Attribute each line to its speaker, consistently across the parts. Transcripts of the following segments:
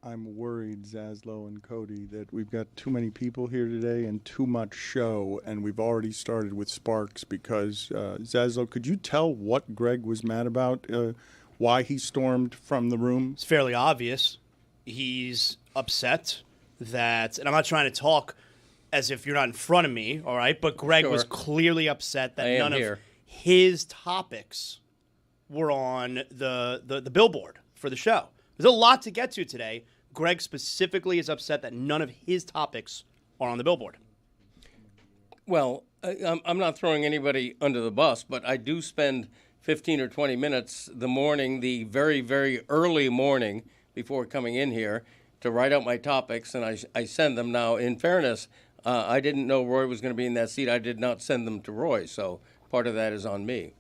Speaker 1: I'm worried, Zaslow and Cody, that we've got too many people here today and too much show, and we've already started with Sparks because, Zaslow, could you tell what Greg was mad about, why he stormed from the room?
Speaker 2: It's fairly obvious. He's upset that, and I'm not trying to talk as if you're not in front of me, all right, but Greg was clearly upset that none of his topics were on the billboard for the show. There's a lot to get to today. Greg specifically is upset that none of his topics are on the billboard.
Speaker 3: Well, I'm not throwing anybody under the bus, but I do spend 15 or 20 minutes the very, very early morning before coming in here to write out my topics, and I send them. Now, in fairness, I didn't know Roy was going to be in that seat. I did not send them to Roy, so part of that is on me.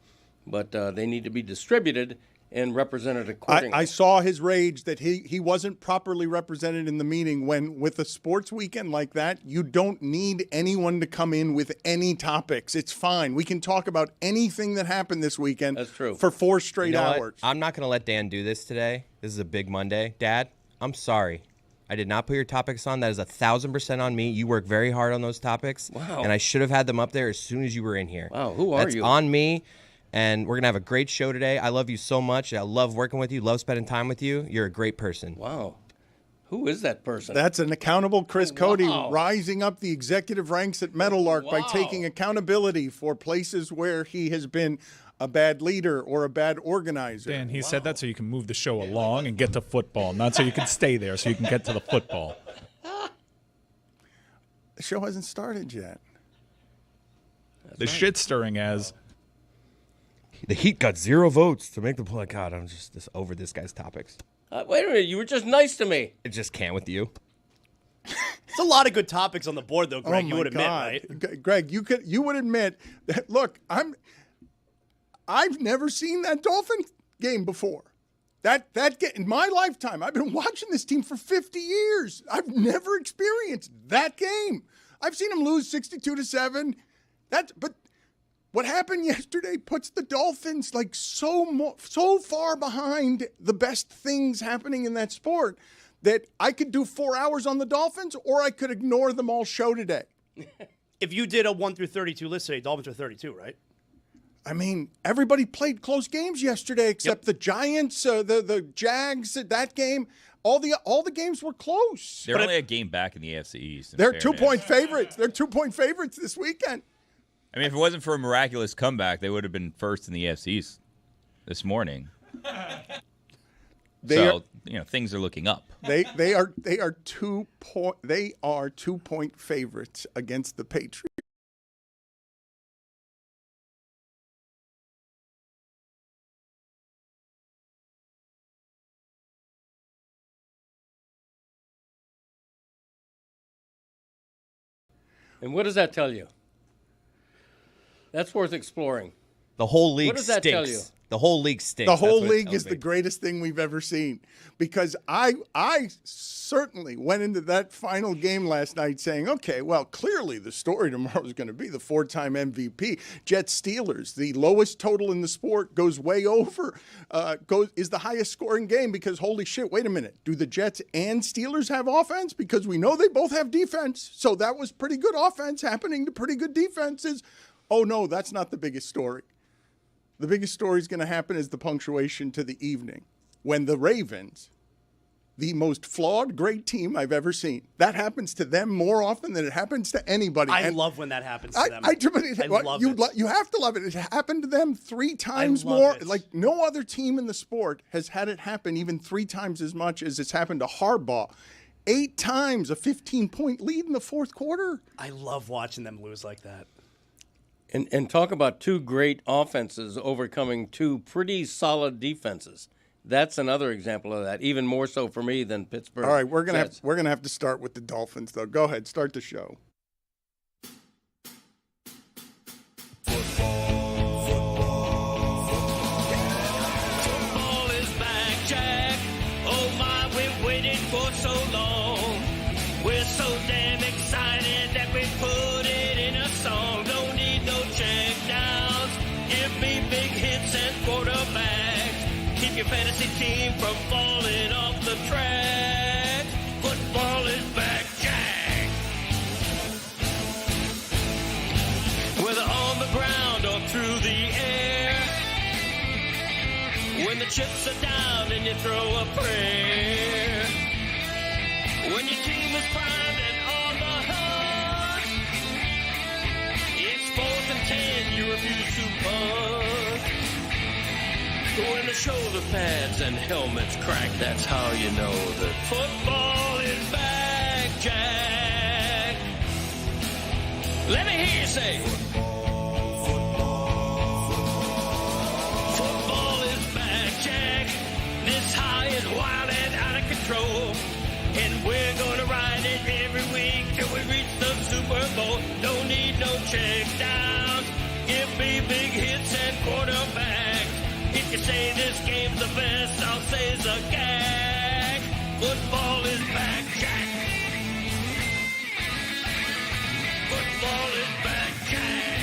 Speaker 3: But they need to be distributed and represented accordingly.
Speaker 1: I saw his rage that he wasn't properly represented in the meeting when, with a sports weekend like that, you don't need anyone to come in with any topics. It's fine. We can talk about anything that happened this weekend.
Speaker 3: That's true.
Speaker 1: For 4 straight hours.
Speaker 4: I'm not going to let Dan do this today. This is a big Monday. Dad, I'm sorry. I did not put your topics on. That is 1,000% on me. You work very hard on those topics.
Speaker 3: Wow.
Speaker 4: And I should have had them up there as soon as you were in here.
Speaker 3: Wow, who are you?
Speaker 4: That's on me. And we're going to have a great show today. I love you so much. I love working with you. Love spending time with you. You're a great person.
Speaker 3: Wow. Who is that person?
Speaker 1: That's an accountable Chris Cody
Speaker 3: wow.
Speaker 1: rising up the executive ranks at Meadowlark by taking accountability for places where he has been a bad leader or a bad organizer.
Speaker 5: Dan, he said that so you can move the show along and get to football, not so you can stay there so you can get to the football.
Speaker 1: The show hasn't started yet.
Speaker 5: The shit stirring as...
Speaker 4: The Heat got 0 votes to make the play. God, I'm just over this guy's topics.
Speaker 3: Wait a minute. You were just nice to me.
Speaker 4: I just can't with you.
Speaker 2: There's a lot of good topics on the board, though, Greg. You would admit, right?
Speaker 1: Greg, you would admit that. Look, I've never seen that Dolphin game before. That in my lifetime, I've been watching this team for 50 years. I've never experienced that game. I've seen them lose 62-7. But what happened yesterday puts the Dolphins like so far behind the best things happening in that sport that I could do 4 hours on the Dolphins or I could ignore them all show today.
Speaker 2: If you did a 1 through 32 list today, Dolphins are 32, right?
Speaker 1: I mean, everybody played close games yesterday except the Giants, the Jags, that game. All the games were close.
Speaker 6: They're only a game back in the AFC East.
Speaker 1: They're 2-point favorites. They're 2-point favorites this weekend.
Speaker 6: I mean, if it wasn't for a miraculous comeback, they would have been first in the AFC East this morning. Things are looking up.
Speaker 1: They are 2-point favorites against the Patriots.
Speaker 3: And what does that tell you? That's worth exploring.
Speaker 4: The whole league
Speaker 3: What does that
Speaker 4: stinks.
Speaker 3: tell you?
Speaker 4: The whole league stinks.
Speaker 1: The whole
Speaker 4: That's what it
Speaker 1: league
Speaker 4: tells
Speaker 1: is
Speaker 4: me.
Speaker 1: the greatest thing we've ever seen because I certainly went into that final game last night saying, okay, well, clearly the story tomorrow is going to be the 4-time MVP. Jets Steelers, the lowest total in the sport, goes way over, is the highest scoring game because holy shit, wait a minute. Do the Jets and Steelers have offense? Because we know they both have defense. So that was pretty good offense happening to pretty good defenses. Oh, no, that's not the biggest story. The biggest story is going to happen is the punctuation to the evening when the Ravens, the most flawed great team I've ever seen, that happens to them more often than it happens to anybody.
Speaker 2: I love when that happens to them. I
Speaker 1: love it. You have to love it. It happened to them 3 times more.
Speaker 2: It.
Speaker 1: Like no other team in the sport has had it happen even 3 times as much as it's happened to Harbaugh. 8 times a 15-point lead in the fourth quarter.
Speaker 2: I love watching them lose like that.
Speaker 3: And talk about 2 great offenses overcoming 2 pretty solid defenses. That's another example of that, even more so for me than Pittsburgh.
Speaker 1: All right, we're gonna have to start with the Dolphins, though. Go ahead, start the show.
Speaker 7: Football is back, Jack. Oh my, we've waited for so long. We're so damn excited that we put it in a song. Don't need no check downs. Give me big hits and quarterbacks. Keep your fantasy team from falling off the track. chips are down and you throw a prayer. When your team is primed and on the hunt, it's 4th and 10, you refuse to punt. When the shoulder pads and helmets crack, that's how you know that football is back, Jack. Let me hear you say, football is back, Jack. This high is wild and out of control, and we're gonna ride it every week till we reach the Super Bowl. Don't need no check downs, give me big hits and quarterbacks. If you say this game's the best, I'll say it's a gag. Football is back, Jack. Football is back, Jack.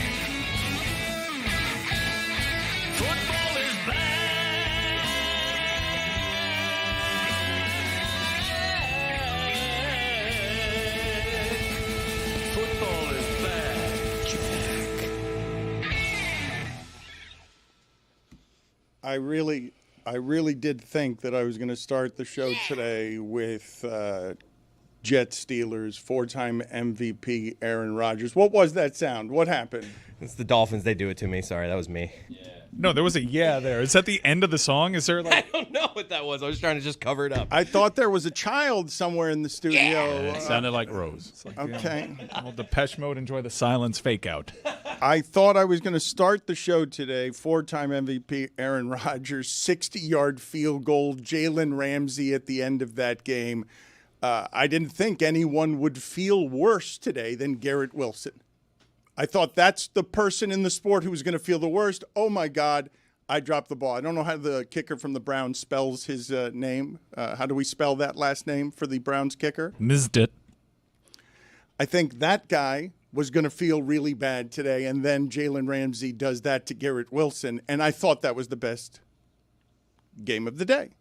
Speaker 7: Football is back. Football is back, Jack.
Speaker 1: I really did think that I was going to start the show today with Jets Steelers 4-time MVP Aaron Rodgers. What was that sound? What happened?
Speaker 4: It's the Dolphins. They do it to me. Sorry, that was me.
Speaker 5: No, there was a yeah there. Is that the end of the song? Is there like
Speaker 4: I don't know what that was. I was trying to just cover it up.
Speaker 1: I thought there was a child somewhere in the studio.
Speaker 5: it sounded like Rose. It's like,
Speaker 1: Okay.
Speaker 5: Well, Depeche Mode, enjoy the silence fake out.
Speaker 1: I thought I was going to start the show today. 4-time MVP Aaron Rodgers, 60-yard field goal, Jalen Ramsey at the end of that game. I didn't think anyone would feel worse today than Garrett Wilson. I thought that's the person in the sport who was going to feel the worst. Oh, my God, I dropped the ball. I don't know how the kicker from the Browns spells his name. How do we spell that last name for the Browns kicker?
Speaker 5: Missed it.
Speaker 1: I think that guy was going to feel really bad today, and then Jalen Ramsey does that to Garrett Wilson, and I thought that was the best game of the day.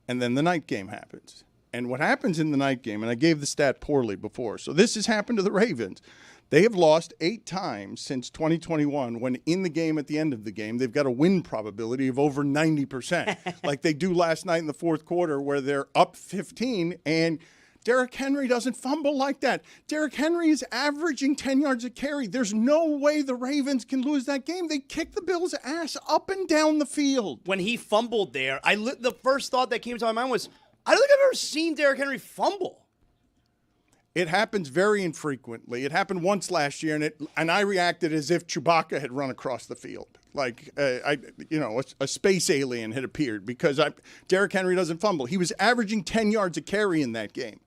Speaker 1: And then the night game happens. And what happens in the night game, and I gave the stat poorly before, so this has happened to the Ravens. They have lost 8 times since 2021 when in the game at the end of the game, they've got a win probability of over 90%, like they do last night in the fourth quarter where they're up 15 and Derrick Henry doesn't fumble like that. Derrick Henry is averaging 10 yards a carry. There's no way the Ravens can lose that game. They kick the Bills' ass up and down the field.
Speaker 2: When he fumbled there, the first thought that came to my mind was, I don't think I've ever seen Derrick Henry fumble.
Speaker 1: It happens very infrequently. It happened once last year, and I reacted as if Chewbacca had run across the field, like a space alien had appeared because Derrick Henry doesn't fumble. He was averaging 10 yards a carry in that game.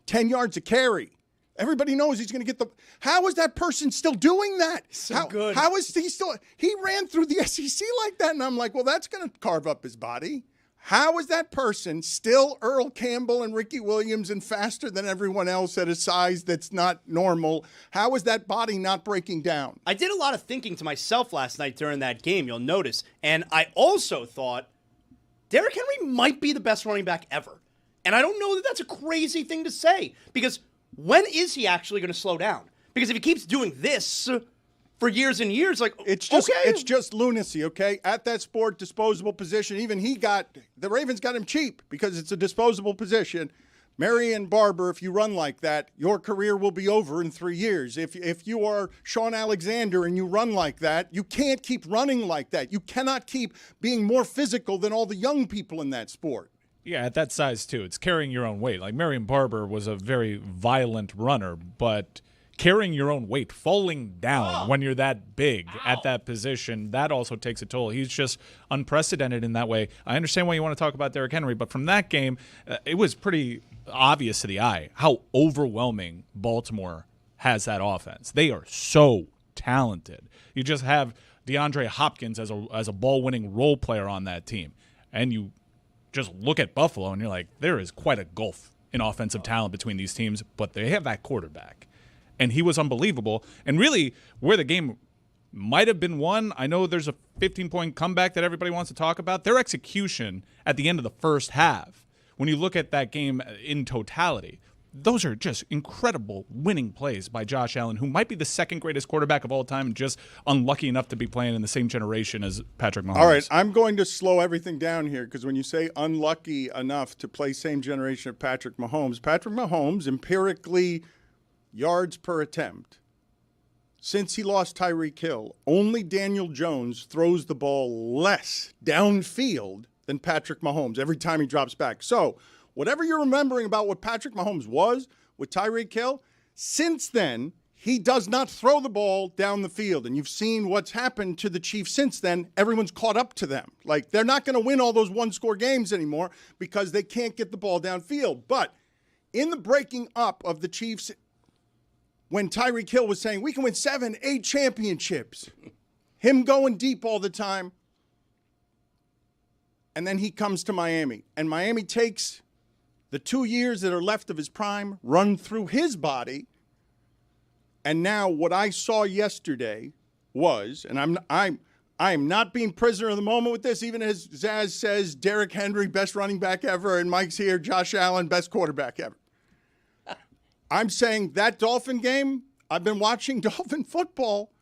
Speaker 1: 10 yards a carry. Everybody knows he's going to get the. How is that person still doing that?
Speaker 2: Good.
Speaker 1: How is he still? He ran through the SEC like that, and I'm like, well, that's going to carve up his body. How is that person still Earl Campbell and Ricky Williams and faster than everyone else at a size that's not normal? How is that body not breaking down?
Speaker 2: I did a lot of thinking to myself last night during that game, you'll notice. And I also thought Derrick Henry might be the best running back ever. And I don't know that that's a crazy thing to say. Because when is he actually going to slow down? Because if he keeps doing this for years and years, like,
Speaker 1: it's just lunacy, okay? At that sport, disposable position, even the Ravens got him cheap because it's a disposable position. Marion Barber, if you run like that, your career will be over in 3 years. If you are Sean Alexander and you run like that, you can't keep running like that. You cannot keep being more physical than all the young people in that sport.
Speaker 5: Yeah, at that size, too. It's carrying your own weight. Like, Marion Barber was a very violent runner, but carrying your own weight, falling down when you're that big at that position, that also takes a toll. He's just unprecedented in that way. I understand why you want to talk about Derrick Henry, but from that game, it was pretty obvious to the eye how overwhelming Baltimore has that offense. They are so talented. You just have DeAndre Hopkins as a ball-winning role player on that team, and you just look at Buffalo, and you're like, there is quite a gulf in offensive talent between these teams, but they have that quarterback. And he was unbelievable. And really, where the game might have been won, I know there's a 15-point comeback that everybody wants to talk about. Their execution at the end of the first half, when you look at that game in totality, those are just incredible winning plays by Josh Allen, who might be the second greatest quarterback of all time and just unlucky enough to be playing in the same generation as Patrick Mahomes.
Speaker 1: All right, I'm going to slow everything down here because when you say unlucky enough to play same generation of Patrick Mahomes empirically yards per attempt. Since he lost Tyreek Hill, only Daniel Jones throws the ball less downfield than Patrick Mahomes every time he drops back. So whatever you're remembering about what Patrick Mahomes was with Tyreek Hill, since then, he does not throw the ball down the field. And you've seen what's happened to the Chiefs since then. Everyone's caught up to them. Like, they're not going to win all those one-score games anymore because they can't get the ball downfield. But in the breaking up of the Chiefs, when Tyreek Hill was saying, we can win 7, 8 championships, him going deep all the time, and then he comes to Miami. And Miami takes the 2 years that are left of his prime, run through his body. And now what I saw yesterday was, and I am not being prisoner of the moment with this, even as Zaz says, Derrick Henry, best running back ever, and Mike's here, Josh Allen, best quarterback ever. I'm saying that Dolphin game, I've been watching Dolphin football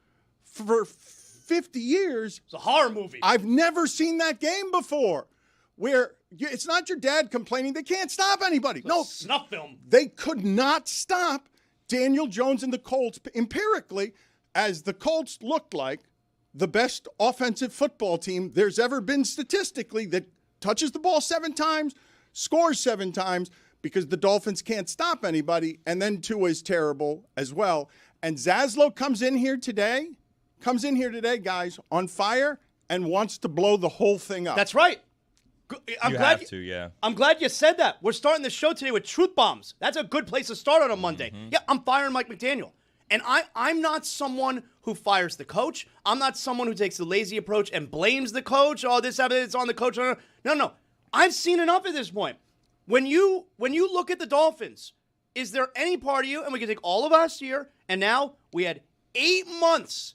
Speaker 1: for 50 years.
Speaker 2: It's a horror movie.
Speaker 1: I've never seen that game before where it's not your dad complaining. They can't stop anybody.
Speaker 2: It's
Speaker 1: no.
Speaker 2: a snuff film.
Speaker 1: They could not stop Daniel Jones and the Colts empirically, as the Colts looked like the best offensive football team there's ever been statistically that touches the ball 7 times, scores 7 times, because the Dolphins can't stop anybody, and then Tua is terrible as well. And Zaslow comes in here today, guys, on fire and wants to blow the whole thing up.
Speaker 2: That's right. I'm glad you said that. We're starting the show today with truth bombs. That's a good place to start on a Monday. Mm-hmm. Yeah, I'm firing Mike McDaniel. And I'm not someone who fires the coach. I'm not someone who takes the lazy approach and blames the coach. Oh, this happened, it's on the coach. No. I've seen enough at this point. When you look at the Dolphins, is there any part of you, and we can take all of last year, and now we had 8 months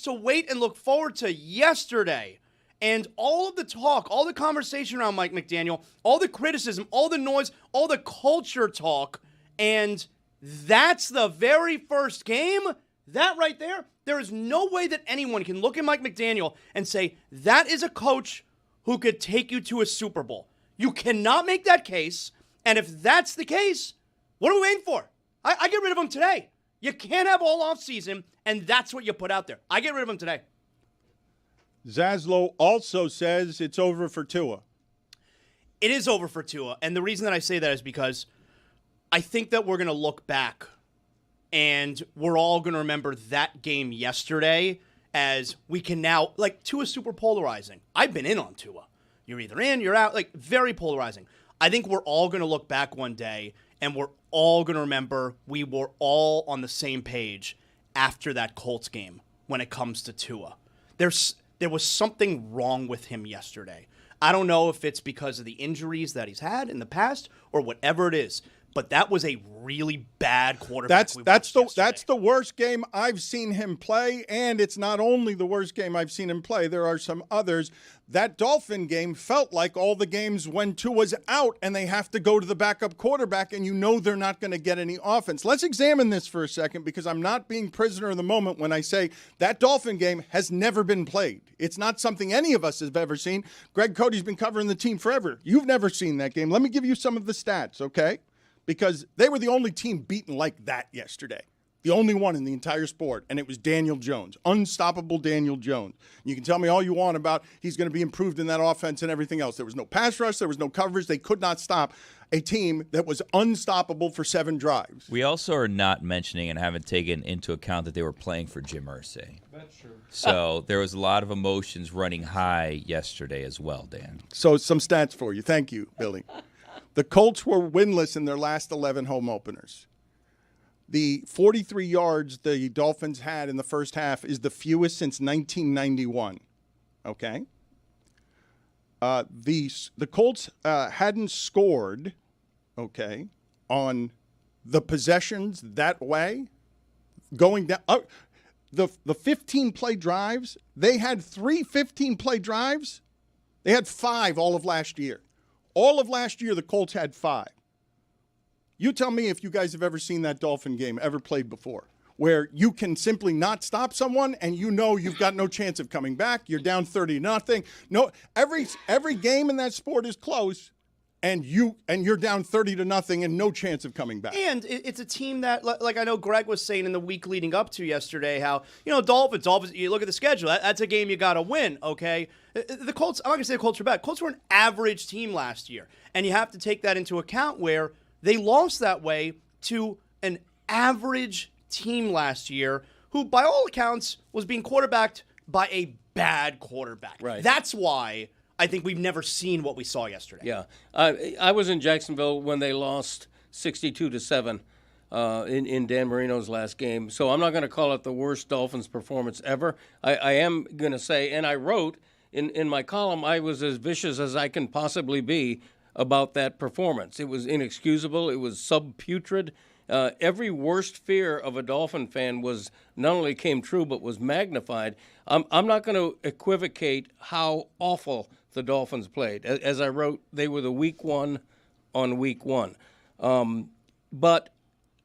Speaker 2: to wait and look forward to yesterday. And all of the talk, all the conversation around Mike McDaniel, all the criticism, all the noise, all the culture talk, and that's the very first game? That right there is no way that anyone can look at Mike McDaniel and say, that is a coach who could take you to a Super Bowl. You cannot make that case, and if that's the case, what are we waiting for? I get rid of him today. You can't have all offseason, and that's what you put out there. I get rid of him today.
Speaker 1: Zaslow also says it's over for Tua.
Speaker 2: It is over for Tua, and the reason that I say that is because I think that we're going to look back, and we're all going to remember that game yesterday as we can now, like, Tua's super polarizing. I've been in on Tua. You're either in, you're out, like, very polarizing. I think we're all going to look back one day, and we're all going to remember we were all on the same page after that Colts game when it comes to Tua. There was something wrong with him yesterday. I don't know if it's because of the injuries that he's had in the past or whatever it is, but that was a really bad quarterback.
Speaker 1: That's the worst game I've seen him play, and it's not only the worst game I've seen him play. There are some others. That Dolphin game felt like all the games when Tua's out and they have to go to the backup quarterback, and you know they're not going to get any offense. Let's examine this for a second, because I'm not being prisoner of the moment when I say that Dolphin game has never been played. It's not something any of us have ever seen. Greg Cody's been covering the team forever. You've never seen that game. Let me give you some of the stats, okay? Because they were the only team beaten like that yesterday. The only one in the entire sport, and it was Daniel Jones. Unstoppable Daniel Jones. You can tell me all you want about he's going to be improved in that offense and everything else. There was no pass rush. There was no coverage. They could not stop a team that was unstoppable for 7 drives.
Speaker 6: We also are not mentioning and haven't taken into account that they were playing for Jim Irsay. That's true. So there was a lot of emotions running high yesterday as well, Dan.
Speaker 1: So some stats for you. Thank you, Billy. The Colts were winless in their last 11 home openers. The 43 yards the Dolphins had in the first half is the fewest since 1991. Okay? The Colts hadn't scored, okay, on the possessions that way, going down. The 15-play drives, they had 3 15-play drives. They had 5 all of last year. All of last year, the Colts had 5. You tell me if you guys have ever seen that Dolphin game ever played before, where you can simply not stop someone and you know you've got no chance of coming back. You're down 30-0. No, every game in that sport is close, and you're down 30-0 and no chance of coming back.
Speaker 2: And it's a team that, like I know Greg was saying in the week leading up to yesterday, how, Dolphins, you look at the schedule, that's a game you got to win, okay? The Colts, I'm not going to say the Colts are bad. Colts were an average team last year, and you have to take that into account where they lost that way to an average team last year who, by all accounts, was being quarterbacked by a bad quarterback.
Speaker 3: Right.
Speaker 2: That's why I think we've never seen what we saw yesterday.
Speaker 3: Yeah. I was in Jacksonville when they lost 62-7 in Dan Marino's last game, so I'm not going to call it the worst Dolphins performance ever. I am going to say, and I wrote in my column, I was as vicious as I can possibly be about that performance. It was inexcusable. It was sub-putrid. Every worst fear of a Dolphin fan was not only came true, but was magnified. I'm not going to equivocate how awful the Dolphins played. As I wrote, they were the week one on week one. But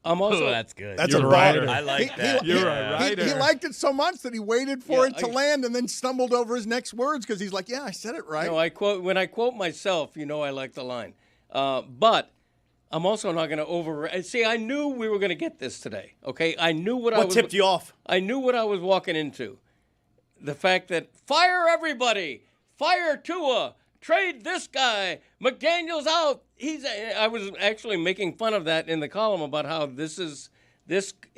Speaker 3: I'm also...
Speaker 6: Oh, that's good.
Speaker 1: That's
Speaker 5: You're
Speaker 1: a
Speaker 5: a writer.
Speaker 6: I like that.
Speaker 5: You're a writer.
Speaker 1: He liked it so much that he waited for it to land and then stumbled over his next words because he's like, yeah, I said it right.
Speaker 3: No, when I quote myself, I like the line. But I'm also not going to see, I knew we were going to get this today, okay? I knew
Speaker 2: What tipped you off?
Speaker 3: I knew what I was walking into. The fact that fire everybody, fire Tua, trade this guy, McDaniel's out. I was actually making fun of that in the column about how this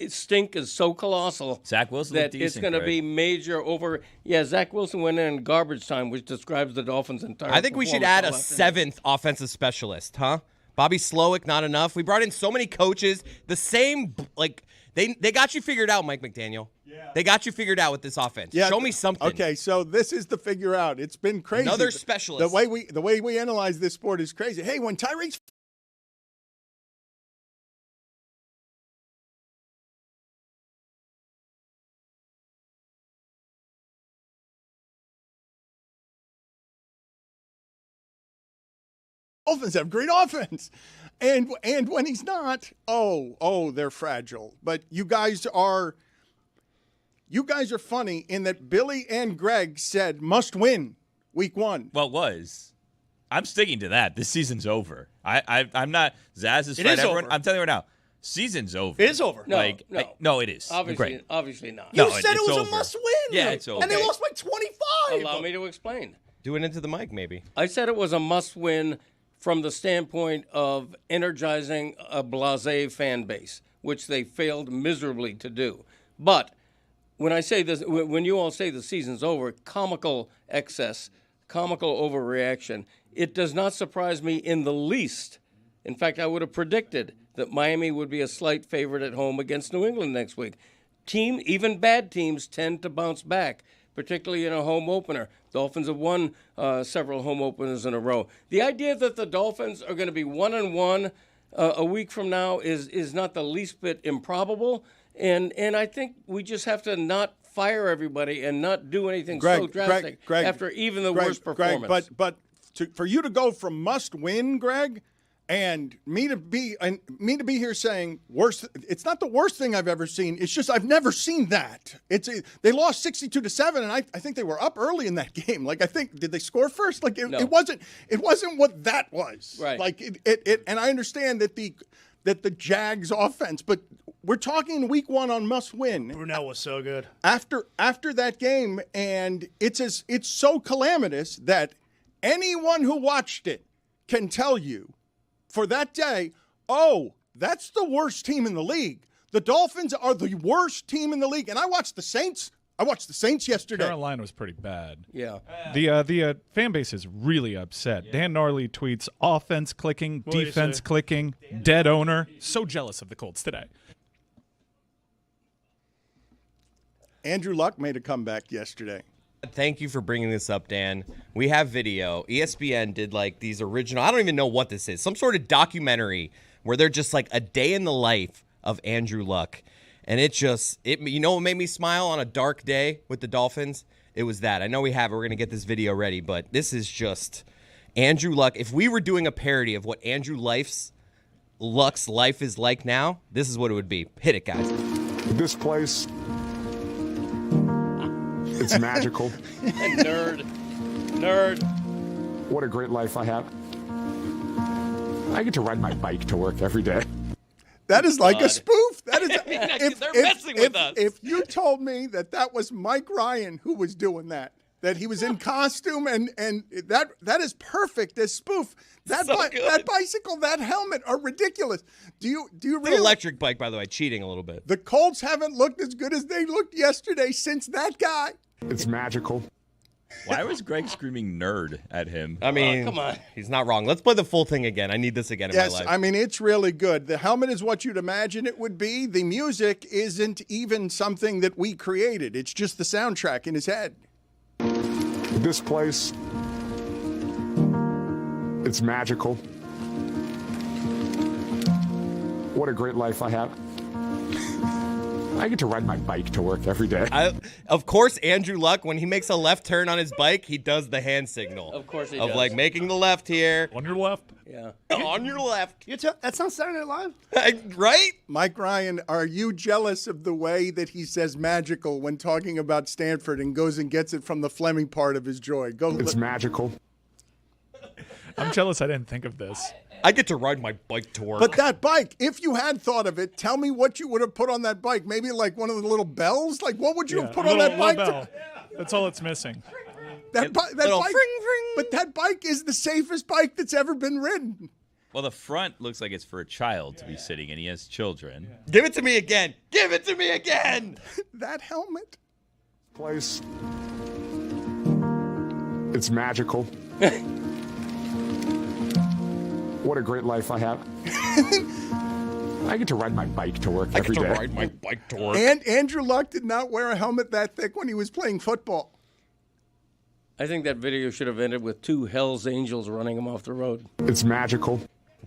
Speaker 3: stink is so colossal.
Speaker 6: Zach Wilson
Speaker 3: that
Speaker 6: looked decent,
Speaker 3: it's going to be major over. Yeah, Zach Wilson went in garbage time, which describes the Dolphins' entire.
Speaker 4: I think we should add a seventh offensive specialist, huh? Bobby Slowick, not enough. We brought in so many coaches. The same, they got you figured out, Mike McDaniel. Yeah. They got you figured out with this offense. Yeah, show me something.
Speaker 1: Okay, so this is the figure out. It's been crazy.
Speaker 4: Another specialist.
Speaker 1: The way we analyze this sport is crazy. Hey, when Tyreek's Dolphins have great offense. And when he's not, they're fragile. But you guys are funny in that Billy and Greg said must win week one.
Speaker 6: Well, it was. I'm sticking to that. This season's over. I'm not. Zaz is right. Everyone,
Speaker 2: over.
Speaker 6: I'm telling you right now. Season's over.
Speaker 2: It is over.
Speaker 3: No,
Speaker 6: it is.
Speaker 3: Obviously not.
Speaker 2: You
Speaker 6: No,
Speaker 2: said it was
Speaker 6: over.
Speaker 2: a must-win.
Speaker 6: Yeah, it's over.
Speaker 2: And they lost by 25.
Speaker 3: Allow me to explain.
Speaker 4: Do it into the mic, maybe.
Speaker 3: I said it was a must-win from the standpoint of energizing a blasé fan base, which they failed miserably to do. But when I say this, when you all say the season's over, comical excess, comical overreaction, it does not surprise me in the least. In fact, I would have predicted that Miami would be a slight favorite at home against New England next week. Even bad teams tend to bounce back, particularly in a home opener. Dolphins have won several home openers in a row. The idea that the Dolphins are going to be 1-1 a week from now is not the least bit improbable, and I think we just have to not fire everybody and not do anything so drastic after even the worst performance.
Speaker 1: But for you to go from must win, Greg, and me to be here saying worst. It's not the worst thing I've ever seen. It's just I've never seen that. They lost 62-7, and I think they were up early in that game. Did they score first?
Speaker 3: No.
Speaker 1: It wasn't what that was.
Speaker 3: Right.
Speaker 1: And I understand that the Jags offense, but we're talking week one on must win.
Speaker 2: Brunel was so good
Speaker 1: After that game, and it's so calamitous that anyone who watched it can tell you for that day, that's the worst team in the league. The Dolphins are the worst team in the league. And I watched the Saints. Yesterday.
Speaker 5: Carolina was pretty bad.
Speaker 3: Yeah.
Speaker 5: The fan base is really upset. Yeah. Dan Gnarly tweets, offense clicking, defense clicking, dead owner. So jealous of the Colts today.
Speaker 1: Andrew Luck made a comeback yesterday.
Speaker 4: Thank you for bringing this up, Dan. We have video. ESPN did these original, I don't even know what this is, some sort of documentary where they're just a day in the life of Andrew Luck. And what made me smile on a dark day with the Dolphins? It was that. I know we're going to get this video ready, but this is just Andrew Luck. If we were doing a parody of what Andrew Luck's Luck's life is like now, this is what it would be. Hit it, guys.
Speaker 8: This place, it's magical.
Speaker 3: Nerd.
Speaker 8: What a great life I have. I get to ride my bike to work every day.
Speaker 1: That is like a spoof. That is.
Speaker 4: They're messing with us.
Speaker 1: If you told me that was Mike Ryan who was doing that he was in costume and that is perfect as spoof. That bicycle, that helmet are ridiculous. Do you
Speaker 4: It's an electric bike, by the way, cheating a little bit.
Speaker 1: The Colts haven't looked as good as they looked yesterday since that guy.
Speaker 8: It's magical.
Speaker 6: Why was Greg screaming nerd at him?
Speaker 4: I mean,
Speaker 3: come on.
Speaker 4: He's not wrong. Let's play the full thing again. I need this again in my life.
Speaker 1: Yes, I mean, it's really good. The helmet is what you'd imagine it would be. The music isn't even something that we created. It's just the soundtrack in his head.
Speaker 8: This place, it's magical. What a great life I have. I get to ride my bike to work every day.
Speaker 4: Of course, Andrew Luck, when he makes a left turn on his bike, he does the hand signal.
Speaker 3: Of course he
Speaker 4: does.
Speaker 3: does.
Speaker 4: Of like making the left here.
Speaker 5: On your left.
Speaker 3: Yeah.
Speaker 4: On your left.
Speaker 2: That's not Saturday Night Live.
Speaker 4: Right?
Speaker 1: Mike Ryan, are you jealous of the way that he says magical when talking about Stanford and goes and gets it from the Fleming part of his joy?
Speaker 8: It's magical.
Speaker 5: I'm jealous I didn't think of this.
Speaker 4: I get to ride my bike to work.
Speaker 1: But that bike, if you had thought of it, tell me what you would have put on that bike. Maybe like one of the little bells? Like what would you have put on that bike?
Speaker 5: Bell. That's all it's missing.
Speaker 1: That bike,
Speaker 4: fring, fring.
Speaker 1: But that bike is the safest bike that's ever been ridden.
Speaker 6: Well, the front looks like it's for a child to be sitting in. He has children.
Speaker 4: Give it to me again. Give it to me again.
Speaker 1: That helmet.
Speaker 8: Place, it's magical. What a great life I have. I get to ride my bike to work every day.
Speaker 4: Ride my bike to work.
Speaker 1: And Andrew Luck did not wear a helmet that thick when he was playing football.
Speaker 3: I think that video should have ended with two Hell's Angels running him off the road.
Speaker 8: It's magical.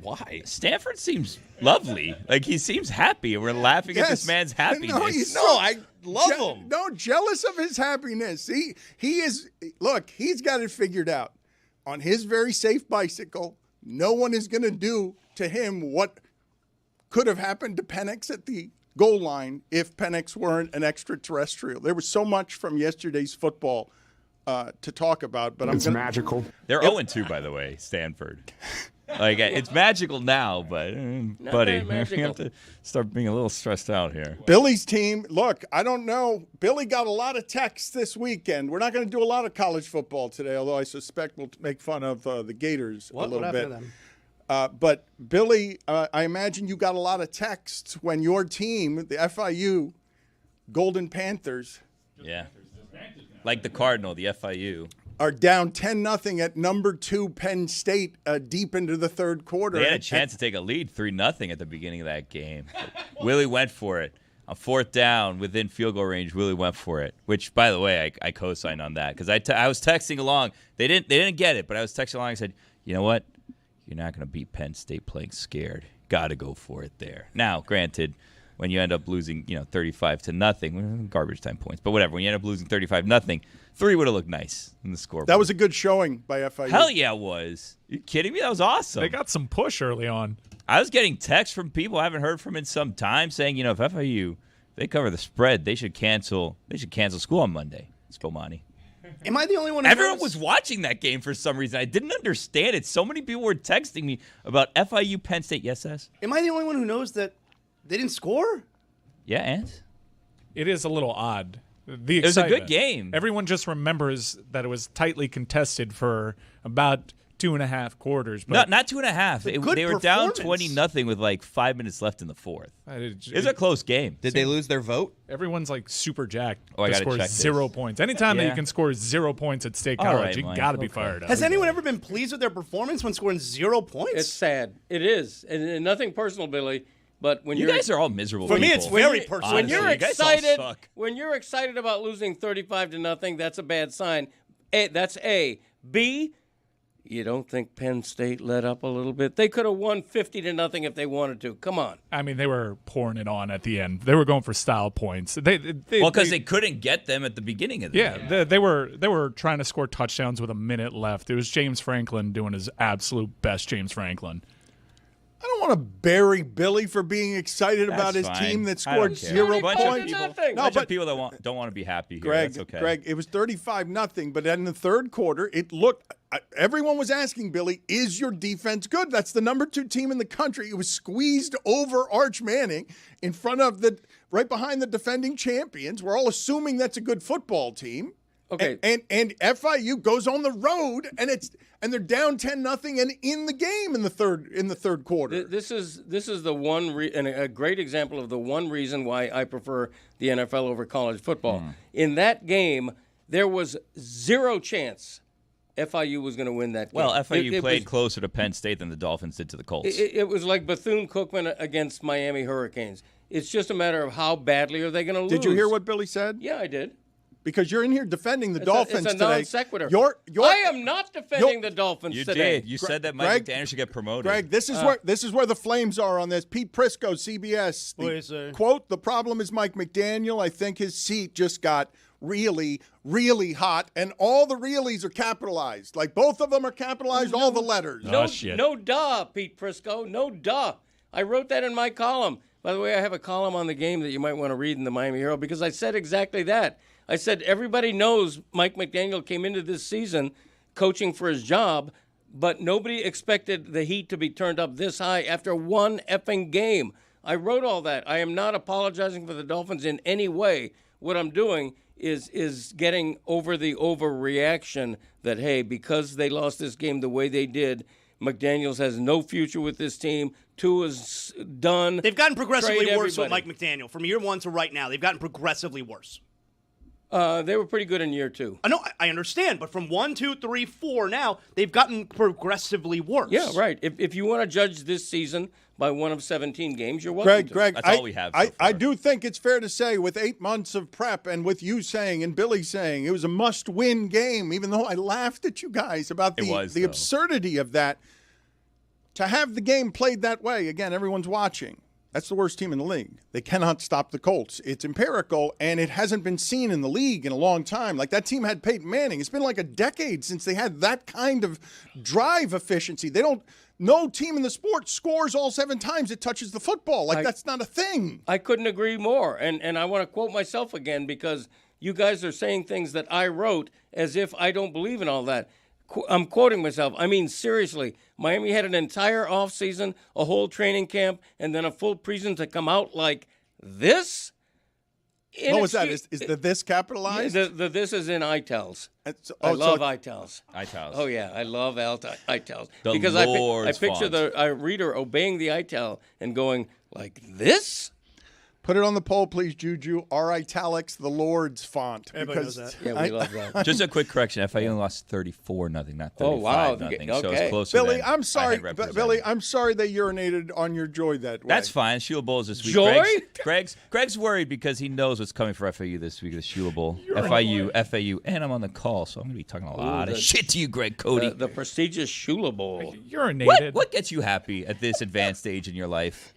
Speaker 6: Why? Stanford seems lovely. Like, he seems happy. We're laughing at this man's happiness.
Speaker 4: I love him.
Speaker 1: No, jealous of his happiness. He is, look, he's got it figured out. On his very safe bicycle, no one is going to do to him what could have happened to Penix at the goal line if Penix weren't an extraterrestrial. There was so much from yesterday's football to talk about, but
Speaker 8: it's magical.
Speaker 6: They're 0-2, by the way, Stanford. Like, it's magical now, but buddy, we have to start being a little stressed out here.
Speaker 1: Billy's team, look, I don't know. Billy got a lot of texts this weekend. We're not going to do a lot of college football today, although I suspect we'll make fun of the Gators a little bit. But Billy, I imagine you got a lot of texts when your team, the FIU Golden Panthers,
Speaker 6: like the Cardinal, the FIU,
Speaker 1: are down 10-0 at number 2 Penn State deep into the third quarter.
Speaker 6: They had a chance to take a lead 3-0 at the beginning of that game. Willie went for it. On fourth down, within field goal range, Willie went for it, which, by the way, I co-signed on that because I was texting along. They didn't get it, but I was texting along and said, you know what? You're not going to beat Penn State playing scared. Got to go for it there. Now, granted, when you end up losing, 35-0, garbage time points, but whatever. When you end up losing 35-0, 3 would have looked nice in the scoreboard.
Speaker 1: That was a good showing by FIU.
Speaker 6: Hell yeah, it was. Are you kidding me? That was awesome.
Speaker 5: They got some push early on.
Speaker 6: I was getting texts from people I haven't heard from in some time saying, if FIU they cover the spread, they should cancel school on Monday. Spomani.
Speaker 2: Am I the only one who
Speaker 6: Everyone was watching that game for some reason. I didn't understand it. So many people were texting me about FIU Penn State. Yes, S?
Speaker 2: Am I the only one who knows that they didn't score?
Speaker 6: Yeah, and?
Speaker 5: It is a little odd.
Speaker 6: It was a good game.
Speaker 5: Everyone just remembers that it was tightly contested for about 2.5 quarters. But
Speaker 6: not 2.5. They were down 20-0 with like 5 minutes left in the fourth. It was a close game.
Speaker 4: Did they lose their vote?
Speaker 5: Everyone's like super jacked
Speaker 6: I
Speaker 5: to
Speaker 6: gotta
Speaker 5: score
Speaker 6: check
Speaker 5: 0
Speaker 6: this.
Speaker 5: points. Anytime that you can score 0 points at State College, you got to be fired up.
Speaker 2: Has anyone ever been pleased with their performance when scoring 0 points?
Speaker 3: It's sad. It is. And nothing personal, Billy. But when
Speaker 6: you guys are all miserable.
Speaker 2: For me,
Speaker 6: people.
Speaker 2: it's very personal.
Speaker 3: When you're
Speaker 6: Honestly, you guys all
Speaker 3: excited,
Speaker 6: suck.
Speaker 3: when you're excited about losing 35-0, that's a bad sign. That's A. B. You don't think Penn State let up a little bit? They could have won 50-0 if they wanted to. Come on.
Speaker 5: I mean, they were pouring it on at the end. They were going for style points.
Speaker 6: Because they couldn't get them at the beginning of the game.
Speaker 5: Yeah, they were trying to score touchdowns with a minute left. It was James Franklin doing his absolute best James Franklin.
Speaker 1: I don't want to bury Billy for being excited about his team that scored 0 points.
Speaker 6: Bunch of people that don't want to be happy here. That's okay.
Speaker 1: Greg, it was 35-0, but in the third quarter, it looked. Everyone was asking Billy, "Is your defense good?" That's the number 2 team in the country. It was squeezed over Arch Manning in front of right behind the defending champions. We're all assuming that's a good football team.
Speaker 3: Okay,
Speaker 1: and FIU goes on the road, and they're down 10-0 and in the game in the third quarter.
Speaker 3: This is the one and a great example of the one reason why I prefer the NFL over college football. In that game, there was 0 chance FIU was going to win that game.
Speaker 6: Well, FIU played closer to Penn State than the Dolphins did to the Colts.
Speaker 3: It was like Bethune-Cookman against Miami Hurricanes. It's just a matter of how badly are they going to lose.
Speaker 1: Did you hear what Billy said?
Speaker 3: Yeah, I did.
Speaker 1: Because you're in here defending the Dolphins
Speaker 3: it's a
Speaker 1: today.
Speaker 3: Non sequitur.
Speaker 1: I
Speaker 3: am not defending the Dolphins today.
Speaker 6: You did. You said that Mike McDaniel should get promoted.
Speaker 1: Greg, this is where the flames are on this. Pete Prisco, CBS. Quote, "The problem is Mike McDaniel. I think his seat just got really, really hot, and all the reallys are capitalized. Like both of them are capitalized, all the letters."
Speaker 3: No duh, Pete Prisco. No duh. I wrote that in my column. By the way, I have a column on the game that you might want to read in the Miami Herald because I said exactly that. I said everybody knows Mike McDaniel came into this season coaching for his job, but nobody expected the heat to be turned up this high after one effing game. I wrote all that. I am not apologizing for the Dolphins in any way. What I'm doing is getting over the overreaction that, hey, because they lost this game the way they did, McDaniels has no future with this team. Tua's done.
Speaker 2: They've gotten progressively worse with Mike McDaniel. From year 1 to right now, they've gotten progressively worse.
Speaker 3: They were pretty good in year 2.
Speaker 2: I know, I understand, but from 1, 2, 3, 4 now, they've gotten progressively worse.
Speaker 3: Yeah, right. If you want to judge this season by one of 17 games, you're welcome.
Speaker 1: Greg,
Speaker 6: that's all we have.
Speaker 1: I do think it's fair to say, with 8 months of prep and with you saying and Billy saying it was a must-win game, even though I laughed at you guys about the absurdity of that. To have the game played that way, again, everyone's watching. That's the worst team in the league. They cannot stop the Colts. It's empirical, and it hasn't been seen in the league in a long time. Like, that team had Peyton Manning. It's been like a decade since they had that kind of drive efficiency. No team in the sport scores all 7 times it touches the football. That's not a thing.
Speaker 3: I couldn't agree more. And I want to quote myself again because you guys are saying things that I wrote as if I don't believe in all that. I'm quoting myself. I mean, seriously, Miami had an entire offseason, a whole training camp, and then a full preseason to come out like this?
Speaker 1: What was that? Is the this capitalized?
Speaker 3: The this is in itals. I love itals.
Speaker 6: Itals.
Speaker 3: Oh, yeah, I love itals.
Speaker 6: Because
Speaker 3: I picture the reader obeying the ital and going, like this?
Speaker 1: Put it on the poll, please, Juju. R italics, the Lord's font.
Speaker 2: Everybody knows that.
Speaker 3: Yeah, we love that.
Speaker 6: Just a quick correction. FIU lost 34-0, not 35-0.
Speaker 3: Oh, wow.
Speaker 6: Okay.
Speaker 3: So
Speaker 6: it's closer
Speaker 1: Billy,
Speaker 6: than
Speaker 1: I'm sorry.
Speaker 6: I had represented.
Speaker 1: Billy, I'm sorry they urinated on your joy that way.
Speaker 6: That's fine. Shula Bowl is this week.
Speaker 3: Joy?
Speaker 6: Greg's worried because he knows what's coming for FIU this week, the Shula Bowl. FIU, and I'm on the call, so I'm going to be talking a lot of shit to you, Greg Cody.
Speaker 3: The prestigious Shula Bowl.
Speaker 5: Urinated.
Speaker 6: What gets you happy at this advanced stage in your life?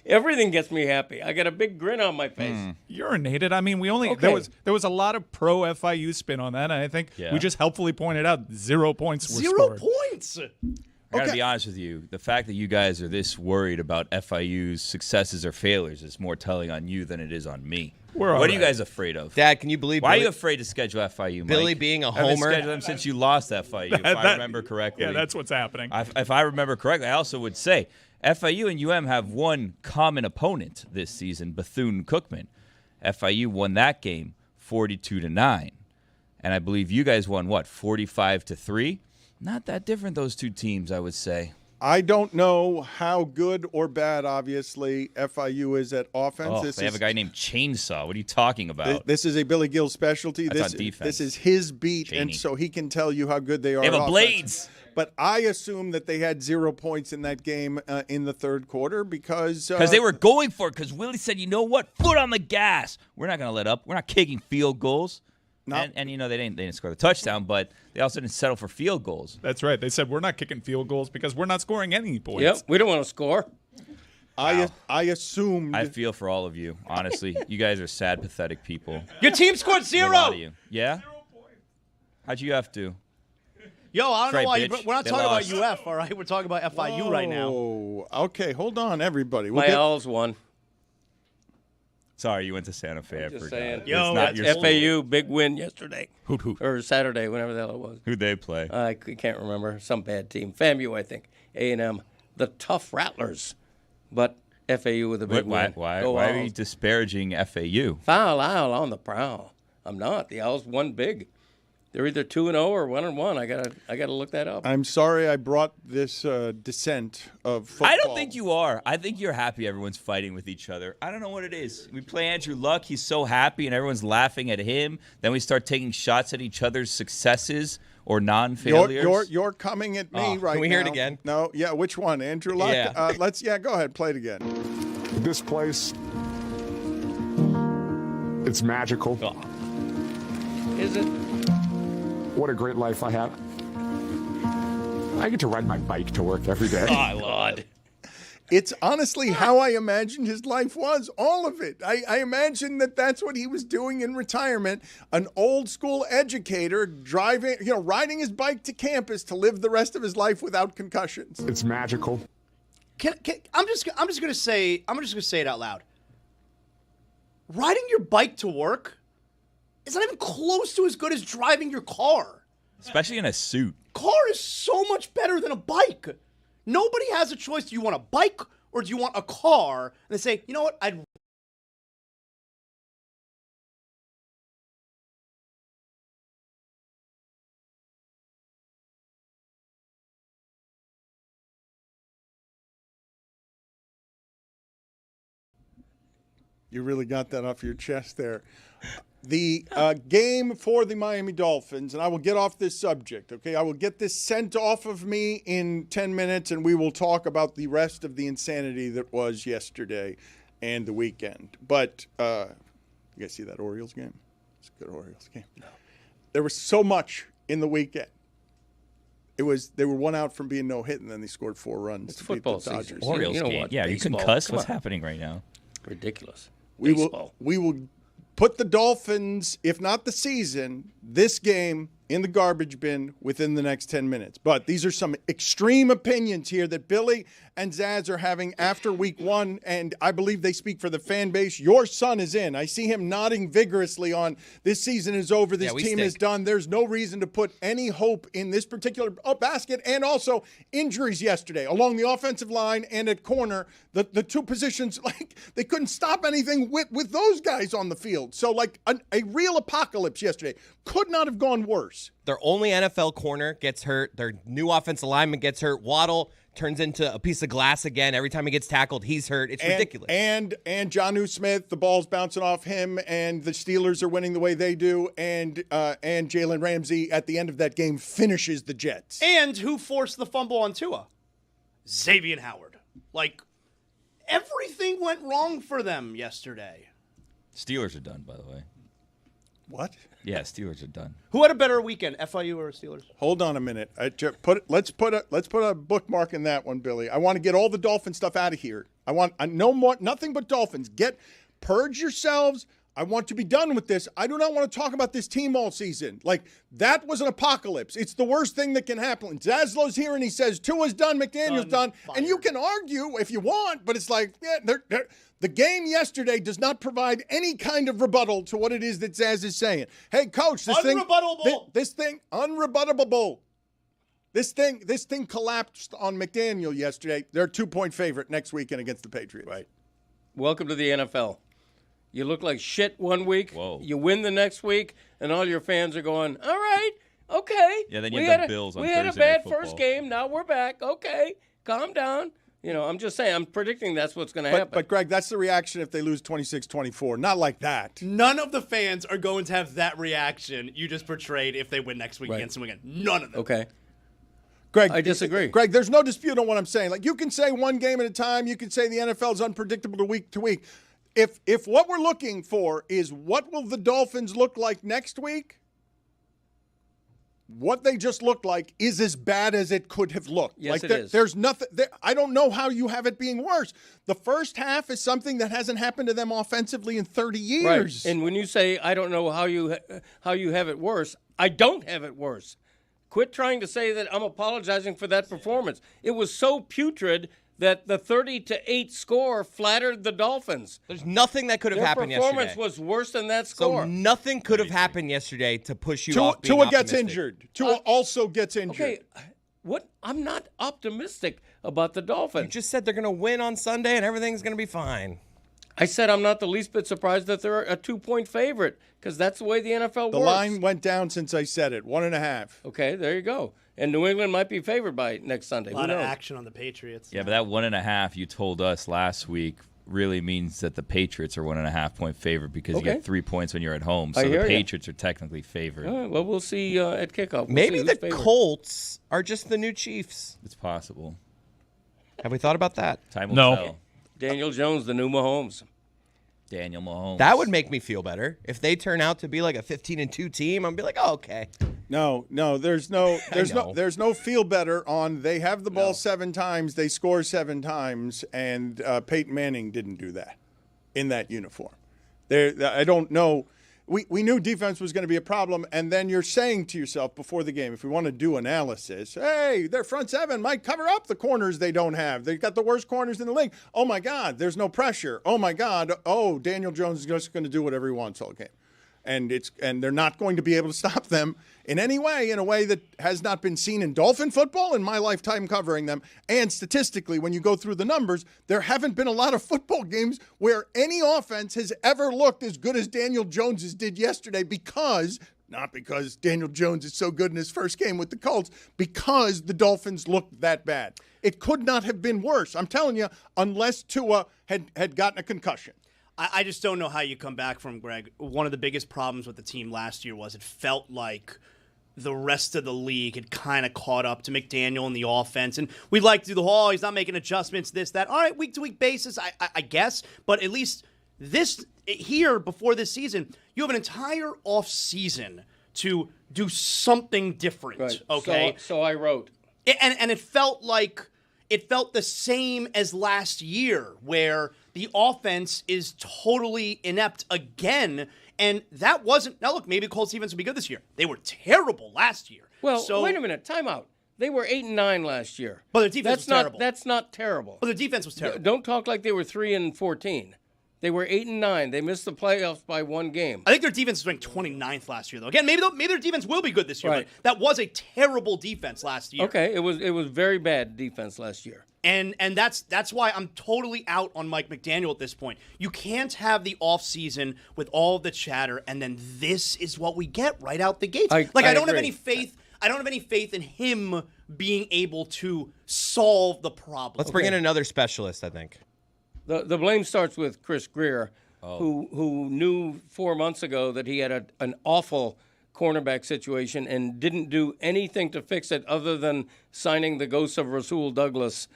Speaker 3: Everything gets me happy. I got a big grin on my face.
Speaker 5: Urinated. I mean, there was a lot of pro FIU spin on that, and I think we just helpfully pointed out 0 points were
Speaker 2: 0
Speaker 5: scored.
Speaker 2: points.
Speaker 6: I got to be honest with you. The fact that you guys are this worried about FIU's successes or failures is more telling on you than it is on me. What are you guys afraid of?
Speaker 4: Dad, can you believe
Speaker 6: Why are you afraid to schedule FIU, Mike?
Speaker 4: Billy being a
Speaker 6: I haven't
Speaker 4: homer?
Speaker 6: scheduled them since you lost FIU, if I remember correctly.
Speaker 5: Yeah, that's what's happening.
Speaker 6: If I remember correctly, I also would say FIU and UM have one common opponent this season, Bethune-Cookman. FIU won that game 42-9. And I believe you guys won, 45-3? Not that different, those two teams, I would say.
Speaker 1: I don't know how good or bad, obviously, FIU is at offense.
Speaker 6: They have a guy named Chainsaw. What are you talking about?
Speaker 1: This is a Billy Gill specialty.
Speaker 6: That's on defense.
Speaker 1: This is his beat,
Speaker 6: Cheney.
Speaker 1: and so he can tell you how good they are.
Speaker 6: They have
Speaker 1: at
Speaker 6: a
Speaker 1: offense.
Speaker 6: Blades.
Speaker 1: But I assume that they had 0 points in that game in the third quarter because
Speaker 6: they were going for it. Because Willie said, "You know what? Foot on the gas. We're not going to let up. We're not kicking field goals."
Speaker 1: No.
Speaker 6: And they didn't score the touchdown, but they also didn't settle for field goals.
Speaker 5: That's right. They said we're not kicking field goals because we're not scoring any points.
Speaker 3: Yep, we don't want to score.
Speaker 1: I assumed.
Speaker 6: I feel for all of you. Honestly, you guys are sad, pathetic people.
Speaker 2: Your team scored 0.
Speaker 6: A lot of you. Yeah.
Speaker 2: 0 points.
Speaker 6: How'd you have to?
Speaker 2: Yo, I don't know why.
Speaker 6: bitch.
Speaker 2: We're not
Speaker 6: They
Speaker 2: talking
Speaker 6: lost.
Speaker 2: about UF, all right? We're talking about FIU right now.
Speaker 1: Oh, okay. Hold on, everybody.
Speaker 3: My Owls won.
Speaker 6: Sorry, you went to Santa Fe. I
Speaker 3: Just
Speaker 6: forgot.
Speaker 3: saying.
Speaker 2: Yo,
Speaker 6: It's not
Speaker 2: that's
Speaker 6: your
Speaker 3: FAU, big win yesterday.
Speaker 5: Hoot hoot.
Speaker 3: Or Saturday, whenever the hell it was.
Speaker 6: Who'd they play?
Speaker 3: I can't remember. Some bad team. FAMU, I think. A&M. The tough Rattlers. But FAU with a big
Speaker 6: Why
Speaker 3: win.
Speaker 6: are
Speaker 3: Go
Speaker 6: you
Speaker 3: Owls.
Speaker 6: disparaging FAU?
Speaker 3: Foul owl on the prowl. I'm not. The Owls won big. They're either 2-0 or 1-1. I gotta look that up.
Speaker 1: I'm sorry I brought this descent of football.
Speaker 6: I don't think you are. I think you're happy everyone's fighting with each other. I don't know what it is. We play Andrew Luck. He's so happy, and everyone's laughing at him. Then we start taking shots at each other's successes or non-failures.
Speaker 1: You're coming at me right now.
Speaker 4: Can we hear it again?
Speaker 1: No, yeah. Which one, Andrew Luck?
Speaker 4: Yeah.
Speaker 1: Go ahead, play it again.
Speaker 8: This place, it's magical.
Speaker 3: Is it?
Speaker 8: What a great life I have. I get to ride my bike to work every day.
Speaker 3: Oh, Lord.
Speaker 1: It's honestly how I imagined his life was, all of it. I imagined that that's what he was doing in retirement, an old school educator riding his bike to campus to live the rest of his life without concussions.
Speaker 8: It's magical.
Speaker 2: I'm just gonna say it out loud. Riding your bike to work is not even close to as good as driving your car.
Speaker 6: Especially in a suit.
Speaker 2: Car is so much better than a bike. Nobody has a choice. Do you want a bike or do you want a car? And they say, you know what?
Speaker 1: You really got that off your chest there. The game for the Miami Dolphins, and I will get off this subject, okay? I will get this sent off of me in 10 minutes, and we will talk about the rest of the insanity that was yesterday and the weekend. But you guys see that Orioles game? It's a good Orioles game. No. There was so much in the weekend. They were one out from being no-hit, and then they scored 4 runs.
Speaker 3: It's football
Speaker 1: beat the Dodgers.
Speaker 3: season.
Speaker 6: Orioles
Speaker 3: You know
Speaker 6: game.
Speaker 3: what?
Speaker 6: Yeah,
Speaker 3: Baseball.
Speaker 6: you can cuss.
Speaker 3: Come
Speaker 6: What's
Speaker 3: on.
Speaker 6: happening right now?
Speaker 3: Ridiculous.
Speaker 1: We
Speaker 3: Baseball.
Speaker 1: will put the Dolphins, if not the season, this game in the garbage bin within the next 10 minutes. But these are some extreme opinions here that Billy and Zaz are having after week 1, and I believe they speak for the fan base. Your son is in. I see him nodding vigorously on this season is over, this team is done. There's no reason to put any hope in this particular basket, and also injuries yesterday along the offensive line and at corner. The two positions, like, they couldn't stop anything with those guys on the field. So, like, a real apocalypse yesterday. Could not have gone worse.
Speaker 4: Their only NFL corner gets hurt. Their new offensive lineman gets hurt. Waddle turns into a piece of glass again. Every time he gets tackled, he's hurt. It's ridiculous.
Speaker 1: And Jonnu Smith, the ball's bouncing off him, and the Steelers are winning the way they do. And Jalen Ramsey at the end of that game finishes the Jets.
Speaker 2: And who forced the fumble on Tua? Xavier Howard. Like, everything went wrong for them yesterday.
Speaker 6: Steelers are done, by the way.
Speaker 1: What?
Speaker 6: Yeah, Steelers are done.
Speaker 2: Who had a better weekend, FIU or Steelers?
Speaker 1: Hold on a minute. Let's put a bookmark in that one, Billy. I want to get all the Dolphin stuff out of here. Nothing but Dolphins. Purge yourselves. I want to be done with this. I do not want to talk about this team all season. Like, that was an apocalypse. It's the worst thing that can happen. Zaslow's here and he says Tua's done, McDaniel's done. And you can argue if you want, but it's like, yeah, the game yesterday does not provide any kind of rebuttal to what it is that Zaz is saying. Hey, coach, this thing unrebuttable. This thing collapsed on McDaniel yesterday. They're a 2-point favorite next weekend against the Patriots.
Speaker 3: Right. Welcome to the NFL. You look like shit one week.
Speaker 6: Whoa.
Speaker 3: You win the next week, and all your fans are going, all right, okay.
Speaker 6: Yeah, then you have the Bills on Thursday
Speaker 3: We had a bad
Speaker 6: Night Football.
Speaker 3: first game. Now we're back. Okay, calm down. I'm just saying, I'm predicting that's what's going to happen.
Speaker 1: But, Greg, that's the reaction if they lose 26-24. Not like that.
Speaker 2: None of the fans are going to have that reaction you just portrayed if they win next week against them again. None of them.
Speaker 3: Okay.
Speaker 1: Greg,
Speaker 3: I disagree.
Speaker 1: Greg, there's no dispute on what I'm saying. Like, you can say one game at a time. You can say the NFL is unpredictable week to week. If what we're looking for is what will the Dolphins look like next week, what they just looked like is as bad as it could have looked.
Speaker 3: Yes,
Speaker 1: like
Speaker 3: it is.
Speaker 1: There's nothing. I don't know how you have it being worse. The first half is something that hasn't happened to them offensively in 30 years.
Speaker 3: Right. And when you say I don't know how you have it worse, I don't have it worse. quit trying to say that I'm apologizing for that performance. It was so putrid that the 30-8 score flattered the Dolphins.
Speaker 4: There's nothing that could have happened yesterday.
Speaker 3: Their performance was worse than that score.
Speaker 4: So nothing could have happened yesterday to push you off being
Speaker 1: Tua gets
Speaker 4: optimistic.
Speaker 1: injured. Tua also gets injured.
Speaker 3: Okay, what? I'm not optimistic about the Dolphins.
Speaker 4: You just said they're going to win on Sunday and everything's going to be fine.
Speaker 3: I said I'm not the least bit surprised that they're a 2-point favorite because that's the way the NFL works.
Speaker 1: The line went down since I said it, 1.5.
Speaker 3: Okay, there you go. And New England might be favored by next Sunday.
Speaker 2: A lot of action on the Patriots.
Speaker 6: Yeah, but that 1.5 you told us last week really means that the Patriots are 1.5-point favorite because you get 3 points when you're at home. So the Patriots are technically favored.
Speaker 3: All right, well, we'll see at kickoff.
Speaker 4: Maybe the Colts are just the new Chiefs.
Speaker 6: It's possible.
Speaker 4: Have we thought about that?
Speaker 6: Time will tell.
Speaker 3: Daniel Jones, the new Mahomes.
Speaker 6: Daniel Mahomes.
Speaker 4: That would make me feel better. If they turn out to be like a 15-2 team, I'd be like, oh, okay.
Speaker 1: No, there's no feel better on they have the ball 7 times, they score 7 times, and Peyton Manning didn't do that in that uniform. I don't know. We knew defense was going to be a problem, and then you're saying to yourself before the game, if we want to do analysis, hey, their front 7 might cover up the corners they don't have. They've got the worst corners in the league. Oh, my God, there's no pressure. Oh, my God. Oh, Daniel Jones is just going to do whatever he wants all game. And they're not going to be able to stop them in any way, in a way that has not been seen in Dolphin football in my lifetime covering them. And statistically, when you go through the numbers, there haven't been a lot of football games where any offense has ever looked as good as Daniel Jones's did yesterday not because Daniel Jones is so good in his first game with the Colts, because the Dolphins looked that bad. It could not have been worse, I'm telling you, unless Tua had gotten a concussion.
Speaker 2: I just don't know how you come back from, Greg. One of the biggest problems with the team last year was it felt like the rest of the league had kind of caught up to McDaniel in the offense. And we like to do the whole, he's not making adjustments, this, that. All right, week-to-week basis, I guess. But at least here, before this season, you have an entire offseason to do something different,
Speaker 3: right.
Speaker 2: Okay?
Speaker 3: So I wrote.
Speaker 2: And it felt the same as last year, where the offense is totally inept again. And that wasn't. Now, look, maybe the Colts defense will be good this year. They were terrible last year.
Speaker 3: Well, wait a minute. Time out. They were 8-9 last year.
Speaker 2: But their defense was terrible.
Speaker 3: That's not terrible.
Speaker 2: But their defense was terrible.
Speaker 3: Don't talk like they were 3-14. They were 8-9. They missed the playoffs by 1 game.
Speaker 2: I think their defense was ranked 29th last year, though. Again, maybe their defense will be good this year.
Speaker 3: Right.
Speaker 2: But that was a terrible defense last year.
Speaker 3: Okay, it was very bad defense last year.
Speaker 2: And that's why I'm totally out on Mike McDaniel at this point. You can't have the offseason with all of the chatter, and then this is what we get right out the gates. I don't have any faith. I don't have any faith in him being able to solve the problem.
Speaker 4: Let's bring in another specialist, I think.
Speaker 3: The blame starts with Chris Greer, who knew 4 months ago that he had an awful cornerback situation and didn't do anything to fix it other than signing the ghost of Rasul Douglas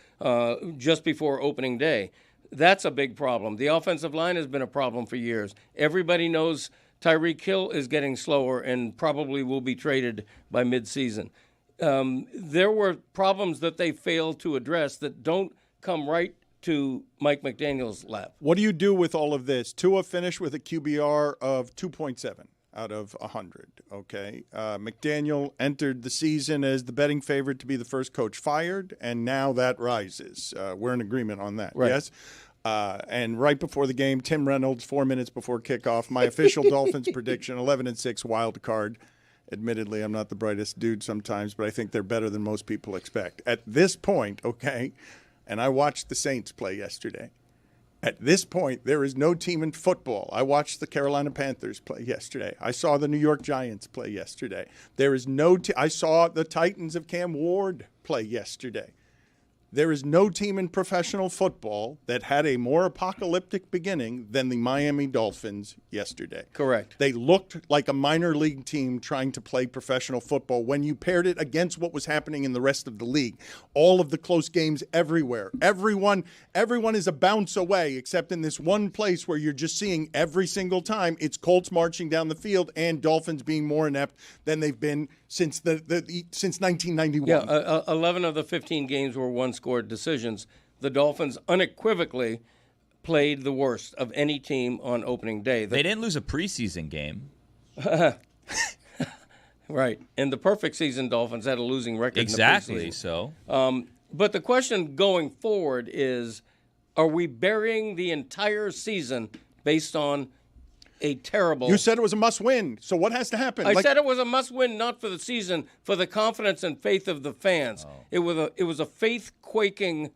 Speaker 3: just before opening day. That's a big problem. The offensive line has been a problem for years. Everybody knows Tyreek Hill is getting slower and probably will be traded by midseason. There were problems that they failed to address that don't come right to Mike McDaniel's lap.
Speaker 1: What do you do with all of this? Tua finished with a QBR of 2.7 out of 100, okay? McDaniel entered the season as the betting favorite to be the first coach fired, and now that rises. We're in agreement on that,
Speaker 3: right.
Speaker 1: Yes? And right before the game, Tim Reynolds, 4 minutes before kickoff, my official Dolphins prediction, 11-6 wild card. Admittedly, I'm not the brightest dude sometimes, but I think they're better than most people expect. At this point, okay, and I watched the Saints play yesterday. At this point, there is no team in football. I watched the Carolina Panthers play yesterday. I saw the New York Giants play yesterday. There is no I saw the Titans of Cam Ward play yesterday. There is no team in professional football that had a more apocalyptic beginning than the Miami Dolphins yesterday.
Speaker 3: Correct.
Speaker 1: They looked like a minor league team trying to play professional football when you paired it against what was happening in the rest of the league. All of the close games everywhere. Everyone is a bounce away, except in this one place where you're just seeing every single time it's Colts marching down the field and Dolphins being more inept than they've been since since 1991.
Speaker 3: Yeah, 11 of the 15 games were one-score decisions. The Dolphins unequivocally played the worst of any team on opening day.
Speaker 6: They didn't lose a preseason game.
Speaker 3: Right. And the perfect season Dolphins had a losing record.
Speaker 6: Exactly.
Speaker 3: In the
Speaker 6: So.
Speaker 3: But the question going forward is, are we burying the entire season based on a terrible...
Speaker 1: You said it was a must-win, so what has to happen?
Speaker 3: I said it was a must-win, not for the season, for the confidence and faith of the fans. Oh. It was a faith-quaking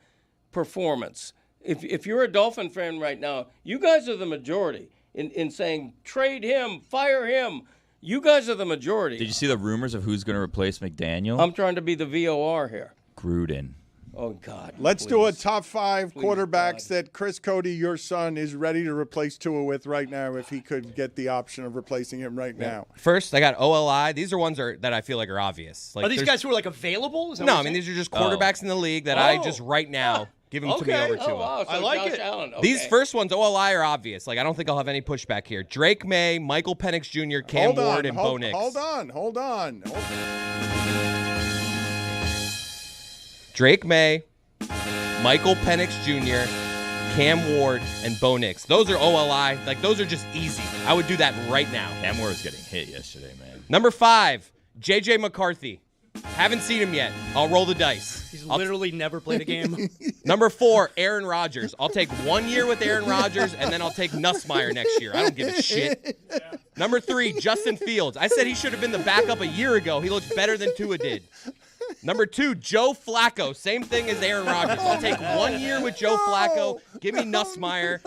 Speaker 3: performance. If you're a Dolphin fan right now, you guys are the majority in saying, trade him, fire him. You guys are the majority.
Speaker 6: Did you see the rumors of who's going to replace McDaniel?
Speaker 3: I'm trying to be the VOR here.
Speaker 6: Gruden.
Speaker 3: Oh, God.
Speaker 1: Let's do a top 5 quarterbacks that Chris Cody, your son, is ready to replace Tua with right now if he could get the option of replacing him right now.
Speaker 4: First, I got OLI. These are ones that I feel like are obvious. Like,
Speaker 2: are these guys who are like available?
Speaker 4: No, I mean, these are just quarterbacks in the league that I just right now give them to me over Tua.
Speaker 3: Wow. So
Speaker 2: I like
Speaker 3: Josh
Speaker 2: it.
Speaker 3: Allen. Okay.
Speaker 4: These first ones, OLI, are obvious. Like, I don't think I'll have any pushback here. Drake May, Michael Penix Jr., Cam Ward, and Bo Nix.
Speaker 1: Hold on.
Speaker 4: Drake May, Michael Penix Jr., Cam Ward, and Bo Nix. Those are OLI. Like, those are just easy. I would do that right now.
Speaker 6: Cam Ward was getting hit yesterday, man.
Speaker 4: Number 5, J.J. McCarthy. Haven't seen him yet. I'll roll the dice.
Speaker 2: He's literally never played a game.
Speaker 4: Number 4, Aaron Rodgers. I'll take 1 year with Aaron Rodgers, and then I'll take Nussmeier next year. I don't give a shit. Yeah. Number 3, Justin Fields. I said he should have been the backup a year ago. He looks better than Tua did. Number 2, Joe Flacco. Same thing as Aaron Rodgers. I'll take 1 year with Joe Flacco. Give me Nussmeier.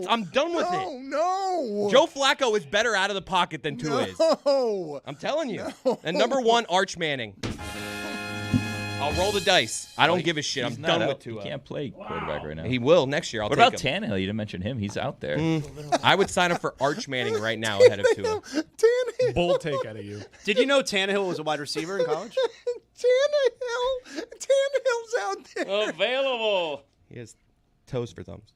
Speaker 4: I'm done with it.
Speaker 1: No.
Speaker 4: Joe Flacco is better out of the pocket than Tua is. I'm telling you. And number 1, Arch Manning. I'll roll the dice. I don't give a shit. I'm done with Tua.
Speaker 6: He can't play quarterback right now.
Speaker 4: He will next year.
Speaker 6: What about Tannehill? You didn't mention him. He's out there.
Speaker 4: I would sign up for Arch Manning right now ahead of Tua.
Speaker 1: Tannehill.
Speaker 5: Bold take out of you.
Speaker 2: Did you know Tannehill was a wide receiver in college?
Speaker 1: Tannehill's out there.
Speaker 3: Available.
Speaker 4: He has toes for thumbs.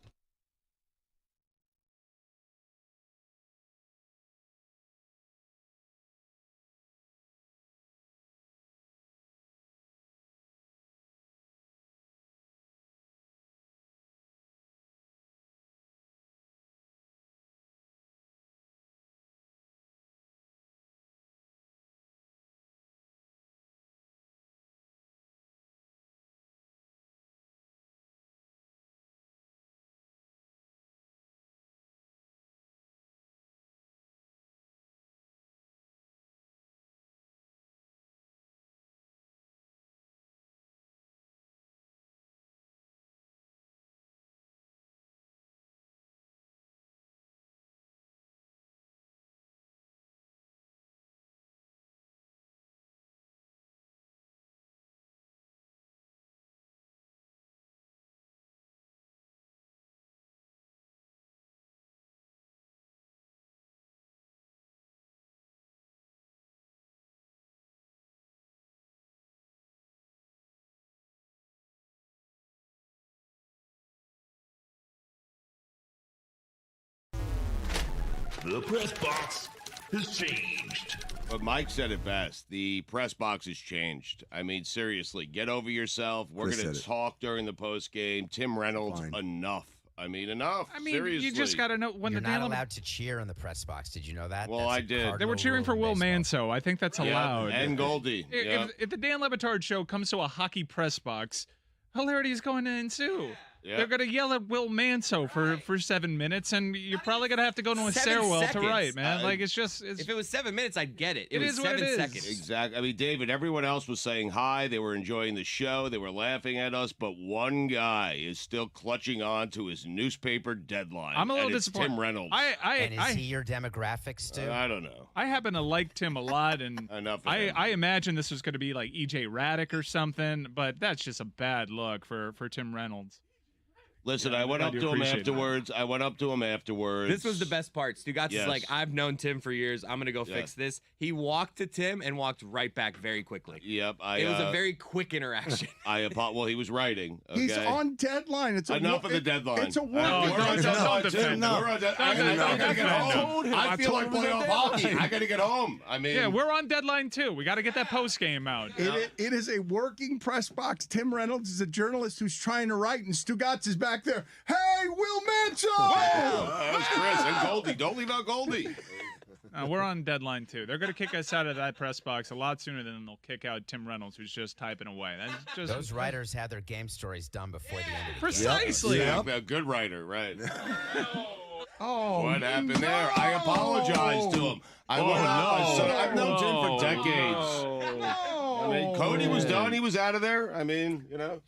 Speaker 9: The press box has changed.
Speaker 10: But Mike said it best. The press box has changed. I mean, seriously, get over yourself. We're going to talk during the post game. Tim Reynolds, enough. I mean, enough.
Speaker 11: I mean,
Speaker 10: seriously.
Speaker 11: you just got to know when
Speaker 12: You're
Speaker 11: the
Speaker 12: not allowed to cheer in the press box. Did you know that?
Speaker 10: Well, I did.
Speaker 11: They were cheering for Will Manso. I think that's allowed.
Speaker 10: And Goldie.
Speaker 11: If the Dan Le Batard Show comes to a hockey press box, hilarity is going to ensue. They're going to yell at Will Manso for 7 minutes, and you're probably going to have to go to a stairwell to write, man. If
Speaker 4: it was 7 minutes, I'd get it. It was
Speaker 11: is what
Speaker 4: 7
Speaker 11: it is.
Speaker 4: seconds.
Speaker 10: Exactly. I mean, David, everyone else was saying hi. They were enjoying the show. They were laughing at us. But one guy is still clutching on to his newspaper deadline.
Speaker 11: I'm a little
Speaker 10: it's
Speaker 11: disappointed.
Speaker 10: Tim Reynolds.
Speaker 12: And is he your demographics, too?
Speaker 10: I don't know.
Speaker 11: I happen to like Tim a lot, and
Speaker 10: Enough of him.
Speaker 11: I imagine this was going to be like E.J. Raddick or something, but that's just a bad look for Tim Reynolds.
Speaker 10: Listen, I went up to him afterwards.
Speaker 4: This was the best part. Stugotz is like, I've known Tim for years. I'm going to go fix this. He walked to Tim and walked right back very quickly.
Speaker 10: Yep.
Speaker 4: It was a very quick interaction.
Speaker 10: Well, he was writing. Okay?
Speaker 1: He's on deadline. It's
Speaker 10: enough of the deadline.
Speaker 1: It's a
Speaker 10: we're on deadline, too. I got to get home. I feel like playoff hockey. I got to get home. I mean,
Speaker 11: yeah, we're on deadline, too. We got to get that post game out.
Speaker 1: It is a working press box. Tim Reynolds is a journalist who's trying to write, and Stugotz is back there. Hey, Will Manso!
Speaker 10: That was Chris and Goldie. Don't leave out Goldie.
Speaker 11: We're on deadline, too. They're going to kick us out of that press box a lot sooner than they'll kick out Tim Reynolds, who's just typing away. That's just
Speaker 12: Those writers had their game stories done before the end of the
Speaker 11: Precisely.
Speaker 10: Yeah, a good writer, right.
Speaker 1: Oh,
Speaker 10: what happened there? I apologize to him. I've known Tim for decades. I mean, Cody was done. He was out of there. I mean, you know.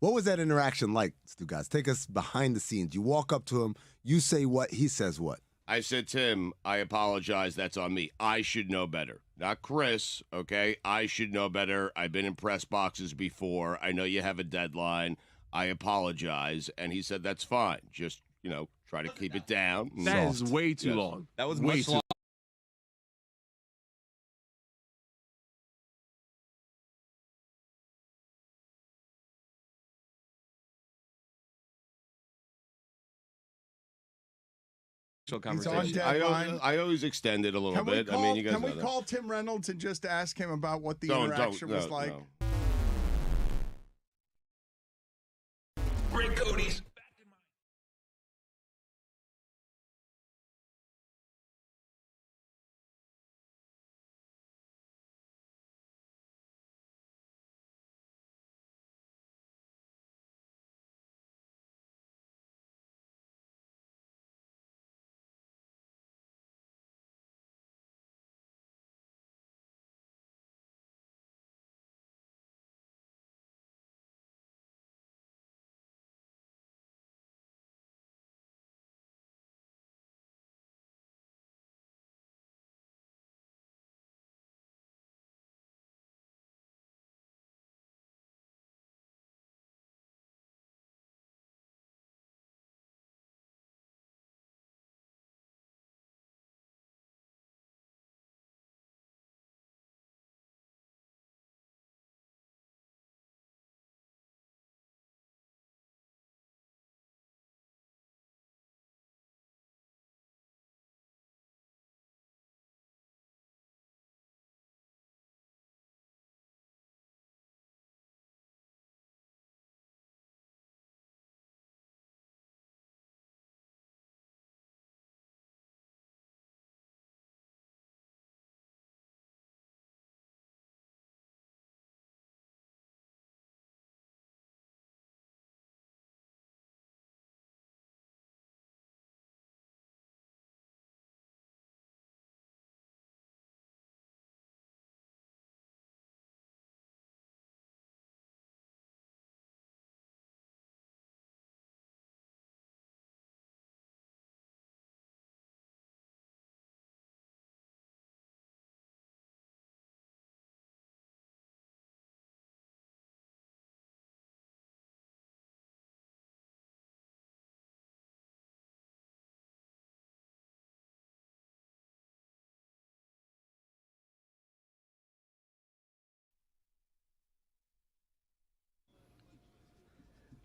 Speaker 13: What was that interaction like, Stugotz? Take us behind the scenes. You walk up to him. You say what? He says what?
Speaker 10: I said, Tim, I apologize. That's on me. I should know better. Not Chris, okay? I should know better. I've been in press boxes before. I know you have a deadline. I apologize. And he said, that's fine. Just, try to keep it down.
Speaker 14: That is way too long.
Speaker 4: That was
Speaker 14: way
Speaker 4: much
Speaker 14: too
Speaker 4: long.
Speaker 1: Conversation.
Speaker 10: I always extend it a little bit.
Speaker 1: I
Speaker 10: mean, you guys
Speaker 1: can we
Speaker 10: know that.
Speaker 1: call Tim Reynolds and just ask him about what the interaction was like?
Speaker 10: No.
Speaker 9: Bring Cody's back in mind.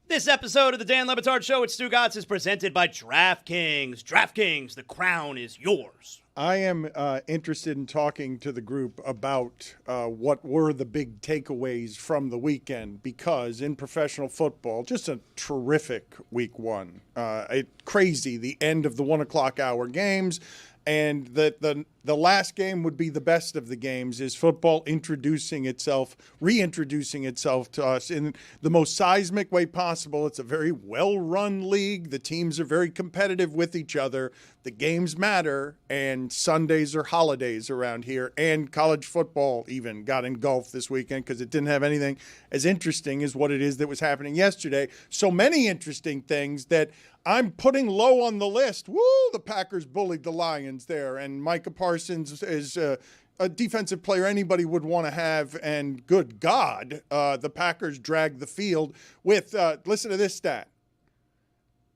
Speaker 2: This episode of the Dan Le Batard Show at Stugotz is presented by DraftKings. DraftKings, the crown is yours.
Speaker 1: I am interested in talking to the group about what were the big takeaways from the weekend, because in professional football, just a terrific week one. Crazy, the end of the 1 o'clock hour games. And the last game would be the best of the games, is football reintroducing itself to us in the most seismic way possible. It's a very well-run league. The teams are very competitive with each other. The games matter, and Sundays are holidays around here. And college football even got engulfed this weekend because it didn't have anything as interesting as what it is that was happening yesterday. So many interesting things that I'm putting low on the list. Woo, the Packers bullied the Lions there, and Micah Parsons is a defensive player anybody would want to have, and good God, the Packers dragged the field with, listen to this stat.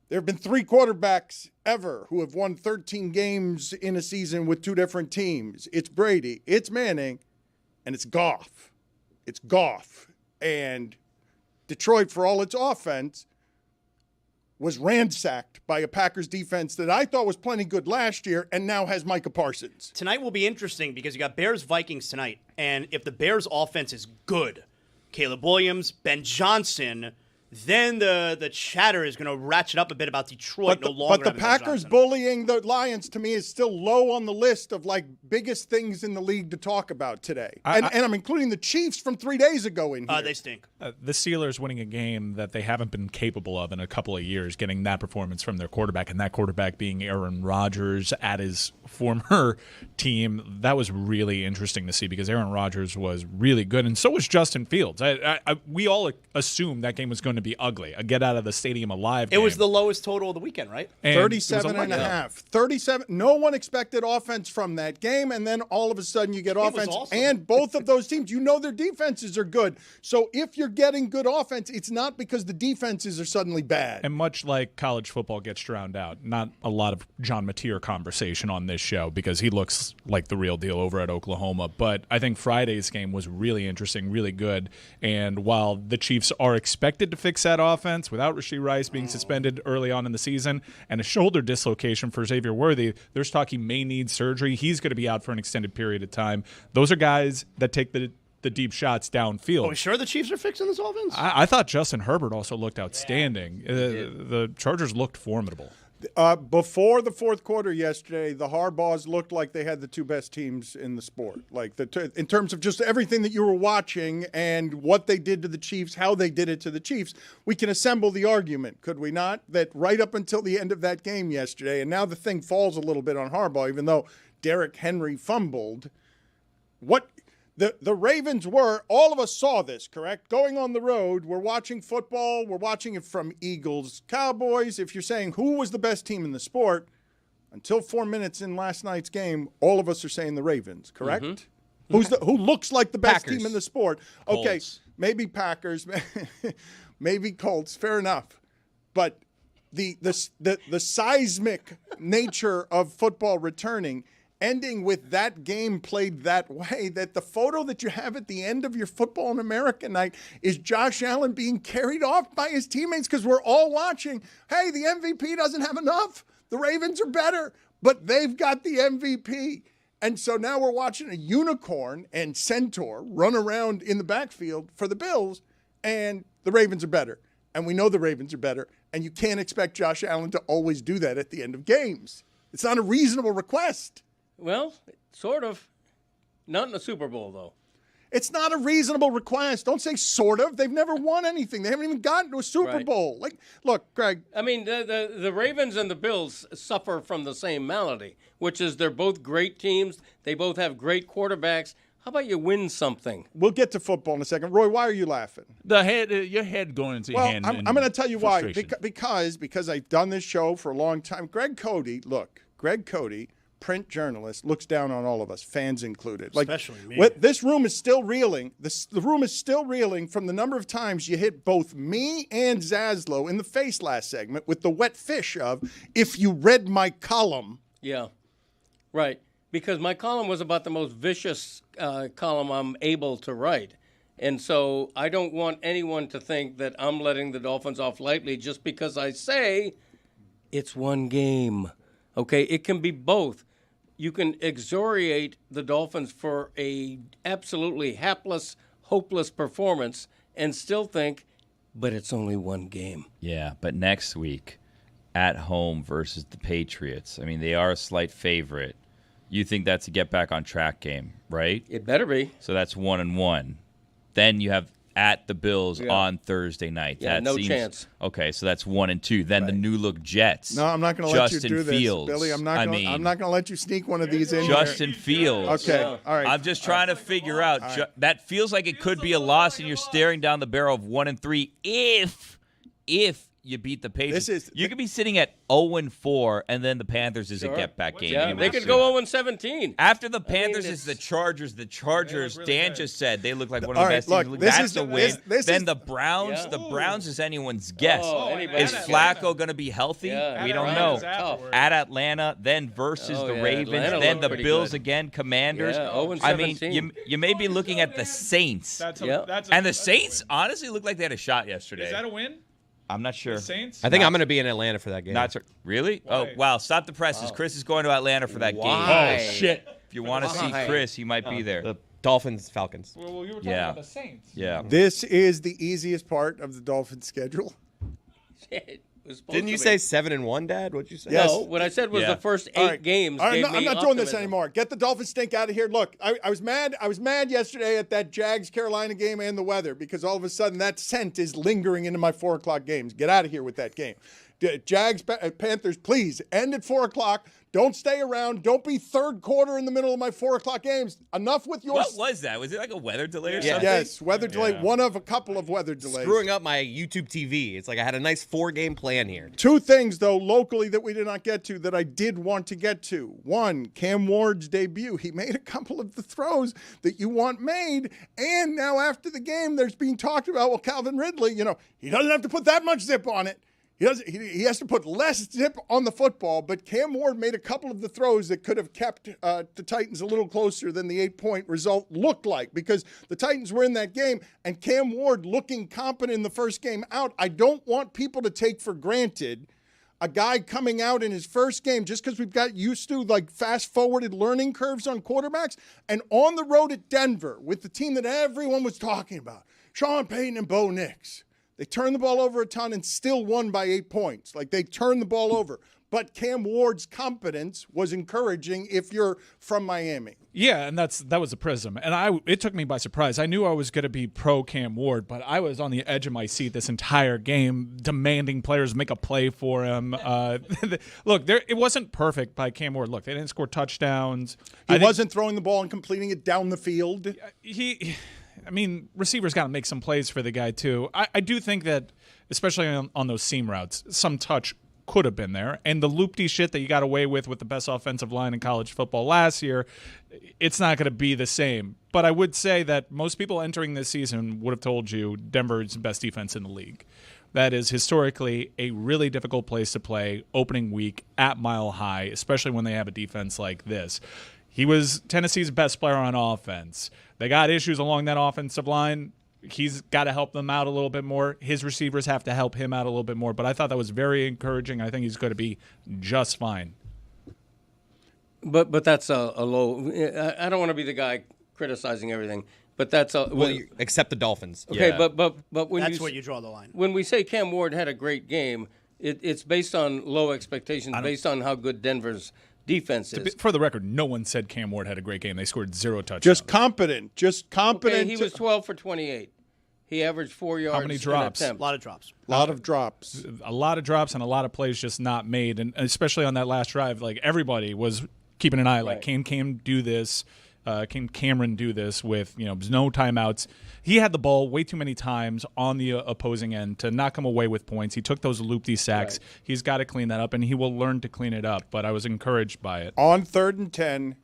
Speaker 1: There have been 3 quarterbacks ever who have won 13 games in a season with 2 different teams. It's Brady, it's Manning, and it's Goff. It's Goff. And Detroit, for all its offense, was ransacked by a Packers defense that I thought was plenty good last year and now has Micah Parsons.
Speaker 2: Tonight will be interesting because you got Bears-Vikings tonight. And if the Bears' offense is good, Caleb Williams, Ben Johnson, then the chatter is going to ratchet up a bit about Detroit no longer.
Speaker 1: But the Packers bullying the Lions, to me, is still low on the list of, like, biggest things in the league to talk about today. And I'm including the Chiefs from 3 days ago in here.
Speaker 2: They stink.
Speaker 5: The Steelers winning a game that they haven't been capable of in a couple of years, getting that performance from their quarterback, and that quarterback being Aaron Rodgers at his former team, that was really interesting to see because Aaron Rodgers was really good, and so was Justin Fields. We all assumed that game was going to be ugly, a get out of the stadium alive game.
Speaker 2: It was the lowest total of the weekend, right?
Speaker 1: 37.5. 37. No one expected offense from that game, and then all of a sudden you get offense.
Speaker 2: Awesome.
Speaker 1: And both of those teams, their defenses are good. So if you're getting good offense, it's not because the defenses are suddenly bad.
Speaker 5: And much like college football gets drowned out, not a lot of John Mateer conversation on this show because he looks like the real deal over at Oklahoma. But I think Friday's game was really interesting, really good. And while the Chiefs are expected to fix that offense without Rashee Rice being suspended early on in the season and a shoulder dislocation for Xavier Worthy, there's talk he may need surgery. He's going to be out for an extended period of time. Those are guys that take the deep shots downfield.
Speaker 2: Are we sure the Chiefs are fixing this offense?
Speaker 5: I thought Justin Herbert also looked outstanding. The Chargers looked formidable.
Speaker 1: Before the fourth quarter yesterday, the Harbaughs looked like they had the two best teams in the sport. Like in terms of just everything that you were watching and what they did to the Chiefs, how they did it to the Chiefs, we can assemble the argument, could we not? That right up until the end of that game yesterday, and now the thing falls a little bit on Harbaugh, even though Derrick Henry fumbled. What the Ravens were, all of us saw this, correct? Going on the road, we're watching football, we're watching it from Eagles, Cowboys. If you're saying who was the best team in the sport, until 4 minutes in last night's game, all of us are saying the Ravens, correct? Mm-hmm. Who looks like the best team in the sport?
Speaker 6: Colts.
Speaker 1: Okay, maybe Packers, maybe Colts, fair enough. But the seismic nature of football returning, ending with that game played that way, that the photo that you have at the end of your Football in America night is Josh Allen being carried off by his teammates because we're all watching. Hey, the MVP doesn't have enough. The Ravens are better, but they've got the MVP. And so now we're watching a unicorn and centaur run around in the backfield for the Bills, and the Ravens are better. And we know the Ravens are better, and you can't expect Josh Allen to always do that at the end of games. It's not a reasonable request.
Speaker 3: Well, sort of. Not in the Super Bowl, though.
Speaker 1: It's not a reasonable request. Don't say sort of. They've never won anything. They haven't even gotten to a Super Bowl. Like, look, Greg.
Speaker 3: I mean, the Ravens and the Bills suffer from the same malady, which is they're both great teams. They both have great quarterbacks. How about you win something?
Speaker 1: We'll get to football in a second. Roy, why are you laughing?
Speaker 14: Your head going into your hand.
Speaker 1: I'm going to tell you why. Because I've done this show for a long time. Greg Cody, print journalist, looks down on all of us, fans included.
Speaker 2: Especially me.
Speaker 1: This room is still reeling. The room is still reeling from the number of times you hit both me and Zaslow in the face last segment with the wet fish of, if you read my column.
Speaker 3: Yeah, right. Because my column was about the most vicious column I'm able to write. And so I don't want anyone to think that I'm letting the Dolphins off lightly just because I say it's one game. Okay, it can be both. You can exoriate the Dolphins for a absolutely hapless, hopeless performance and still think, but it's only one game.
Speaker 6: Yeah, but next week, at home versus the Patriots, I mean, they are a slight favorite. You think that's a get back on track game, right?
Speaker 3: It better be.
Speaker 6: So that's 1-1. Then you have at the Bills on Thursday night.
Speaker 3: Yeah, no chance.
Speaker 6: Okay, so that's 1-2. Then the new look Jets.
Speaker 1: No, I'm not going to let you do this,
Speaker 6: Fields.
Speaker 1: Billy. I'm not going to let you sneak one of these in.
Speaker 6: Justin Fields.
Speaker 1: Okay, all right.
Speaker 6: I'm just trying to figure out. That feels like it could be a loss, and you're staring down the barrel of 1-3 if you beat the Patriots. You could be sitting at 0-4, and then the Panthers is a get-back game.
Speaker 3: Yeah, they could go 0-17.
Speaker 6: After the Panthers is the Chargers. The Chargers, really Dan just said, they look like one of the best teams. That's a win. Then the Browns. The Browns is anyone's guess. Is Flacco going to be healthy?
Speaker 3: Yeah,
Speaker 6: we don't know. At Atlanta, then versus the Ravens,
Speaker 3: Atlanta
Speaker 6: then the Bills
Speaker 3: good.
Speaker 6: Again, Commanders.
Speaker 3: Yeah, 0-17.
Speaker 6: I mean, you may be looking at the Saints. And the Saints honestly looked like they had a shot yesterday.
Speaker 11: Is that a win?
Speaker 6: I'm not sure.
Speaker 11: Saints?
Speaker 4: I think I'm going to be in Atlanta for that game.
Speaker 6: Really?
Speaker 11: Why?
Speaker 6: Oh, wow. Stop the presses. Chris is going to Atlanta for that game.
Speaker 14: Oh, shit.
Speaker 6: If you want to see Chris, he might be there.
Speaker 4: Dolphins, Falcons.
Speaker 5: Well, you were talking about the Saints.
Speaker 6: Yeah.
Speaker 1: This is the easiest part of the Dolphins' schedule.
Speaker 4: Didn't you say 7-1, Dad? What'd you say?
Speaker 1: Yes.
Speaker 3: No, what I said was the first 8 games.
Speaker 1: All right,
Speaker 3: gave
Speaker 1: I'm
Speaker 3: me
Speaker 1: not doing this
Speaker 3: optimism.
Speaker 1: anymore. Get the Dolphins stink out of here. Look, I was mad. I was mad yesterday at that Jags-Carolina game and the weather because all of a sudden that scent is lingering into my 4 o'clock games. Get out of here with that game. Jags-Panthers, please, end at 4 o'clock. Don't stay around. Don't be third quarter in the middle of my 4 o'clock games. Enough with your...
Speaker 6: What was that? Was it like a weather delay or something?
Speaker 1: Yes, weather delay. One of a couple of weather delays.
Speaker 4: Screwing up my YouTube TV. It's like I had a nice 4-game plan here.
Speaker 1: 2 things, though, locally that we did not get to that I did want to get to. 1, Cam Ward's debut. He made a couple of the throws that you want made. And now after the game, there's being talked about, well, Calvin Ridley, he doesn't have to put that much zip on it. He has to put less zip on the football, but Cam Ward made a couple of the throws that could have kept the Titans a little closer than the 8-point result looked like because the Titans were in that game and Cam Ward looking competent in the first game out. I don't want people to take for granted a guy coming out in his first game just because we've got used to like fast-forwarded learning curves on quarterbacks and on the road at Denver with the team that everyone was talking about, Sean Payton and Bo Nix. They turned the ball over a ton and still won by 8 points. Like, they turned the ball over. But Cam Ward's competence was encouraging if you're from Miami.
Speaker 5: Yeah, and that was a prism. And it took me by surprise. I knew I was going to be pro Cam Ward, but I was on the edge of my seat this entire game, demanding players make a play for him. Look, it wasn't perfect by Cam Ward. Look, they didn't score touchdowns.
Speaker 1: He wasn't throwing the ball and completing it down the field.
Speaker 5: Receivers got to make some plays for the guy, too. I do think that, especially on those seam routes, some touch could have been there. And the loopty shit that you got away with the best offensive line in college football last year, it's not going to be the same. But I would say that most people entering this season would have told you Denver's the best defense in the league. That is historically a really difficult place to play opening week at Mile High, especially when they have a defense like this. He was Tennessee's best player on offense. They got issues along that offensive line. He's got to help them out a little bit more. His receivers have to help him out a little bit more. But I thought that was very encouraging. I think he's going to be just fine.
Speaker 3: But that's a low. I don't want to be the guy criticizing everything. But that's a
Speaker 4: except the Dolphins.
Speaker 3: Okay,
Speaker 2: yeah.
Speaker 3: but when
Speaker 2: that's where you draw the line.
Speaker 3: When we say Cam Ward had a great game, it's based on low expectations, based on how good Denver's defense is.
Speaker 5: For the record, no one said Cam Ward had a great game. They scored 0 touchdowns.
Speaker 1: Just competent.
Speaker 3: Okay, he was 12 for 28. He averaged 4 yards.
Speaker 5: How many drops?
Speaker 2: A lot of drops.
Speaker 1: A lot of drops.
Speaker 5: A lot of drops and a lot of plays just not made. And especially on that last drive, like everybody was keeping an eye. Like, can Cam do this? Can Cameron do this with no timeouts? He had the ball way too many times on the opposing end to not come away with points. He took those loopty sacks. Right. He's got to clean that up, and he will learn to clean it up. But I was encouraged by it.
Speaker 1: On 3rd and 10,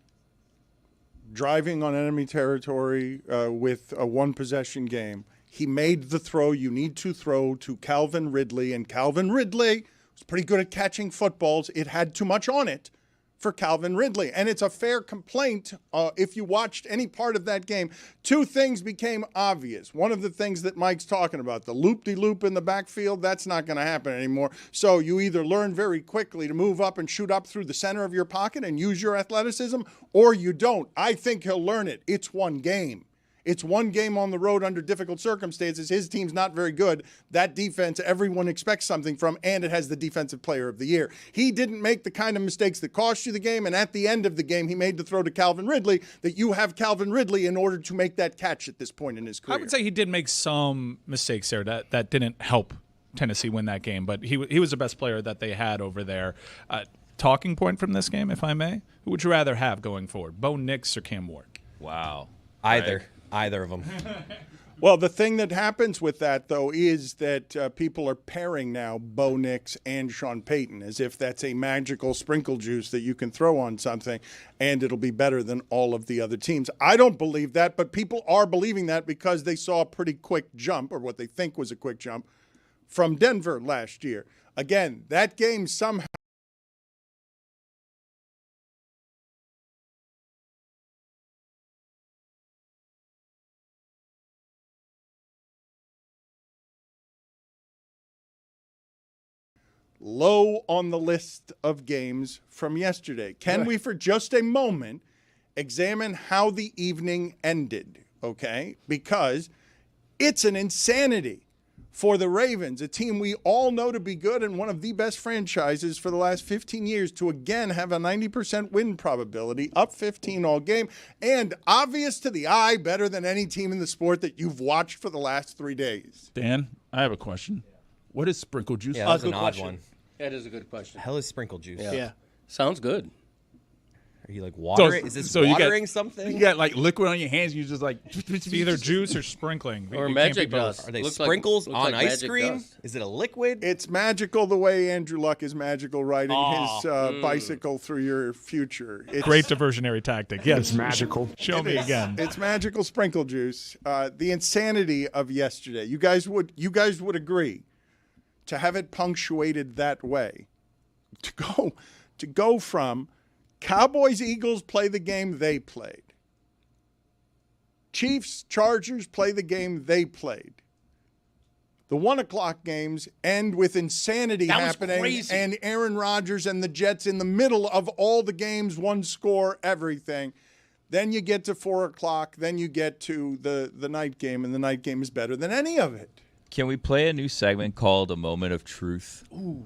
Speaker 1: driving on enemy territory with a 1-possession game, he made the throw you need to throw to Calvin Ridley, and Calvin Ridley was pretty good at catching footballs. It had too much on it for Calvin Ridley. And it's a fair complaint if you watched any part of that game. 2 things became obvious. One of the things that Mike's talking about, the loop-de-loop in the backfield, that's not going to happen anymore. So you either learn very quickly to move up and shoot up through the center of your pocket and use your athleticism, or you don't. I think he'll learn it. It's one game. It's one game on the road under difficult circumstances. His team's not very good. That defense, everyone expects something from, and it has the defensive player of the year. He didn't make the kind of mistakes that cost you the game, and at the end of the game, he made the throw to Calvin Ridley that you have Calvin Ridley in order to make that catch at this point in his career.
Speaker 5: I would say he did make some mistakes there that didn't help Tennessee win that game, but he was the best player that they had over there. Talking point from this game, if I may, who would you rather have going forward, Bo Nix or Cam Ward?
Speaker 6: Wow.
Speaker 4: Either of them.
Speaker 1: Well, the thing that happens with that, though, is that people are pairing now Bo Nix and Sean Payton as if that's a magical sprinkle juice that you can throw on something and it'll be better than all of the other teams. I don't believe that, but people are believing that because they saw a pretty quick jump, or what they think was a quick jump, from Denver last year. Again, that game somehow low on the list of games from yesterday. Can we, for just a moment, examine how the evening ended, okay? Because it's an insanity for the Ravens, a team we all know to be good and one of the best franchises for the last 15 years, to again have a 90% win probability, up 15 all game, and obvious to the eye, better than any team in the sport that you've watched for the last 3 days.
Speaker 14: Dan, I have a question. What is sprinkle juice?
Speaker 4: Yeah, that's an odd one.
Speaker 3: That is a good question.
Speaker 4: Hell is sprinkle juice.
Speaker 3: Yeah. Sounds good.
Speaker 4: Are you like watering? Is this watering something?
Speaker 14: You got like liquid on your hands. You just like
Speaker 5: it's either juice or sprinkling,
Speaker 3: or magic dust.
Speaker 4: Are they sprinkles on ice cream?
Speaker 3: Dust.
Speaker 4: Is it a liquid?
Speaker 1: It's magical the way Andrew Luck is magical riding his bicycle through your future. It's
Speaker 5: great diversionary tactic. Yes,
Speaker 8: It's magical.
Speaker 5: Show me again.
Speaker 1: It's magical sprinkle juice. The insanity of yesterday. You guys would agree to have it punctuated that way. To go from Cowboys, Eagles play the game they played. Chiefs, Chargers play the game they played. The 1 o'clock games end with insanity happening and Aaron Rodgers and the Jets in the middle of all the games, one score, everything. Then you get to 4 o'clock. Then you get to the night game, and the night game is better than any of it.
Speaker 6: Can we play a new segment called A Moment of Truth? Ooh.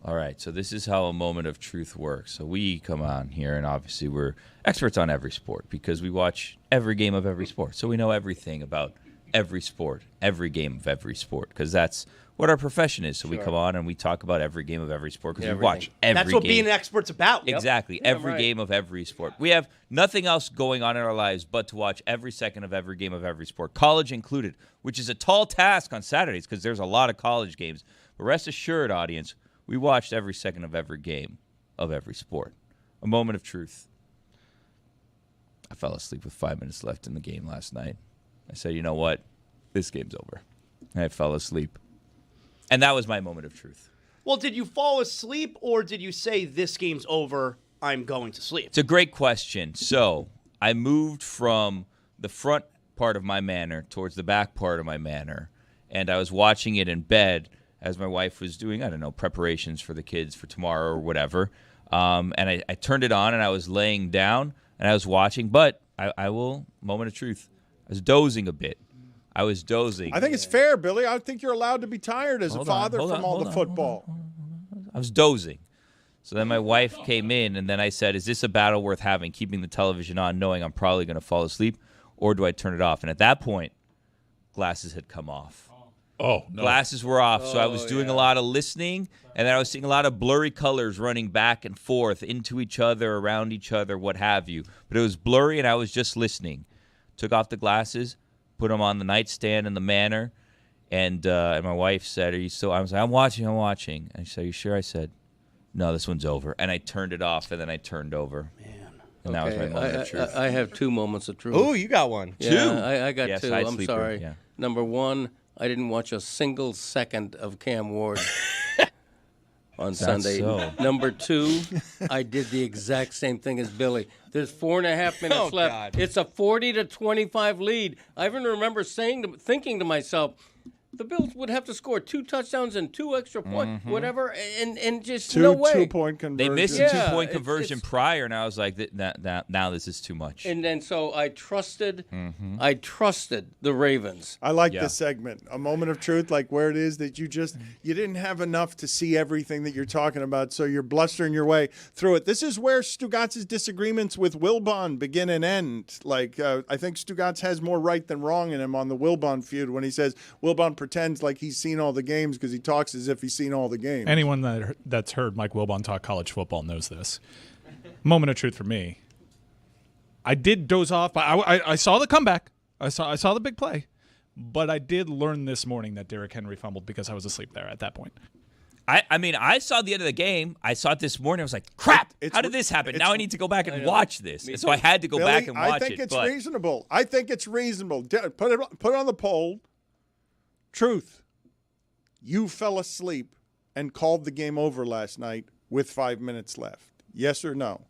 Speaker 6: All right, so this is how a moment of truth works. So we come on here, and obviously we're experts on every sport because we watch every game of every sport. So we know everything about every sport, every game of every sport, because that's what our profession is. So we come on and we talk about every game of every sport because we watch every game.
Speaker 2: That's what being an expert's about.
Speaker 6: Exactly, every game of every sport. We have nothing else going on in our lives but to watch every second of every game of every sport, college included, which is a tall task on Saturdays because there's a lot of college games. But rest assured, audience, we watched every second of every game of every sport. A moment of truth. I fell asleep with 5 minutes left in the game last night. I said, you know what? This game's over. And I fell asleep. And that was my moment of truth.
Speaker 2: Well, did you fall asleep or did you say this game's over, I'm going to sleep?
Speaker 6: It's a great question. So I moved from the front part of my manor towards the back part of my manor. And I was watching it in bed as my wife was doing, I don't know, preparations for the kids for tomorrow or whatever. And I turned it on and I was laying down and I was watching. But I will, moment of truth, I was dozing a bit. I was dozing.
Speaker 1: I think it's fair, Billy. I think you're allowed to be tired as a father from all the football.
Speaker 6: I was dozing. So then my wife came in and then I said, is this a battle worth having, keeping the television on, knowing I'm probably going to fall asleep, or do I turn it off? And at that point, glasses had come off.
Speaker 14: Oh, no.
Speaker 6: Glasses were off, so I was doing a lot of listening, and then I was seeing a lot of blurry colors running back and forth into each other, around each other, what have you. But it was blurry, and I was just listening. Took off the glasses, put them on the nightstand in the manor, and my wife said, are you still? I was like, I'm watching. And she said, are you sure? I said, no, this one's over. And I turned it off, and then I turned over. Man. And that was my moment of truth.
Speaker 3: I have 2 moments of truth.
Speaker 4: Oh, you got one.
Speaker 3: Yeah,
Speaker 6: 2?
Speaker 3: I got 2. I'm
Speaker 6: sleeper.
Speaker 3: sorry.
Speaker 6: Yeah.
Speaker 3: Number 1, I didn't watch a single second of Cam Ward on Sunday.
Speaker 6: So.
Speaker 3: Number 2, I did the exact same thing as Billy. There's 4.5 minutes left.
Speaker 4: God.
Speaker 3: It's a 40-25 lead. I even remember thinking to myself, the Bills would have to score 2 touchdowns and 2 extra points, whatever, and just no way.
Speaker 1: 2-point conversion.
Speaker 6: They missed a 2-point conversion prior, and I was like, now this is too much.
Speaker 3: And then so I trusted the Ravens.
Speaker 1: I like this segment, a moment of truth, like where it is that you didn't have enough to see everything that you're talking about, so you're blustering your way through it. This is where Stugotz's disagreements with Wilbon begin and end. Like, I think Stugotz has more right than wrong in him on the Wilbon feud when he says Wilbon pretends like he's seen all the games because he talks as if he's seen all the games.
Speaker 5: Anyone that's heard Mike Wilbon talk college football knows this. Moment of truth for me. I did doze off, but I saw the comeback. I saw the big play, but I did learn this morning that Derrick Henry fumbled because I was asleep there at that point.
Speaker 6: I mean, I saw the end of the game. I saw it this morning. I was like, crap, how did this happen? Now I need to go back and watch this. And so I had to go back and watch it.
Speaker 1: I think it's reasonable. I think it's reasonable. Put it on the poll. Truth. You fell asleep and called the game over last night with 5 minutes left. Yes or no?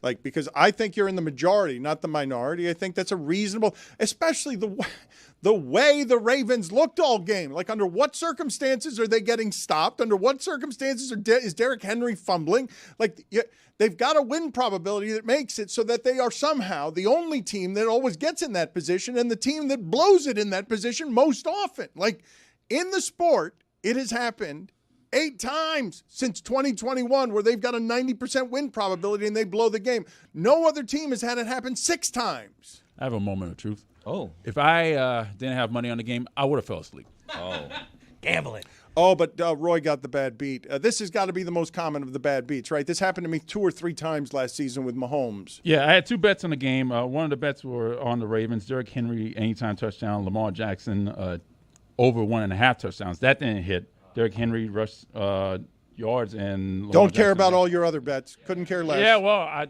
Speaker 1: Like, because I think you're in the majority, not the minority. I think that's a reasonable, especially the way the Ravens looked all game. Like, under what circumstances are they getting stopped? Under what circumstances is Derrick Henry fumbling? Like, they've got a win probability that makes it so that they are somehow the only team that always gets in that position and the team that blows it in that position most often. Like, in the sport, it has happened 8 times since 2021 where they've got a 90% win probability and they blow the game. No other team has had it happen 6 times.
Speaker 14: I have a moment of truth.
Speaker 6: Oh.
Speaker 14: If I didn't have money on the game, I would have fell asleep.
Speaker 6: Oh.
Speaker 4: Gambling.
Speaker 1: Oh, but Roy got the bad beat. This has got to be the most common of the bad beats, right? This happened to me 2 or 3 times last season with Mahomes.
Speaker 14: Yeah, I had 2 bets on the game. One of the bets were on the Ravens. Derrick Henry, anytime touchdown. Lamar Jackson, over 1.5 touchdowns. That didn't hit. Derrick Henry rushed yards and Lamar
Speaker 1: Don't care
Speaker 14: Jackson
Speaker 1: about all your other bets. Couldn't care less.
Speaker 14: Yeah, well,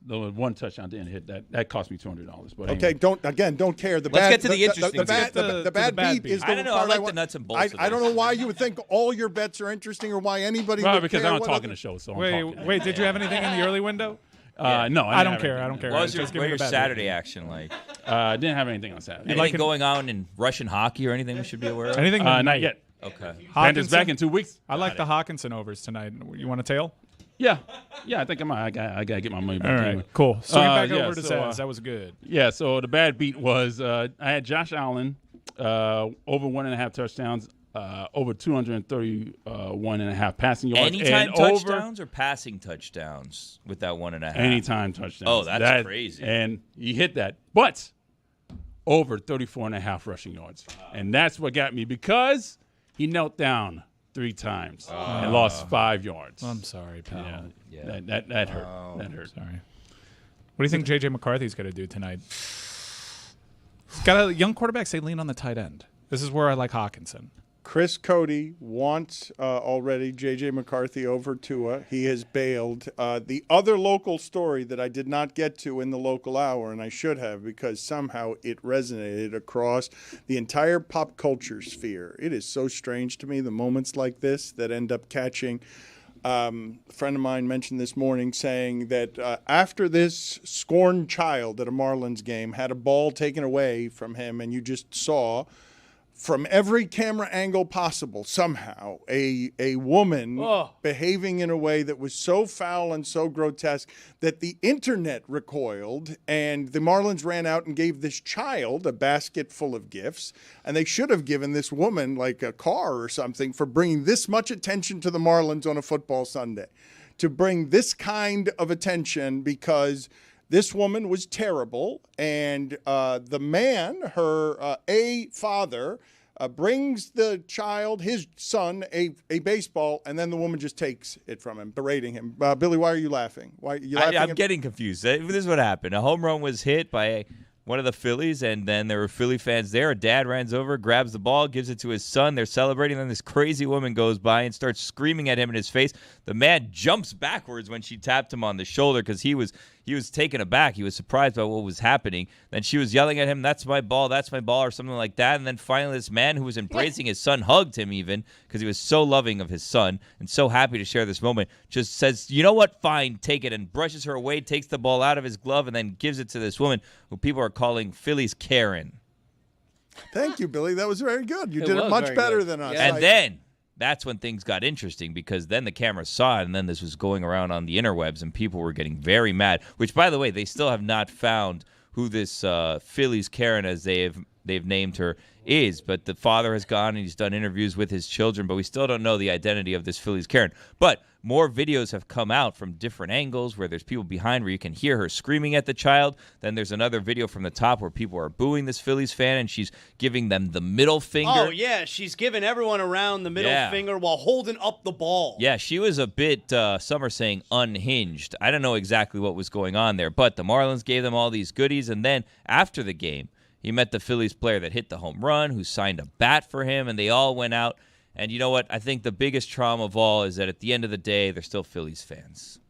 Speaker 14: the one touchdown didn't hit. That cost me $200. But
Speaker 1: okay,
Speaker 14: anyway.
Speaker 1: don't care.
Speaker 4: Let's get to the interesting.
Speaker 1: The bad beat is the
Speaker 6: I don't know. I like the nuts and bolts.
Speaker 1: I don't know why you would think all your bets are interesting or why anybody
Speaker 14: Well,
Speaker 1: would
Speaker 14: because
Speaker 1: care
Speaker 14: I don't
Speaker 1: what
Speaker 14: talk
Speaker 1: other-
Speaker 14: in the show, so
Speaker 5: Wait, did you have anything in the early window?
Speaker 14: No, I
Speaker 5: don't care. I don't care.
Speaker 6: What was
Speaker 5: Just give
Speaker 6: your
Speaker 5: me the bad
Speaker 6: Saturday
Speaker 5: beat.
Speaker 6: action like?
Speaker 14: I didn't have anything on Saturday.
Speaker 6: Anything going on in Russian hockey or anything we should be aware of?
Speaker 5: Anything?
Speaker 14: Not yet.
Speaker 6: Okay.
Speaker 14: Panthers back in 2 weeks.
Speaker 5: I like the Hawkinson overs tonight. You want a tail?
Speaker 14: Yeah, I think I gotta get my money back.
Speaker 5: All right,
Speaker 14: anyway.
Speaker 5: cool. Swing back
Speaker 14: yeah,
Speaker 5: over to
Speaker 14: so,
Speaker 5: Saz. That was good.
Speaker 14: Yeah, so the bad beat was I had Josh Allen over 1.5 touchdowns, over 231.5 passing yards.
Speaker 6: Anytime
Speaker 14: and
Speaker 6: touchdowns or passing touchdowns with that 1.5?
Speaker 14: Anytime touchdowns.
Speaker 6: Oh, that's crazy.
Speaker 14: And he hit that. But over 34.5 rushing yards. And that's what got me because he knelt down 3 times and lost 5 yards.
Speaker 5: I'm sorry, pal.
Speaker 14: Yeah. That hurt. That hurt.
Speaker 5: Sorry. What do you think J.J. McCarthy's going to do tonight? He's got a young quarterback. Say lean on the tight end. This is where I like Hawkinson.
Speaker 1: Chris Cody wants already J.J. McCarthy over Tua. He has bailed. The other local story that I did not get to in the local hour, and I should have because somehow it resonated across the entire pop culture sphere. It is so strange to me, the moments like this that end up catching. A friend of mine mentioned this morning saying that after this scorned child at a Marlins game had a ball taken away from him, and you just saw from every camera angle possible, somehow, a woman behaving in a way that was so foul and so grotesque that the internet recoiled, and the Marlins ran out and gave this child a basket full of gifts, and they should have given this woman like a car or something for bringing this much attention to the Marlins on a football Sunday. To bring this kind of attention because this woman was terrible, and the man, her father, brings the child, his son, a baseball, and then the woman just takes it from him, berating him. Billy, why are you laughing? Why are you laughing?
Speaker 6: I'm getting confused. This is what happened. A home run was hit by one of the Phillies, and then there were Philly fans there. A dad runs over, grabs the ball, gives it to his son. They're celebrating. Then this crazy woman goes by and starts screaming at him in his face. The man jumps backwards when she tapped him on the shoulder because he was taken aback. He was surprised by what was happening. Then she was yelling at him, that's my ball, or something like that. And then finally this man who was embracing his son hugged him even because he was so loving of his son and so happy to share this moment. Just says, you know what, fine, take it, and brushes her away, takes the ball out of his glove, and then gives it to this woman who people are calling Philly's Karen.
Speaker 1: Thank you, Billy. That was very good. You did it much better than us.
Speaker 6: And then that's when things got interesting because then the camera saw it, and then this was going around on the interwebs, and people were getting very mad, which, by the way, they still have not found who this Philly's Karen, as they've named her, is. But the father has gone and he's done interviews with his children, but we still don't know the identity of this Philly's Karen. But more videos have come out from different angles where there's people behind where you can hear her screaming at the child. Then there's another video from the top where people are booing this Phillies fan, and she's giving them the middle finger.
Speaker 2: Oh, yeah. She's giving everyone around the middle finger while holding up the ball.
Speaker 6: Yeah, she was a bit, some are saying, unhinged. I don't know exactly what was going on there, but the Marlins gave them all these goodies, and then after the game, he met the Phillies player that hit the home run, who signed a bat for him, and they all went out. And you know what? I think the biggest trauma of all is that at the end of the day, they're still Phillies fans.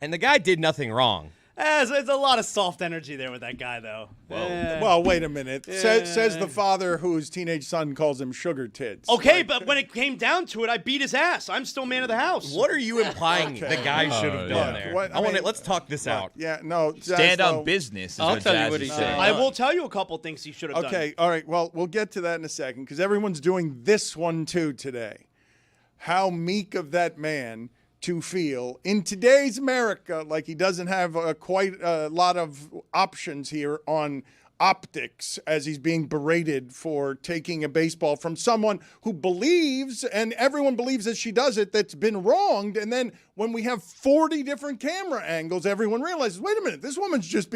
Speaker 4: And the guy did nothing wrong.
Speaker 2: There's a lot of soft energy there with that guy, though.
Speaker 1: Well, wait a minute. Says the father whose teenage son calls him sugar tits.
Speaker 2: Okay, but when it came down to it, I beat his ass. I'm still man of the house.
Speaker 4: What are you implying the guy should have done there? Let's talk this out.
Speaker 1: Yeah, no.
Speaker 6: Stand on business.
Speaker 3: I'll tell you what he said.
Speaker 2: I will tell you a couple things he should have done.
Speaker 1: Okay, all right. Well, we'll get to that in a second because everyone's doing this one too today. How meek of that man to feel in today's America like he doesn't have quite a lot of options here on optics as he's being berated for taking a baseball from someone who believes, and everyone believes that she does it, that's been wronged. And then when we have 40 different camera angles, everyone realizes, wait a minute, this woman's just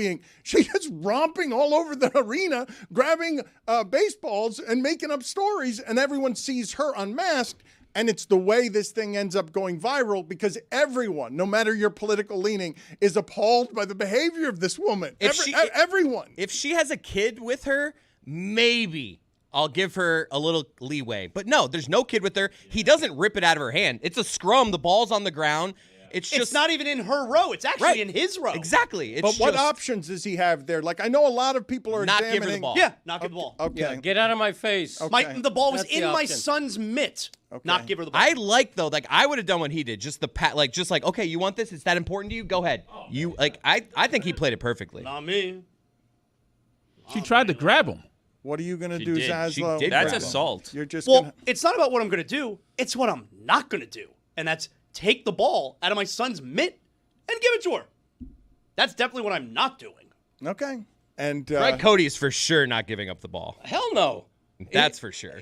Speaker 1: romping all over the arena, grabbing baseballs and making up stories, and everyone sees her unmasked. And it's the way this thing ends up going viral because everyone, no matter your political leaning, is appalled by the behavior of this woman. Everyone.
Speaker 4: If she has a kid with her, maybe I'll give her a little leeway. But no, there's no kid with her. He doesn't rip it out of her hand. It's a scrum. The ball's on the ground. It's
Speaker 2: not even in her row. It's actually in his row.
Speaker 4: Exactly.
Speaker 1: But what options does he have there? Like, I know a lot of people are
Speaker 4: not
Speaker 1: examining.
Speaker 4: give her the ball.
Speaker 2: Yeah, not give the ball.
Speaker 1: Okay.
Speaker 3: Yeah, get out of my face.
Speaker 1: Okay.
Speaker 2: The ball was
Speaker 3: That's
Speaker 2: in
Speaker 3: the
Speaker 2: my
Speaker 3: option.
Speaker 2: son's mitt.
Speaker 1: Okay.
Speaker 2: Not give her the ball.
Speaker 4: I would have done what he did. Just okay, you want this? It's that important to you? Go ahead. I think he played it perfectly.
Speaker 2: Not me.
Speaker 14: She tried to grab him.
Speaker 1: What are you going to
Speaker 6: She
Speaker 1: do,
Speaker 6: did.
Speaker 1: Zaslow?
Speaker 6: She did That's assault.
Speaker 1: You're just
Speaker 2: it's not about what I'm going to do. It's what I'm not going to do. And that's take the ball out of my son's mitt and give it to her. That's definitely what I'm not doing.
Speaker 1: Okay. And
Speaker 4: Greg Cody is for sure not giving up the ball.
Speaker 3: Hell no.
Speaker 4: That's for sure.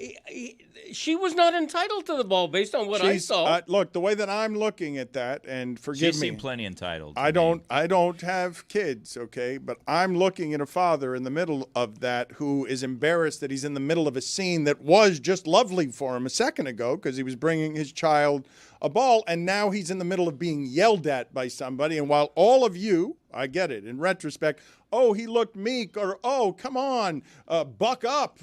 Speaker 3: She was not entitled to the ball based on what I saw.
Speaker 1: Look, the way that I'm looking at that, and forgive
Speaker 6: She
Speaker 1: me,
Speaker 6: seemed plenty entitled.
Speaker 1: I don't have kids, okay, but I'm looking at a father in the middle of that who is embarrassed that he's in the middle of a scene that was just lovely for him a second ago because he was bringing his child a ball, and now he's in the middle of being yelled at by somebody. And while all of you, I get it, in retrospect, oh, he looked meek, or, oh, come on, buck up.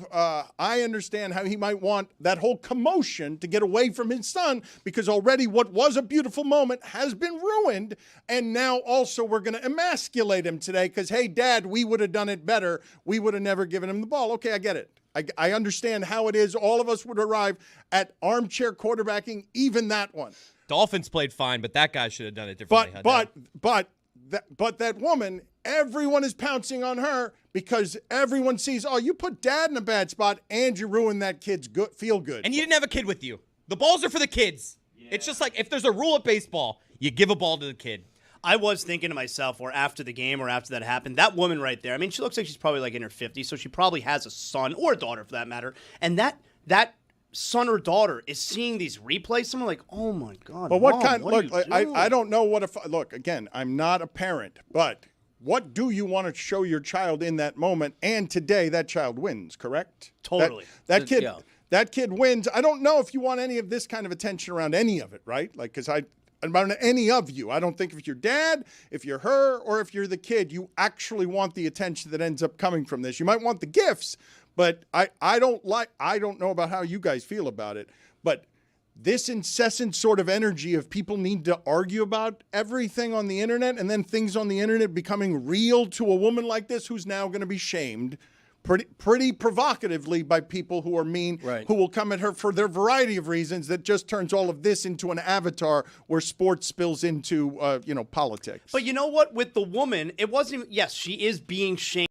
Speaker 1: I understand how he might want that whole commotion to get away from his son because already what was a beautiful moment has been ruined. And now also we're going to emasculate him today because, hey, Dad, we would have done it better. We would have never given him the ball. Okay, I get it. I understand how it is. All of us would arrive at armchair quarterbacking, even that one.
Speaker 4: Dolphins played fine, but that guy should have done it differently.
Speaker 1: But that woman, everyone is pouncing on her because everyone sees, oh, you put Dad in a bad spot and you ruined that kid's feel good.
Speaker 4: And you didn't have a kid with you. The balls are for the kids. Yeah. It's just like if there's a rule at baseball, you give a ball to the kid.
Speaker 2: I was thinking to myself, or after the game, or after that happened, that woman right there, I mean, she looks like she's probably like in her 50s, so she probably has a son or a daughter for that matter. And that son or daughter is seeing these replays. Someone like, oh my God.
Speaker 1: But what
Speaker 2: Mom,
Speaker 1: kind?
Speaker 2: what
Speaker 1: Look, I don't know what if. Look, again, I'm not a parent, but what do you want to show your child in that moment? And today, that child wins. Correct?
Speaker 2: Totally.
Speaker 1: That kid wins. I don't know if you want any of this kind of attention around any of it, right? Like, because about any of you. I don't think if you're dad, if you're her, or if you're the kid, you actually want the attention that ends up coming from this. You might want the gifts, but I don't know about how you guys feel about it, but this incessant sort of energy of people need to argue about everything on the internet and then things on the internet becoming real to a woman like this who's now going to be shamed pretty provocatively by people who are mean,
Speaker 3: right,
Speaker 1: who will come at her for their variety of reasons that just turns all of this into an avatar where sports spills into, politics.
Speaker 2: But you know what? With the woman, it wasn't even, yes, she is being shamed.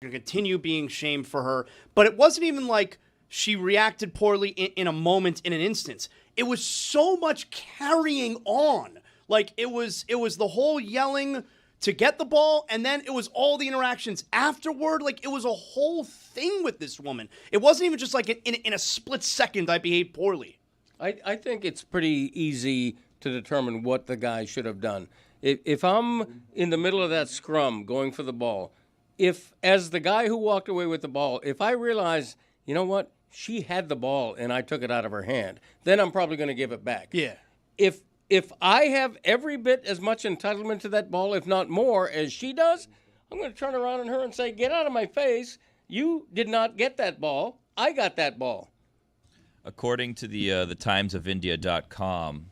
Speaker 2: Continue being shamed for her, but it wasn't even like she reacted poorly in a moment, in an instance. It was so much carrying on. Like it was the whole yelling to get the ball, and then it was all the interactions afterward. Like it was a whole thing with this woman. It wasn't even just like in a split second I behaved poorly.
Speaker 3: I think it's pretty easy to determine what the guy should have done. If I'm in the middle of that scrum going for the ball, if as the guy who walked away with the ball, if I realize, you know what, she had the ball and I took it out of her hand, then I'm probably going to give it back.
Speaker 2: Yeah.
Speaker 3: If I have every bit as much entitlement to that ball, if not more, as she does, I'm going to turn around on her and say, get out of my face. You did not get that ball. I got that ball.
Speaker 6: According to the timesofindia.com,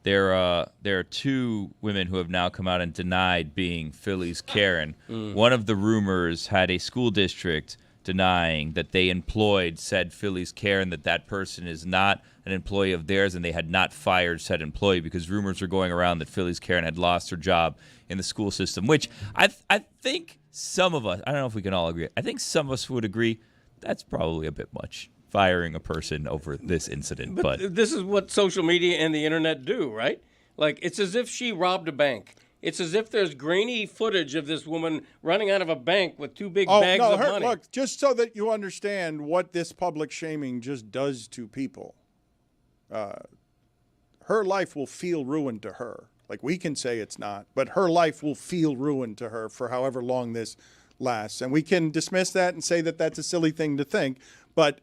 Speaker 6: there are two women who have now come out and denied being Philly's Karen. One of the rumors had a school district denying that they employed said Philly's Karen, that person is not an employee of theirs, and they had not fired said employee because rumors were going around that Philly's Karen had lost her job in the school system, which I think some of us, I don't know if we can all agree, I think some of us would agree that's probably a bit much, firing a person over this incident. But
Speaker 3: this is what social media and the internet do, right? Like, it's as if she robbed a bank. It's as if there's grainy footage of this woman running out of a bank with two big bags of money.
Speaker 1: Look, just so that you understand what this public shaming just does to people, her life will feel ruined to her. Like, we can say it's not, but her life will feel ruined to her for however long this lasts. And we can dismiss that and say that that's a silly thing to think, but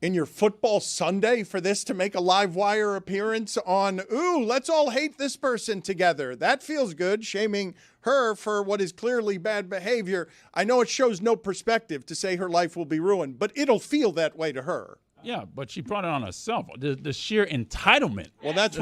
Speaker 1: in your football Sunday for this to make a live wire appearance on, ooh, let's all hate this person together. That feels good, shaming her for what is clearly bad behavior. I know it shows no perspective to say her life will be ruined, but it'll feel that way to her.
Speaker 14: Yeah, but she brought it on herself. The sheer entitlement.
Speaker 1: Well, that's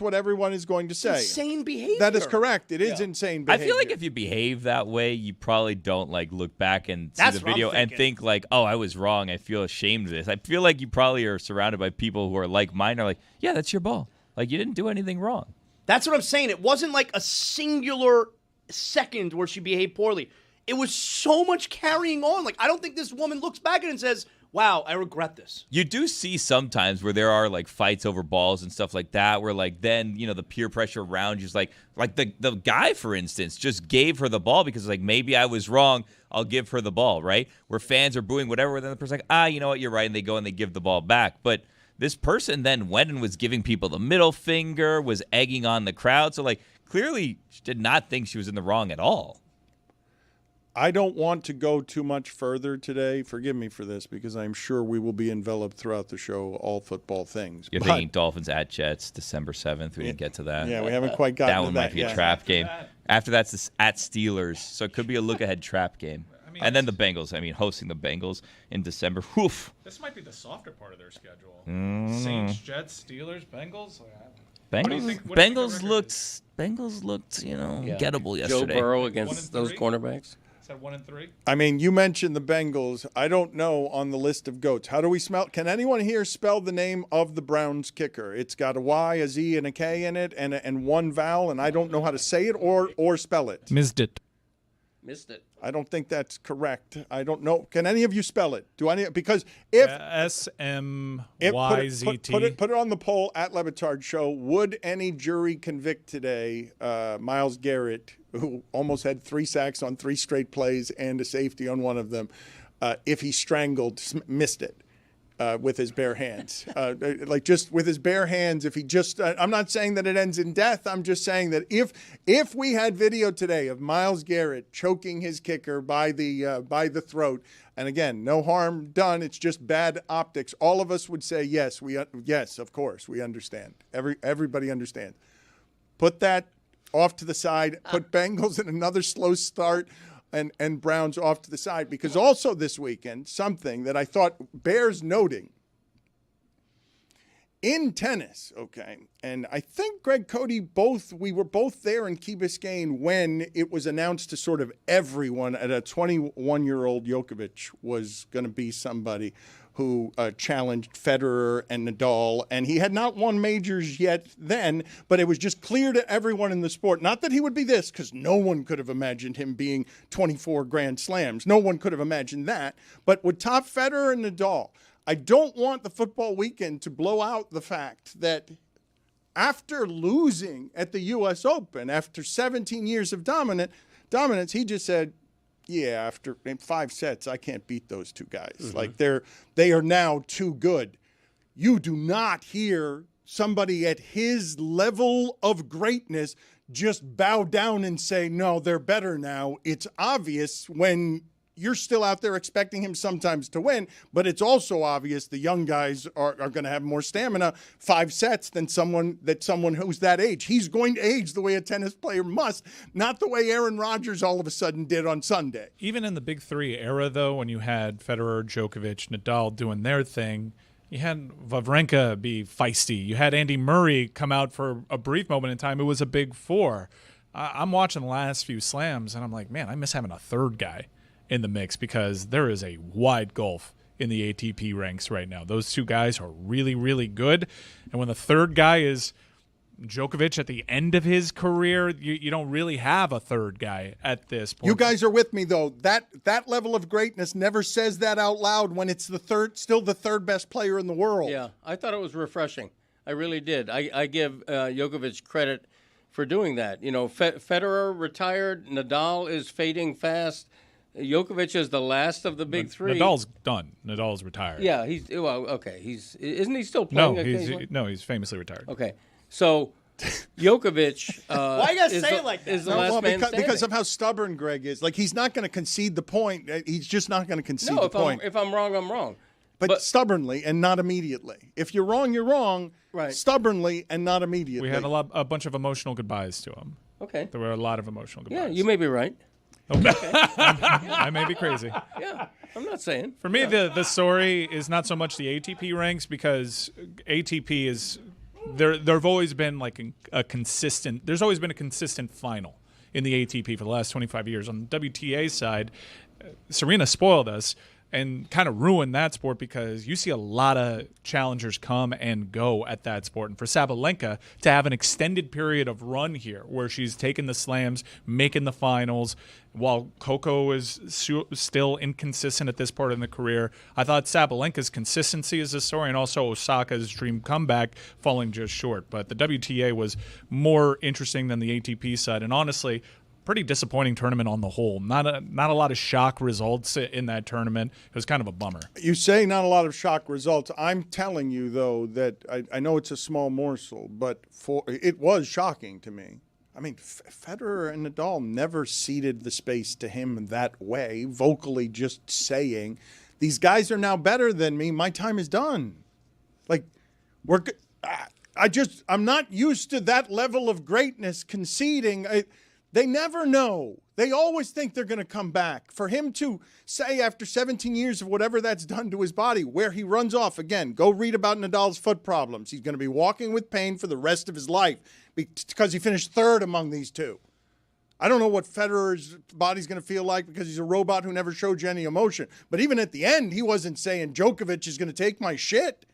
Speaker 1: what everyone is going to say.
Speaker 2: Insane behavior.
Speaker 1: That is correct. It is insane behavior.
Speaker 6: I feel like if you behave that way, you probably don't look back and see the video and think oh, I was wrong. I feel ashamed of this. I feel like you probably are surrounded by people who are like mine. Are like, yeah, that's your ball. Like, you didn't do anything wrong.
Speaker 2: That's what I'm saying. It wasn't like a singular second where she behaved poorly. It was so much carrying on. Like, I don't think this woman looks back at it and says, wow, I regret this.
Speaker 6: You do see sometimes where there are fights over balls and stuff like that, where then the peer pressure around you is like the guy, for instance, just gave her the ball because maybe I was wrong, I'll give her the ball, right? Where fans are booing whatever, then the person's like, you know what, you're right, and they go and they give the ball back. But this person then went and was giving people the middle finger, was egging on the crowd, so clearly she did not think she was in the wrong at all.
Speaker 1: I don't want to go too much further today. Forgive me for this because I'm sure we will be enveloped throughout the show, all football things.
Speaker 6: You're thinking Dolphins at Jets, December 7th. We didn't get to that.
Speaker 1: Yeah, we haven't quite gotten to that.
Speaker 6: That one might be a trap game. After that's at Steelers, so it could be a look-ahead trap game. And then the Bengals. hosting the Bengals in December. Whew.
Speaker 5: This might be the softer part of their schedule. Saints, Jets, Steelers, Bengals.
Speaker 6: Bengals looked, gettable yesterday.
Speaker 3: Joe Burrow against those cornerbacks.
Speaker 11: 1-3.
Speaker 1: You mentioned the Bengals. I don't know on the list of goats. How do we spell? Can anyone here spell the name of the Browns kicker? It's got a Y, a Z, and a K in it, and one vowel, and I don't know how to say it or spell it.
Speaker 5: Missed it.
Speaker 1: I don't think that's correct. I don't know. Can any of you spell it? Because if
Speaker 5: SMYZT.
Speaker 1: Put it on the poll at Le Batard Show. Would any jury convict today Myles Garrett, who almost had 3 sacks on 3 straight plays and a safety on one of them, if he missed it with his bare hands? Just with his bare hands, if he just I'm not saying that it ends in death. I'm just saying that if we had video today of Myles Garrett choking his kicker by the throat, and again, no harm done, it's just bad optics, all of us would say yes, of course, we understand. Everybody understands. Put that off to the side, put Bengals in another slow start, and Browns off to the side, because also this weekend, something that I thought bears noting, in tennis, okay, and I think Greg Cody, we were both there in Key Biscayne when it was announced to sort of everyone that a 21-year-old Djokovic was going to be somebody who challenged Federer and Nadal, and he had not won majors yet then, but it was just clear to everyone in the sport, not that he would be this, because no one could have imagined him being 24 Grand Slams. No one could have imagined that, but would top Federer and Nadal. I don't want the football weekend to blow out the fact that after losing at the U.S. Open, after 17 years of dominance, he just said, yeah, after 5 sets, I can't beat those 2 guys. Mm-hmm. They are now too good. You do not hear somebody at his level of greatness just bow down and say, no, they're better now. It's obvious when you're still out there expecting him sometimes to win, but it's also obvious the young guys are going to have more stamina 5 sets than someone who's that age. He's going to age the way a tennis player must, not the way Aaron Rodgers all of a sudden did on Sunday.
Speaker 5: Even in the Big Three era, though, when you had Federer, Djokovic, Nadal doing their thing, you had Wawrinka be feisty. You had Andy Murray come out for a brief moment in time. It was a Big Four. I'm watching the last few slams, and I'm like, man, I miss having a third guy in the mix because there is a wide gulf in the ATP ranks right now. Those two guys are really, really good. And when the third guy is Djokovic at the end of his career, you don't really have a third guy at this point.
Speaker 1: You guys are with me, though. That level of greatness never says that out loud when it's still the third best player in the world.
Speaker 3: Yeah, I thought it was refreshing. I really did. I give Djokovic credit for doing that. You know, Federer retired. Nadal is fading fast. Djokovic is the last of the big three.
Speaker 5: Nadal's done. Nadal's retired.
Speaker 3: Yeah, okay. Isn't he still playing?
Speaker 5: No, he's famously retired.
Speaker 3: Okay. So, Djokovic
Speaker 2: why you gotta say it like that?
Speaker 3: Is the last man standing.
Speaker 1: Because of how stubborn Greg is. Like, he's not going to concede the point. He's just not going to concede the point.
Speaker 3: If I'm wrong, I'm wrong.
Speaker 1: But stubbornly and not immediately. If you're wrong, you're wrong.
Speaker 3: Right.
Speaker 1: Stubbornly and not immediately.
Speaker 5: We had a bunch of emotional goodbyes to him.
Speaker 3: Okay.
Speaker 5: There were a lot of emotional goodbyes.
Speaker 3: Yeah, you may be right.
Speaker 5: Okay. I may be crazy.
Speaker 3: Yeah, I'm not saying.
Speaker 5: For me, the story is not so much the ATP ranks because ATP is there've always been like a consistent. There's always been a consistent final in the ATP for the last 25 years. On the WTA side, Serena spoiled us and kind of ruined that sport because you see a lot of challengers come and go at that sport. And for Sabalenka to have an extended period of run here where she's taking the slams, making the finals, while Coco is still inconsistent at this part in the career, I thought Sabalenka's consistency is a story and also Osaka's dream comeback falling just short. But the WTA was more interesting than the ATP side. And honestly, pretty disappointing tournament on the whole. Not a lot of shock results in that tournament. It was kind of a bummer.
Speaker 1: You say not a lot of shock results. I'm telling you, though, that I know it's a small morsel, but it was shocking to me. I mean, Federer and Nadal never ceded the space to him that way, vocally just saying, these guys are now better than me. My time is done. Like, I'm not used to that level of greatness conceding. They never know. They always think they're going to come back. For him to say after 17 years of whatever that's done to his body, where he runs off, again, go read about Nadal's foot problems. He's going to be walking with pain for the rest of his life because he finished third among these two. I don't know what Federer's body's going to feel like because he's a robot who never showed you any emotion. But even at the end, he wasn't saying Djokovic is going to take my shit.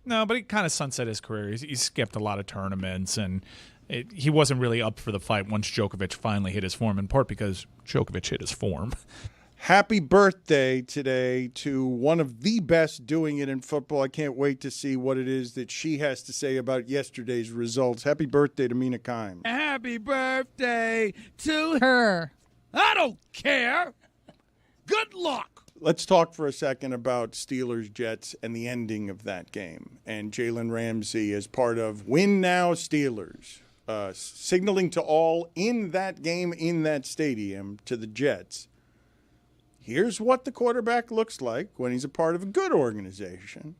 Speaker 5: No, but he kind of sunset his career. He skipped a lot of tournaments and he wasn't really up for the fight once Djokovic finally hit his form, in part because Djokovic hit his form.
Speaker 1: Happy birthday today to one of the best doing it in football. I can't wait to see what it is that she has to say about yesterday's results. Happy birthday to Mina Kimes.
Speaker 15: Happy birthday to her. I don't care. Good luck.
Speaker 1: Let's talk for a second about Steelers-Jets and the ending of that game. And Jalen Ramsey as part of Win Now Steelers. Signaling to all in that game, in that stadium, to the Jets, here's what the quarterback looks like when he's a part of a good organization.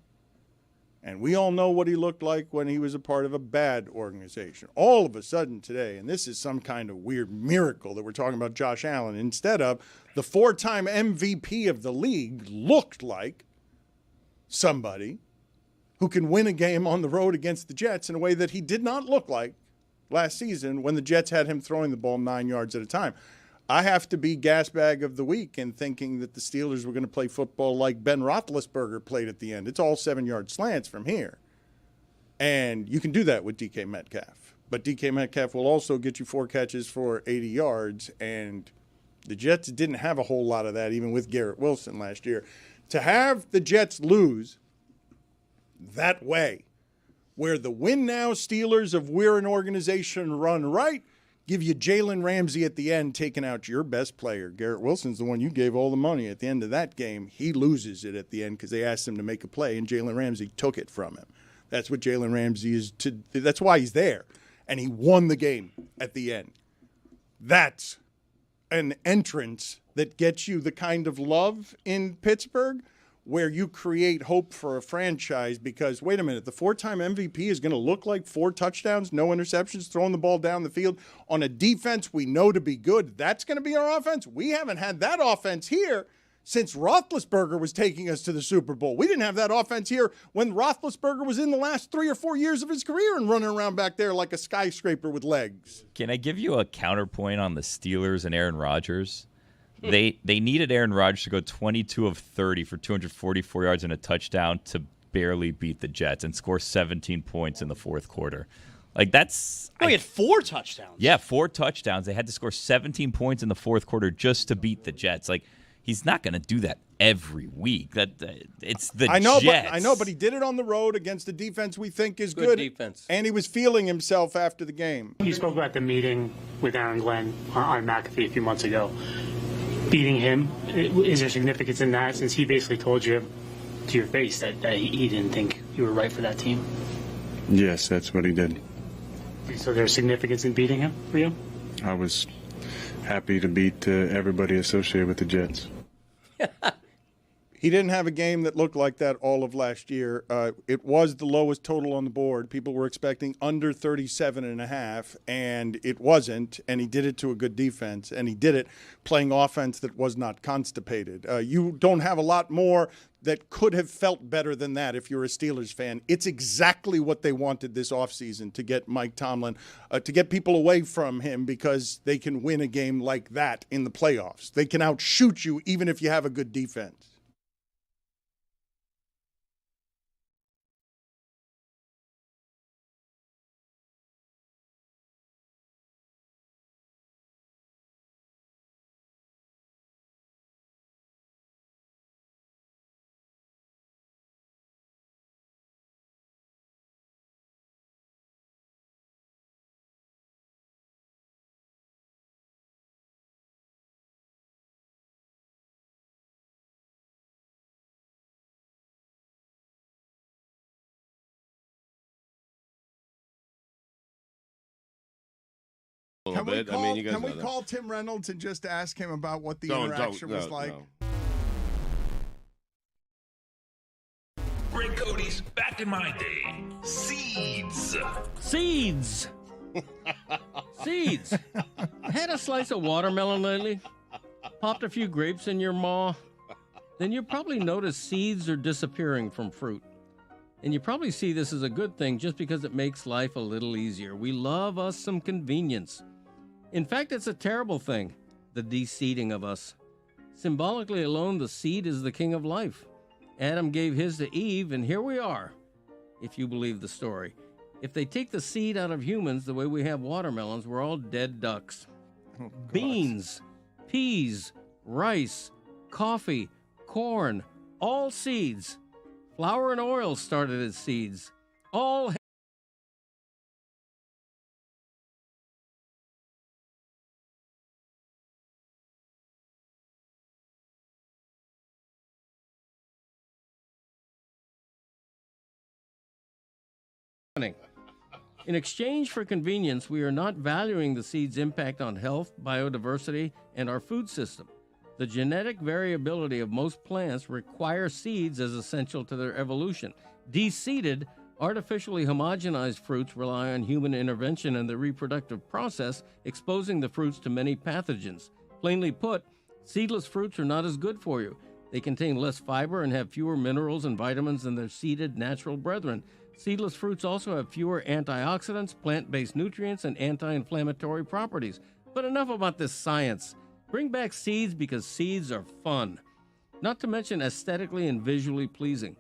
Speaker 1: And we all know what he looked like when he was a part of a bad organization. All of a sudden today, and this is some kind of weird miracle that we're talking about Josh Allen, instead of the 4-time MVP of the league looked like somebody who can win a game on the road against the Jets in a way that he did not look like last season when the Jets had him throwing the ball 9 yards at a time. I have to be gas bag of the week in thinking that the Steelers were going to play football like Ben Roethlisberger played at the end. It's all 7-yard slants from here. And you can do that with DK Metcalf. But DK Metcalf will also get you 4 catches for 80 yards. And the Jets didn't have a whole lot of that, even with Garrett Wilson last year. To have the Jets lose that way, where the Win Now Steelers of we're an organization run right, give you Jalen Ramsey at the end taking out your best player. Garrett Wilson's the one you gave all the money at the end of that game. He loses it at the end because they asked him to make a play, and Jalen Ramsey took it from him. That's what Jalen Ramsey is. That's why he's there. And he won the game at the end. That's an entrance that gets you the kind of love in Pittsburgh where you create hope for a franchise because, wait a minute, the 4-time MVP is going to look like 4 touchdowns, no interceptions, throwing the ball down the field on a defense we know to be good. That's going to be our offense. We haven't had that offense here since Roethlisberger was taking us to the Super Bowl. We didn't have that offense here when Roethlisberger was in the last 3 or 4 years of his career and running around back there like a skyscraper with legs.
Speaker 6: Can I give you a counterpoint on the Steelers and Aaron Rodgers? They needed Aaron Rodgers to go 22 of 30 for 244 yards and a touchdown to barely beat the Jets and score 17 points in the fourth quarter. Like, that's...
Speaker 2: he had 4 touchdowns.
Speaker 6: Yeah, 4 touchdowns. They had to score 17 points in the fourth quarter just to beat the Jets. Like, he's not going to do that every week. It's the Jets.
Speaker 1: I know, but he did it on the road against a defense we think is good.
Speaker 3: Defense.
Speaker 1: And he was feeling himself after the game.
Speaker 16: You spoke about the meeting with Aaron Glenn on McAfee a few months ago. Beating him, is there significance in that since he basically told you to your face that he didn't think you were right for that team?
Speaker 17: Yes, that's what he did.
Speaker 16: So there's significance in beating him for you?
Speaker 17: I was happy to beat everybody associated with the Jets.
Speaker 1: He didn't have a game that looked like that all of last year. It was the lowest total on the board. People were expecting under 37.5, and it wasn't, and he did it to a good defense, and he did it playing offense that was not constipated. You don't have a lot more that could have felt better than that if you're a Steelers fan. It's exactly what they wanted this offseason to get Mike Tomlin, to get people away from him because they can win a game like that in the playoffs. They can outshoot you even if you have a good defense.
Speaker 10: Can we
Speaker 1: call Tim Reynolds and just ask him about what the interaction was like?
Speaker 10: No.
Speaker 9: Greg Cody's back in my day. Seeds.
Speaker 3: Seeds. Seeds. Had a slice of watermelon lately? Popped a few grapes in your maw? Then you probably notice seeds are disappearing from fruit. And you probably see this as a good thing just because it makes life a little easier. We love us some convenience. In fact, it's a terrible thing, the de-seeding of us. Symbolically alone, the seed is the king of life. Adam gave his to Eve, and here we are, if you believe the story. If they take the seed out of humans the way we have watermelons, we're all dead ducks. Beans, peas, rice, coffee, corn, all seeds. Flour and oil started as seeds. All in exchange for convenience, we are not valuing the seed's impact on health, biodiversity, and our food system. The genetic variability of most plants require seeds as essential to their evolution. De-seeded, artificially homogenized fruits rely on human intervention in the reproductive process, exposing the fruits to many pathogens. Plainly put, seedless fruits are not as good for you. They contain less fiber and have fewer minerals and vitamins than their seeded natural brethren. Seedless fruits also have fewer antioxidants, plant-based nutrients, and anti-inflammatory properties. But enough about this science. Bring back seeds because seeds are fun. Not to mention aesthetically and visually pleasing.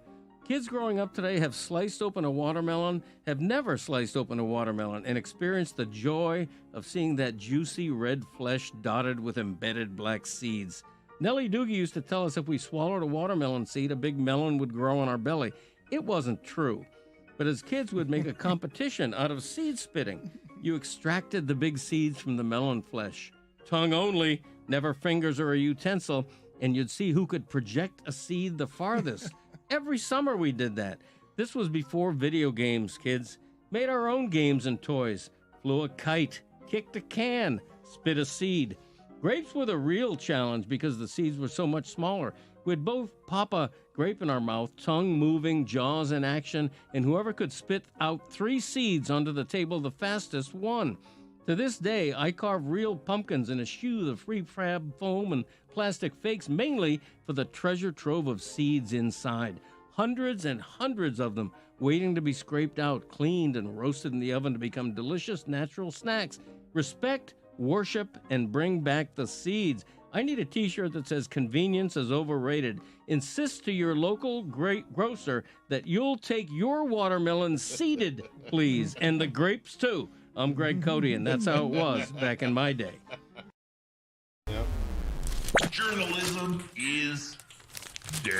Speaker 3: Kids growing up today have sliced open a watermelon, have never sliced open a watermelon, and experienced the joy of seeing that juicy red flesh dotted with embedded black seeds. Nellie Doogie used to tell us if we swallowed a watermelon seed, a big melon would grow on our belly. It wasn't true. But as kids would make a competition out of seed spitting. You extracted the big seeds from the melon flesh. Tongue only, never fingers or a utensil, and you'd see who could project a seed the farthest. Every summer we did that. This was before video games, kids. Made our own games and toys. Flew a kite, kicked a can, spit a seed. Grapes were the real challenge because the seeds were so much smaller. We had both pop a grape in our mouth, tongue moving, jaws in action, and whoever could spit out 3 seeds onto the table the fastest won. To this day, I carve real pumpkins and eschew the free-fab foam and plastic fakes, mainly for the treasure trove of seeds inside. Hundreds and hundreds of them waiting to be scraped out, cleaned, and roasted in the oven to become delicious natural snacks. Respect, worship, and bring back the seeds. I need a t-shirt that says convenience is overrated. Insist to your local grocer that you'll take your watermelon seeded, please, and the grapes too. I'm Greg Cody, and that's how it was back in my day.
Speaker 9: Yep. Journalism is dead.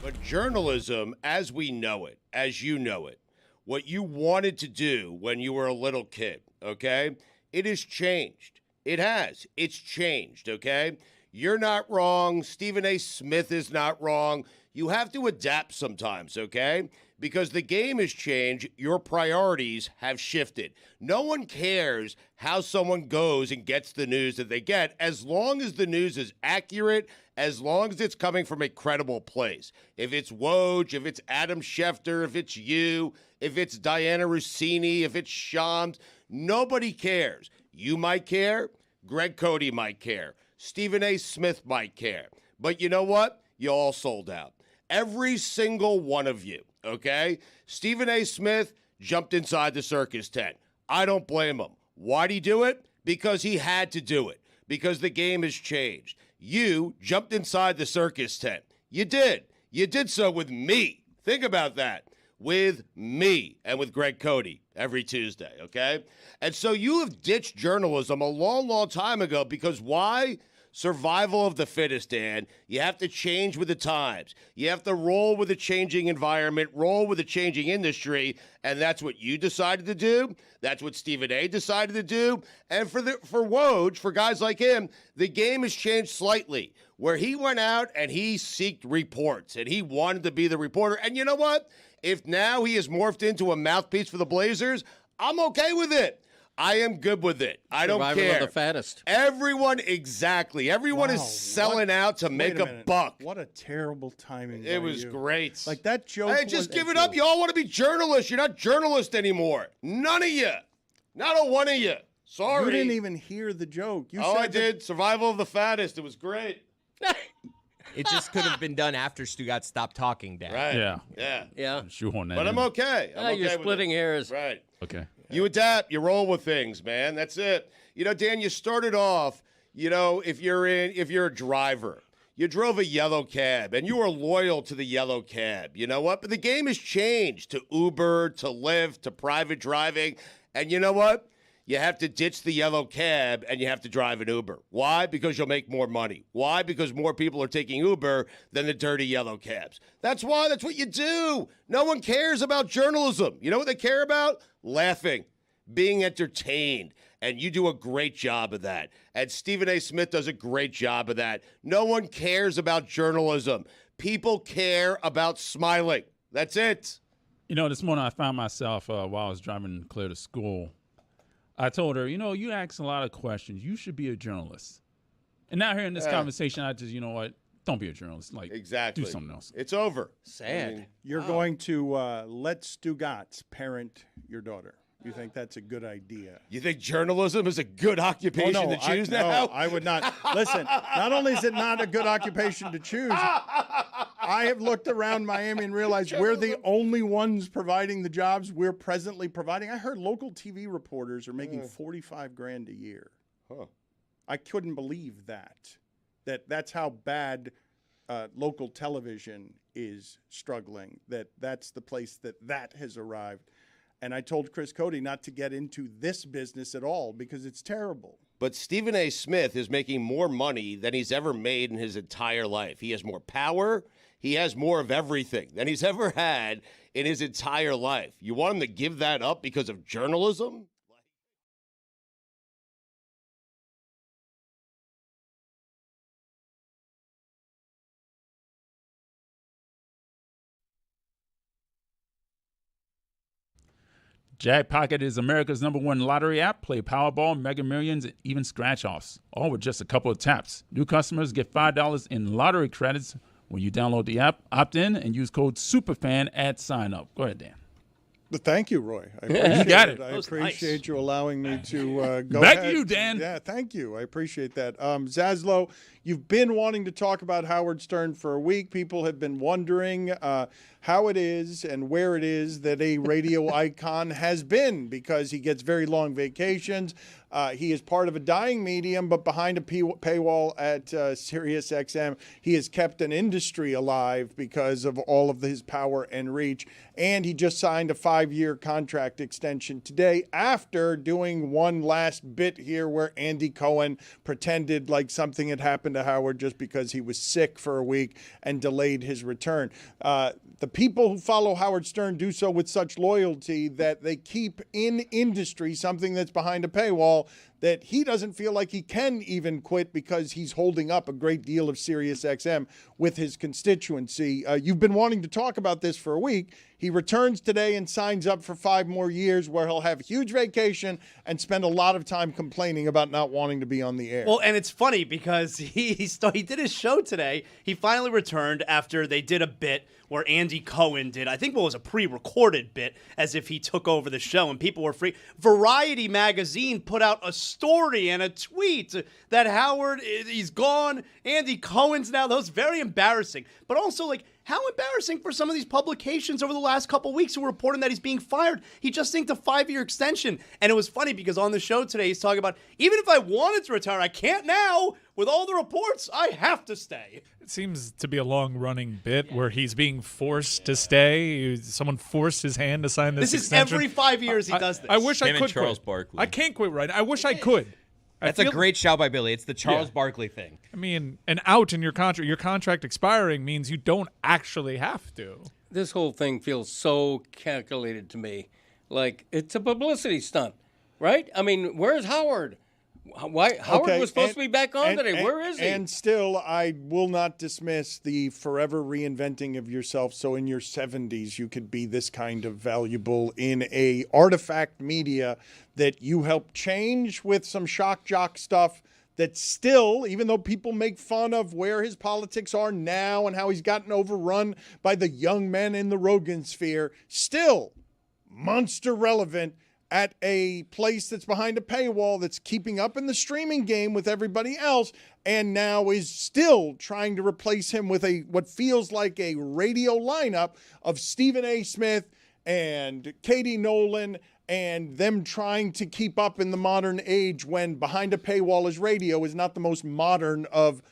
Speaker 10: But journalism, as we know it, as you know it, what you wanted to do when you were a little kid, okay, it has changed. It has. It's changed, okay? You're not wrong. Stephen A. Smith is not wrong. You have to adapt sometimes, okay? Because the game has changed, your priorities have shifted. No one cares how someone goes and gets the news that they get, as long as the news is accurate, as long as it's coming from a credible place. If it's Woj, if it's Adam Schefter, if it's you, if it's Diana Rossini, if it's Shams, nobody cares. You might care. Greg Cody might care. Stephen A. Smith might care. But you know what? You all sold out. Every single one of you, okay? Stephen A. Smith jumped inside the circus tent. I don't blame him. Why'd he do it? Because he had to do it. Because the game has changed. You jumped inside the circus tent. You did. You did so with me. Think about that. With me and with Greg Cody every Tuesday, okay? And so you have ditched journalism a long, long time ago because why? Survival of the fittest, Dan. You have to change with the times. You have to roll with a changing environment, roll with a changing industry, and that's what you decided to do. That's what Stephen A. decided to do. And for Woj, for guys like him, the game has changed slightly, where he went out and he sought reports, and he wanted to be the reporter. And you know what? If now he has morphed into a mouthpiece for the Blazers, I'm okay with it. I am good with it. I don't care.
Speaker 3: Survival of the fattest.
Speaker 10: Everyone, exactly. Everyone is selling out to make a buck.
Speaker 1: What a terrible timing.
Speaker 10: It was great.
Speaker 1: Like that joke.
Speaker 10: Hey, just give it up. You all want to be journalists. You're not journalists anymore. None of you. Not a one of you. Sorry.
Speaker 1: You didn't even hear the joke. You
Speaker 10: I did. Survival of the fattest. It was great.
Speaker 4: It just could have been done after Stugotz stopped talking, Dan.
Speaker 10: Right.
Speaker 14: Yeah.
Speaker 10: Yeah.
Speaker 14: Shoehorn that
Speaker 10: But I'm
Speaker 14: in.
Speaker 10: okay. I'm okay
Speaker 3: You're
Speaker 10: with
Speaker 3: splitting
Speaker 10: it.
Speaker 3: hairs.
Speaker 10: Right.
Speaker 14: Okay.
Speaker 10: You adapt, you roll with things, man. That's it. You know, Dan, you started off, you know, if you're a driver, you drove a yellow cab and you were loyal to the yellow cab. You know what? But the game has changed to Uber, to Lyft, to private driving. And you know what? You have to ditch the yellow cab and you have to drive an Uber. Why? Because you'll make more money. Why? Because more people are taking Uber than the dirty yellow cabs. That's why. That's what you do. No one cares about journalism. You know what they care about? Laughing, being entertained. And you do a great job of that. And Stephen A. Smith does a great job of that. No one cares about journalism. People care about smiling. That's it.
Speaker 14: You know, this morning I found myself while I was driving Claire to school. I told her, you know, you ask a lot of questions. You should be a journalist. And now here in this conversation, I just, you know what? Don't be a journalist. Like,
Speaker 10: exactly.
Speaker 14: Do something else.
Speaker 10: It's over.
Speaker 3: Sad.
Speaker 10: I mean,
Speaker 1: You're going to let Stugotz parent your daughter. You think that's a good idea?
Speaker 10: You think journalism is a good occupation to choose now?
Speaker 1: No, I would not. Listen, not only is it not a good occupation to choose, I have looked around Miami and realized we're the only ones providing the jobs we're presently providing. I heard local TV reporters are making $45,000 a year.
Speaker 10: Huh.
Speaker 1: I couldn't believe that's how bad local television is struggling, that's the place that has arrived. And I told Chris Cody not to get into this business at all because it's terrible.
Speaker 10: But Stephen A. Smith is making more money than he's ever made in his entire life. He has more power. He has more of everything than he's ever had in his entire life. You want him to give that up because of journalism?
Speaker 14: Jackpocket is America's #1 lottery app. Play Powerball, Mega Millions, and even scratch-offs, all with just a couple of taps. New customers get $5 in lottery credits when you download the app, opt in, and use code SUPERFAN at sign-up. Go ahead, Dan.
Speaker 1: But thank you, Roy. I appreciate
Speaker 14: You got it.
Speaker 1: I appreciate you allowing me to go
Speaker 14: Back
Speaker 1: ahead.
Speaker 14: to you, Dan.
Speaker 1: Yeah, thank you. I appreciate that. Zaslow, you've been wanting to talk about Howard Stern for a week. People have been wondering how it is and where it is that a radio icon has been, because he gets very long vacations. He is part of a dying medium, but behind a paywall at SiriusXM, he has kept an industry alive because of all of his power and reach. And he just signed a 5-year contract extension today after doing one last bit here where Andy Cohen pretended like something had happened to Howard just because he was sick for a week and delayed his return. The people who follow Howard Stern do so with such loyalty that they keep in industry something that's behind a paywall that he doesn't feel like he can even quit because he's holding up a great deal of SiriusXM with his constituency. You've been wanting to talk about this for a week. He returns today and signs up for 5 more years where he'll have a huge vacation and spend a lot of time complaining about not wanting to be on the air.
Speaker 2: Well, and it's funny because he did his show today. He finally returned after they did a bit where Andy Cohen did, I think what was a pre-recorded bit, as if he took over the show, and people were free. Variety magazine put out a story and a tweet that Howard, he's gone, Andy Cohen's now. That was very embarrassing. But also, like, how embarrassing for some of these publications over the last couple of weeks who were reporting that he's being fired. He just inked a 5-year extension. And it was funny because on the show today, he's talking about, even if I wanted to retire, I can't now. With all the reports, I have to stay.
Speaker 5: It seems to be a long-running bit where he's being forced to stay. Someone forced his hand to sign this extension.
Speaker 2: Is every 5 years he does this.
Speaker 5: I wish I could
Speaker 6: Charles
Speaker 5: quit.
Speaker 6: Barkley.
Speaker 5: I can't quit right. I wish I could.
Speaker 4: That's a great shout by Billy. It's the Charles Barkley thing.
Speaker 5: I mean, an out in your contract expiring means you don't actually have to.
Speaker 3: This whole thing feels so calculated to me. Like, it's a publicity stunt, right? I mean, where's Howard? Why Howard was supposed to be back on today. Where is he?
Speaker 1: And still, I will not dismiss the forever reinventing of yourself. So in your 70s, you could be this kind of valuable in a artifact media that you help change with some shock jock stuff that still, even though people make fun of where his politics are now and how he's gotten overrun by the young men in the Rogan sphere, still monster relevant at a place that's behind a paywall that's keeping up in the streaming game with everybody else, and now is still trying to replace him with what feels like a radio lineup of Stephen A. Smith and Katie Nolan, and them trying to keep up in the modern age when behind a paywall is radio is not the most modern of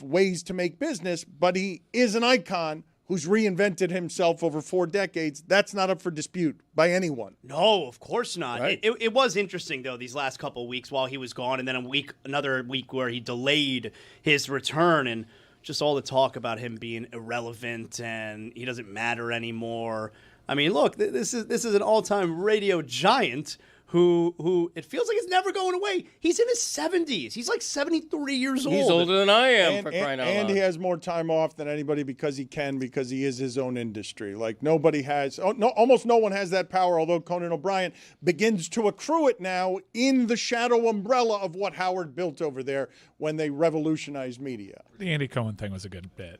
Speaker 1: ways to make business, but he is an icon who's reinvented himself over 4 decades. That's not up for dispute by anyone.
Speaker 2: No, of course not.
Speaker 1: Right?
Speaker 2: It was interesting, though, these last couple of weeks while he was gone, and then another week where he delayed his return, and just all the talk about him being irrelevant and he doesn't matter anymore. I mean, look, this is an all-time radio giant who it feels like it's never going away. He's in his 70s. He's like 73 years old.
Speaker 3: He's older than I am, for crying out loud.
Speaker 1: And he has more time off than anybody because he is his own industry. Like nobody has, almost no one has that power, although Conan O'Brien begins to accrue it now in the shadow umbrella of what Howard built over there when they revolutionized media.
Speaker 5: The Andy Cohen thing was a good bit.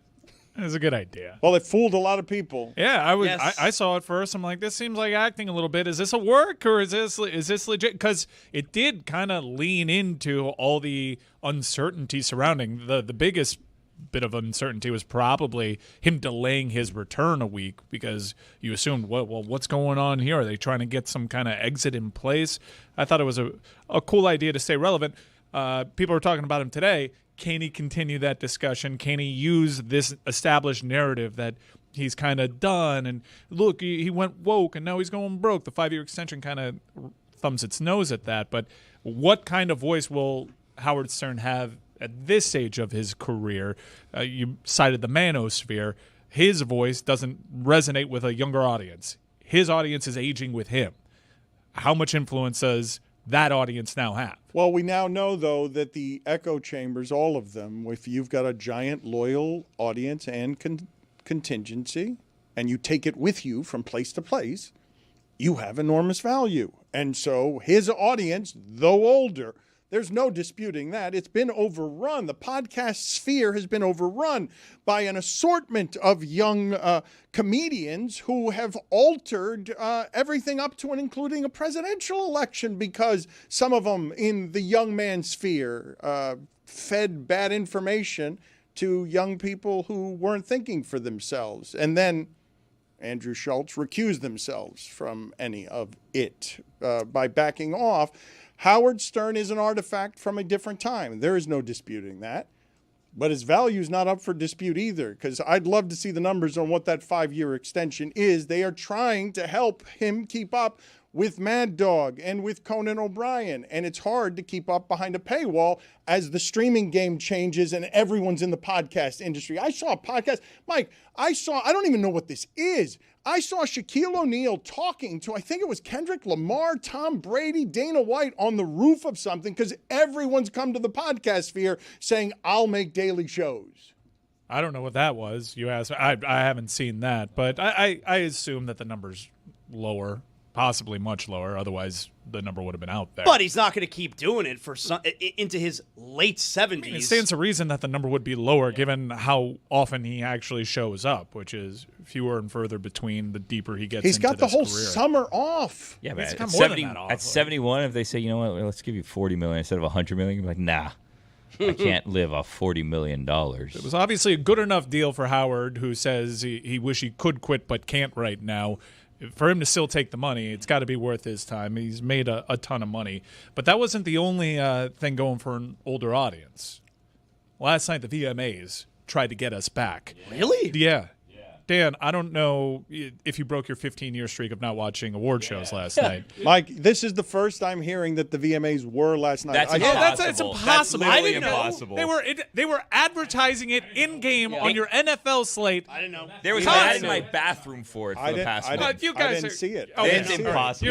Speaker 5: It was a good idea.
Speaker 1: Well, it fooled a lot of people.
Speaker 5: Yeah, I saw it first. I'm like, this seems like acting a little bit. Is this a work or is this legit? Because it did kind of lean into all the uncertainty surrounding the biggest bit of uncertainty was probably him delaying his return a week because you assumed, well, what's going on here? Are they trying to get some kind of exit in place? I thought it was a cool idea to stay relevant. People are talking about him today. Can he continue that discussion? Can he use this established narrative that he's kind of done? And look, he went woke and now he's going broke. The 5-year extension kind of thumbs its nose at that. But what kind of voice will Howard Stern have at this stage of his career? You cited the manosphere. His voice doesn't resonate with a younger audience. His audience is aging with him. How much influence does that audience now have?
Speaker 1: Well, we now know, though, that the echo chambers, all of them, if you've got a giant loyal audience and contingency, and you take it with you from place to place, you have enormous value. And so his audience, though older, there's no disputing that. It's been overrun. The podcast sphere has been overrun by an assortment of young comedians who have altered everything up to and including a presidential election, because some of them in the young man sphere fed bad information to young people who weren't thinking for themselves. And then Andrew Schultz recused themselves from any of it by backing off. Howard Stern is an artifact from a different time. There is no disputing that. But his value is not up for dispute either, because I'd love to see the numbers on what that 5-year extension is. They are trying to help him keep up with Mad Dog and with Conan O'Brien. And it's hard to keep up behind a paywall as the streaming game changes and everyone's in the podcast industry. I saw a podcast, Mike, I don't even know what this is. I saw Shaquille O'Neal talking to, I think it was Kendrick Lamar, Tom Brady, Dana White on the roof of something, because everyone's come to the podcast sphere saying, I'll make daily shows.
Speaker 5: I don't know what that was. You asked. I haven't seen that, but I assume that the number's lower. Possibly much lower, otherwise the number would have been out there.
Speaker 2: But he's not going to keep doing it for into his late 70s.
Speaker 5: I mean, it stands to reason that the number would be lower given how often he actually shows up, which is fewer and further between the deeper he gets.
Speaker 1: He's
Speaker 5: into
Speaker 1: got the whole
Speaker 5: career.
Speaker 1: summer off.
Speaker 6: Yeah,
Speaker 5: It's
Speaker 6: but
Speaker 5: got
Speaker 6: at,
Speaker 5: more than that off.
Speaker 6: at 71, if they say, you know what, let's give you $40 million instead of $100 million, you're like, nah, I can't live off $40 million.
Speaker 5: It was obviously a good enough deal for Howard, who says he wish he could quit but can't right now. For him to still take the money, it's got to be worth his time. He's made a ton of money. But that wasn't the only thing going for an older audience. Last night, the VMAs tried to get us back.
Speaker 2: Really?
Speaker 5: Yeah. Dan, I don't know if you broke your 15-year streak of not watching award shows last night.
Speaker 1: Mike, this is the first I'm hearing that the VMAs were last night.
Speaker 6: That's impossible.
Speaker 5: It's impossible.
Speaker 6: That's
Speaker 5: I didn't
Speaker 6: impossible.
Speaker 5: know. They were advertising it in-game on your NFL slate.
Speaker 2: I didn't know.
Speaker 6: There was an ad in my bathroom for it for the past month.
Speaker 5: You guys
Speaker 1: didn't see it.
Speaker 6: It's impossible.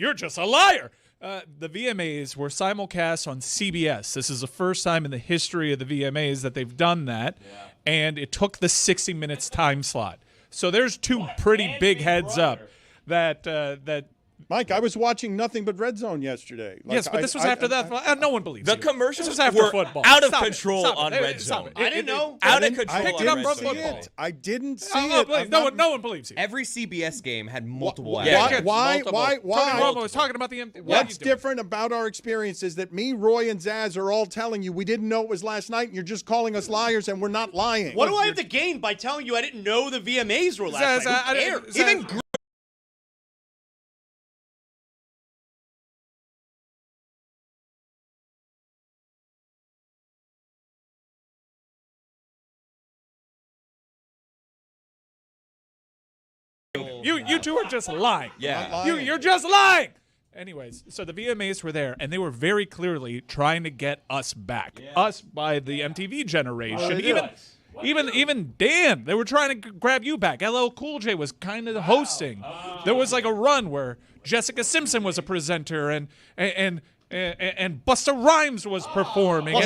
Speaker 5: You're just a liar. The VMAs were simulcast on CBS. This is the first time in the history of the VMAs that they've done that, and it took the 60 minutes time slot. So there's two pretty big heads up that
Speaker 1: Mike, I was watching nothing but Red Zone yesterday.
Speaker 5: Yes, but this was after that. No one believes
Speaker 6: the
Speaker 5: you.
Speaker 6: commercials
Speaker 5: This was after
Speaker 6: were
Speaker 5: football.
Speaker 6: out of
Speaker 5: Stop
Speaker 6: control
Speaker 5: it.
Speaker 6: on Red Zone.
Speaker 2: I didn't know.
Speaker 6: Out of control on Red Zone.
Speaker 1: I didn't see it.
Speaker 5: No one believes you.
Speaker 4: Every CBS game had multiple ads.
Speaker 6: Yeah.
Speaker 1: Why?
Speaker 5: Tony Romo was talking about the empty.
Speaker 1: What's different about our experience is that me, Roy, and Zaz are all telling you we didn't know it was last night, and you're just calling us liars, and we're not lying.
Speaker 2: What do I have to gain by telling you I didn't know the VMAs were last night? Who cares?
Speaker 5: Even You two are just lying.
Speaker 6: Yeah.
Speaker 5: You're just lying. Anyways, so the VMAs were there, and they were very clearly trying to get us back. Us by the MTV generation. Even Dan, they were trying to grab you back. LL Cool J was kind of hosting. There was like a run where Jessica Simpson was a presenter, and Busta Rhymes was performing.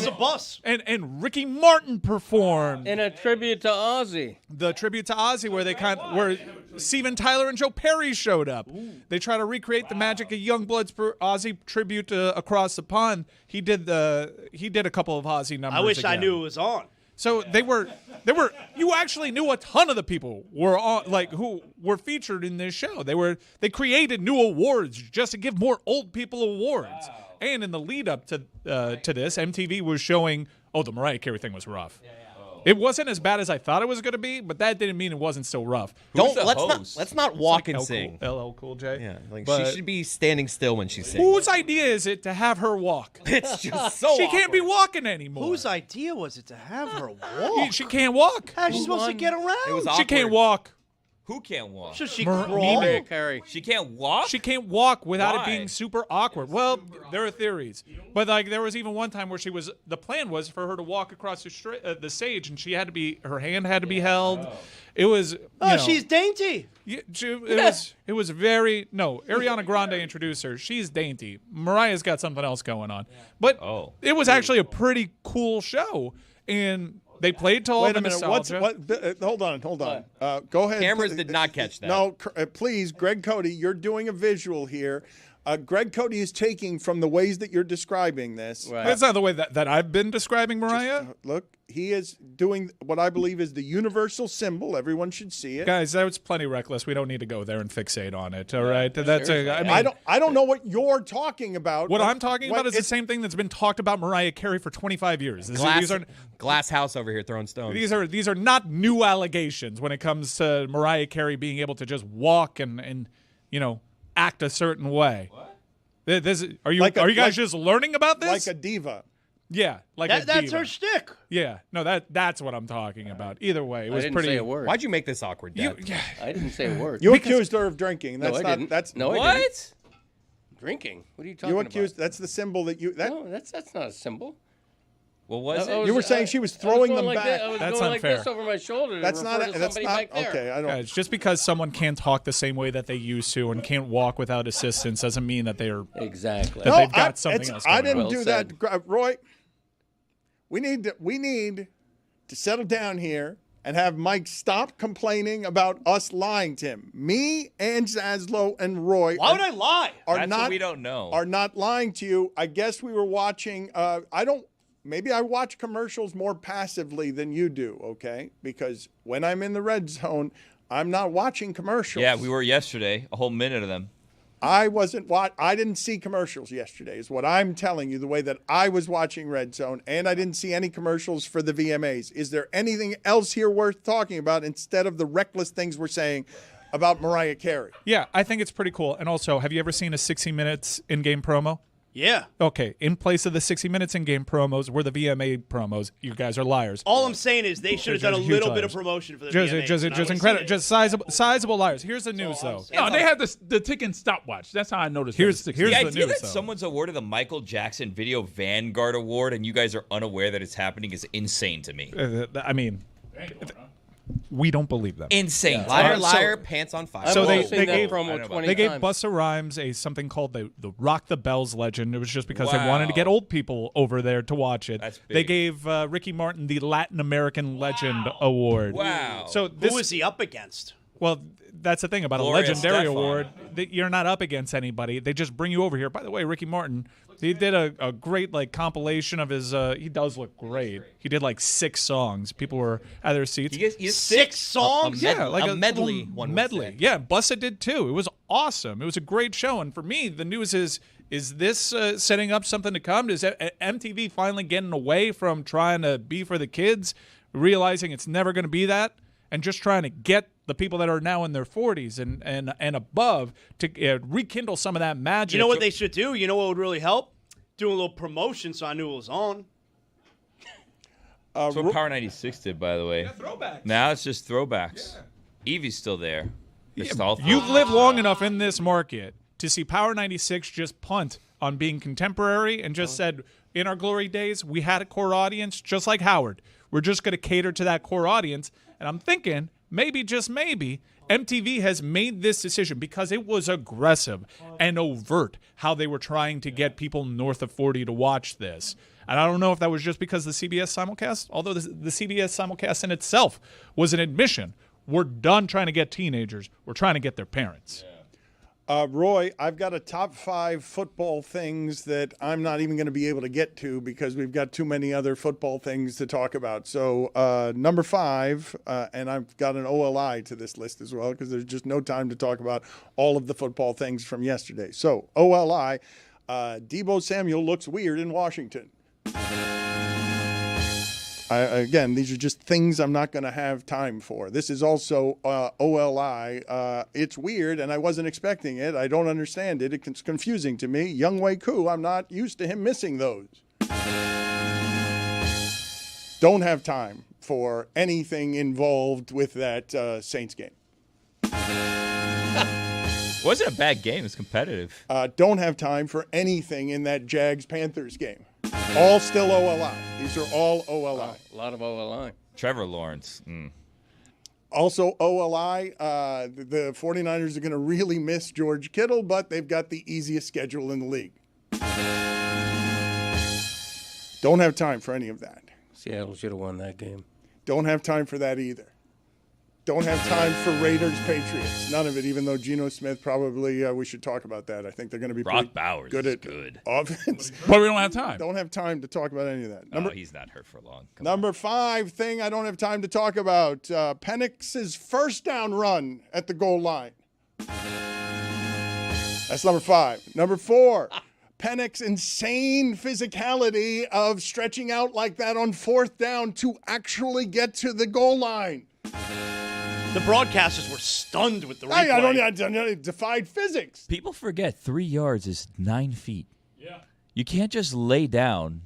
Speaker 5: And Ricky Martin performed.
Speaker 3: In a tribute to Ozzy.
Speaker 5: The tribute to Ozzy, where Steven Tyler and Joe Perry showed up. They try to recreate the magic of Youngblood's Ozzy tribute across the pond. He did a couple of Ozzy numbers.
Speaker 2: I wish
Speaker 5: again.
Speaker 2: I knew it was on.
Speaker 5: So they were. You actually knew a ton of the people were on, who were featured in this show. They created new awards just to give more old people awards. Wow. And in the lead up to this, MTV was showing. Oh, the Mariah Carey thing was rough. It wasn't as bad as I thought it was going to be, but that didn't mean it wasn't still rough.
Speaker 4: Let's not walk and sing.
Speaker 5: LL Cool J.
Speaker 4: Yeah, she should be standing still when she sings.
Speaker 5: Whose idea is it to have her walk?
Speaker 4: It's just so
Speaker 5: she can't be walking anymore.
Speaker 2: Whose idea was it to have her walk?
Speaker 5: She can't walk.
Speaker 2: How's she supposed to get around?
Speaker 4: It was
Speaker 5: She can't walk.
Speaker 6: Who can't walk?
Speaker 2: Should she crawl?
Speaker 6: She can't walk?
Speaker 5: She can't walk without
Speaker 6: Why?
Speaker 5: it being super awkward. Well, there are theories. But there was even one time where the plan was for her to walk across the stage, and her hand had to be held. It was
Speaker 2: she's dainty.
Speaker 5: It was very Ariana Grande introduced her. She's dainty. Mariah's got something else going on. But it was actually a pretty cool show. And They played to all
Speaker 1: Wait
Speaker 5: the
Speaker 1: a minute.
Speaker 5: nostalgia.
Speaker 1: Hold on. Go ahead.
Speaker 4: Cameras did not catch that.
Speaker 1: No, please, Greg Cody, you're doing a visual here. Greg Cody is taking from the ways that you're describing this.
Speaker 5: Right. That's not the way that I've been describing Mariah.
Speaker 1: Look, he is doing what I believe is the universal symbol. Everyone should see it.
Speaker 5: Guys, that was plenty reckless. We don't need to go there and fixate on it. All right, that's
Speaker 1: I don't know what you're talking about.
Speaker 5: What I'm talking about is the same thing that's been talked about Mariah Carey for 25 years.
Speaker 4: Glass house over here throwing stones.
Speaker 5: These are not new allegations when it comes to Mariah Carey being able to just walk and act a certain way. What? Are you guys just learning about this?
Speaker 1: Like a diva.
Speaker 5: Yeah, a diva.
Speaker 2: That's her shtick.
Speaker 5: Yeah, no, that's what I'm talking about. Either way, it was
Speaker 3: didn't
Speaker 5: pretty.
Speaker 3: say a word.
Speaker 4: Why'd you make this awkward, Dad?
Speaker 3: I didn't say a word.
Speaker 1: You accused her of drinking. That's
Speaker 3: I
Speaker 1: not.
Speaker 3: didn't.
Speaker 1: That's
Speaker 3: no,
Speaker 1: what?
Speaker 3: I didn't. Drinking? What are you talking about?
Speaker 1: That's the symbol that you.
Speaker 3: No, that's not a symbol.
Speaker 6: What was it?
Speaker 1: You were saying she was throwing them
Speaker 3: like
Speaker 1: back.
Speaker 3: I was
Speaker 5: That's
Speaker 3: going
Speaker 5: unfair.
Speaker 3: like this over my shoulder.
Speaker 1: That's not.
Speaker 3: That's not back there.
Speaker 1: Okay, I don't.
Speaker 5: Guys, just because someone can't talk the same way that they used to and can't walk without assistance doesn't mean that they are
Speaker 3: exactly.
Speaker 5: That they've got something else.
Speaker 1: I didn't
Speaker 3: well
Speaker 1: do
Speaker 3: said.
Speaker 1: that, Roy. We need to settle down here and have Mike stop complaining about us lying to him. Me and Zaslow and Roy.
Speaker 2: Why would I lie?
Speaker 6: That's what we don't know.
Speaker 1: Are not lying to you. I guess we were watching. Maybe I watch commercials more passively than you do, okay? Because when I'm in the red zone, I'm not watching commercials.
Speaker 6: Yeah, we were yesterday, a whole minute of them.
Speaker 1: I didn't see commercials yesterday, is what I'm telling you, the way that I was watching Red Zone, and I didn't see any commercials for the VMAs. Is there anything else here worth talking about instead of the reckless things we're saying about Mariah Carey?
Speaker 5: Yeah, I think it's pretty cool. And also, have you ever seen a 60 Minutes in-game promo?
Speaker 2: Yeah.
Speaker 5: Okay, in place of the 60 Minutes in-game promos were the VMA promos. You guys are liars.
Speaker 2: All I'm saying is they should have done a little bit of promotion for the VMAs.
Speaker 5: Just incredible, just sizable liars. Here's the news, though.
Speaker 14: No, they have the ticking stopwatch. That's how I noticed.
Speaker 5: Here's
Speaker 6: The
Speaker 5: the
Speaker 6: idea
Speaker 5: news,
Speaker 6: that
Speaker 5: though.
Speaker 6: someone's awarded the Michael Jackson Video Vanguard Award and you guys are unaware that it's happening is insane to me.
Speaker 5: We don't believe them.
Speaker 6: Insane.
Speaker 4: Yeah. Liar, pants on fire.
Speaker 5: So they
Speaker 3: gave
Speaker 5: Busta Rhymes something called the Rock the Bells legend. It was just because they wanted to get old people over there to watch it.
Speaker 6: That's big.
Speaker 5: They gave Ricky Martin the Latin American Legend Award.
Speaker 6: Wow.
Speaker 5: So
Speaker 2: who was he up against?
Speaker 5: Well, that's the thing about
Speaker 6: Gloria
Speaker 5: a legendary
Speaker 6: Estefan.
Speaker 5: award. You're not up against anybody. They just bring you over here. By the way, Ricky Martin, he did a great compilation of his. He does look great. He did 6 songs. People were at their seats.
Speaker 6: He has
Speaker 2: 6 songs?
Speaker 5: Yeah,
Speaker 4: a medley. One
Speaker 5: medley. Yeah, Busta did too. It was awesome. It was a great show. And for me, the news is this setting up something to come? Is MTV finally getting away from trying to be for the kids, realizing it's never going to be that, and just trying to get the people that are now in their 40s and above to rekindle some of that magic?
Speaker 2: You know what they should do? You know what would really help? Do a little promotion so I knew it was on.
Speaker 6: That's what Power 96 did, by the way.
Speaker 5: Yeah, throwbacks.
Speaker 6: Now it's just throwbacks. Evie's still there.
Speaker 5: You've lived long enough in this market to see Power 96 just punt on being contemporary and just said, in our glory days, we had a core audience just like Howard. We're just going to cater to that core audience. And I'm thinking, maybe, just maybe, MTV has made this decision because it was aggressive and overt how they were trying to get people north of 40 to watch this. And I don't know if that was just because the CBS simulcast, although the CBS simulcast in itself was an admission. We're done trying to get teenagers. We're trying to get their parents.
Speaker 1: Roy, I've got a top 5 football things that I'm not even going to be able to get to because we've got too many other football things to talk about. So number 5, and I've got an OLI to this list as well because there's just no time to talk about all of the football things from yesterday. So OLI, Deebo Samuel looks weird in Washington. Again, these are just things I'm not going to have time for. This is also OLI. It's weird, and I wasn't expecting it. I don't understand it. It's confusing to me. Younghoe Koo, I'm not used to him missing those. Don't have time for anything involved with that Saints game.
Speaker 6: It wasn't a bad game. It was competitive.
Speaker 1: Don't have time for anything in that Jags-Panthers game. All still OLI. These are all OLI.
Speaker 3: A lot of OLI.
Speaker 6: Trevor Lawrence.
Speaker 1: Also OLI, the 49ers are going to really miss George Kittle, but they've got the easiest schedule in the league. Don't have time for any of that.
Speaker 3: Seattle should have won that game.
Speaker 1: Don't have time for that either. Don't have time for Raiders, Patriots. None of it, even though Geno Smith probably, we should talk about that. I think they're going to be
Speaker 6: Brock Bowers
Speaker 1: good
Speaker 6: is
Speaker 1: at
Speaker 6: good.
Speaker 1: offense.
Speaker 11: But we don't have time.
Speaker 1: Don't have time to talk about any of that.
Speaker 6: He's not hurt for long.
Speaker 1: Number 5 thing I don't have time to talk about. Penix's first down run at the goal line. That's number 5. Number 4. Penix's insane physicality of stretching out like that on 4th down to actually get to the goal line.
Speaker 2: The broadcasters were stunned with the replay.
Speaker 1: I don't defied physics.
Speaker 6: People forget 3 yards is 9 feet. Yeah. You can't just lay down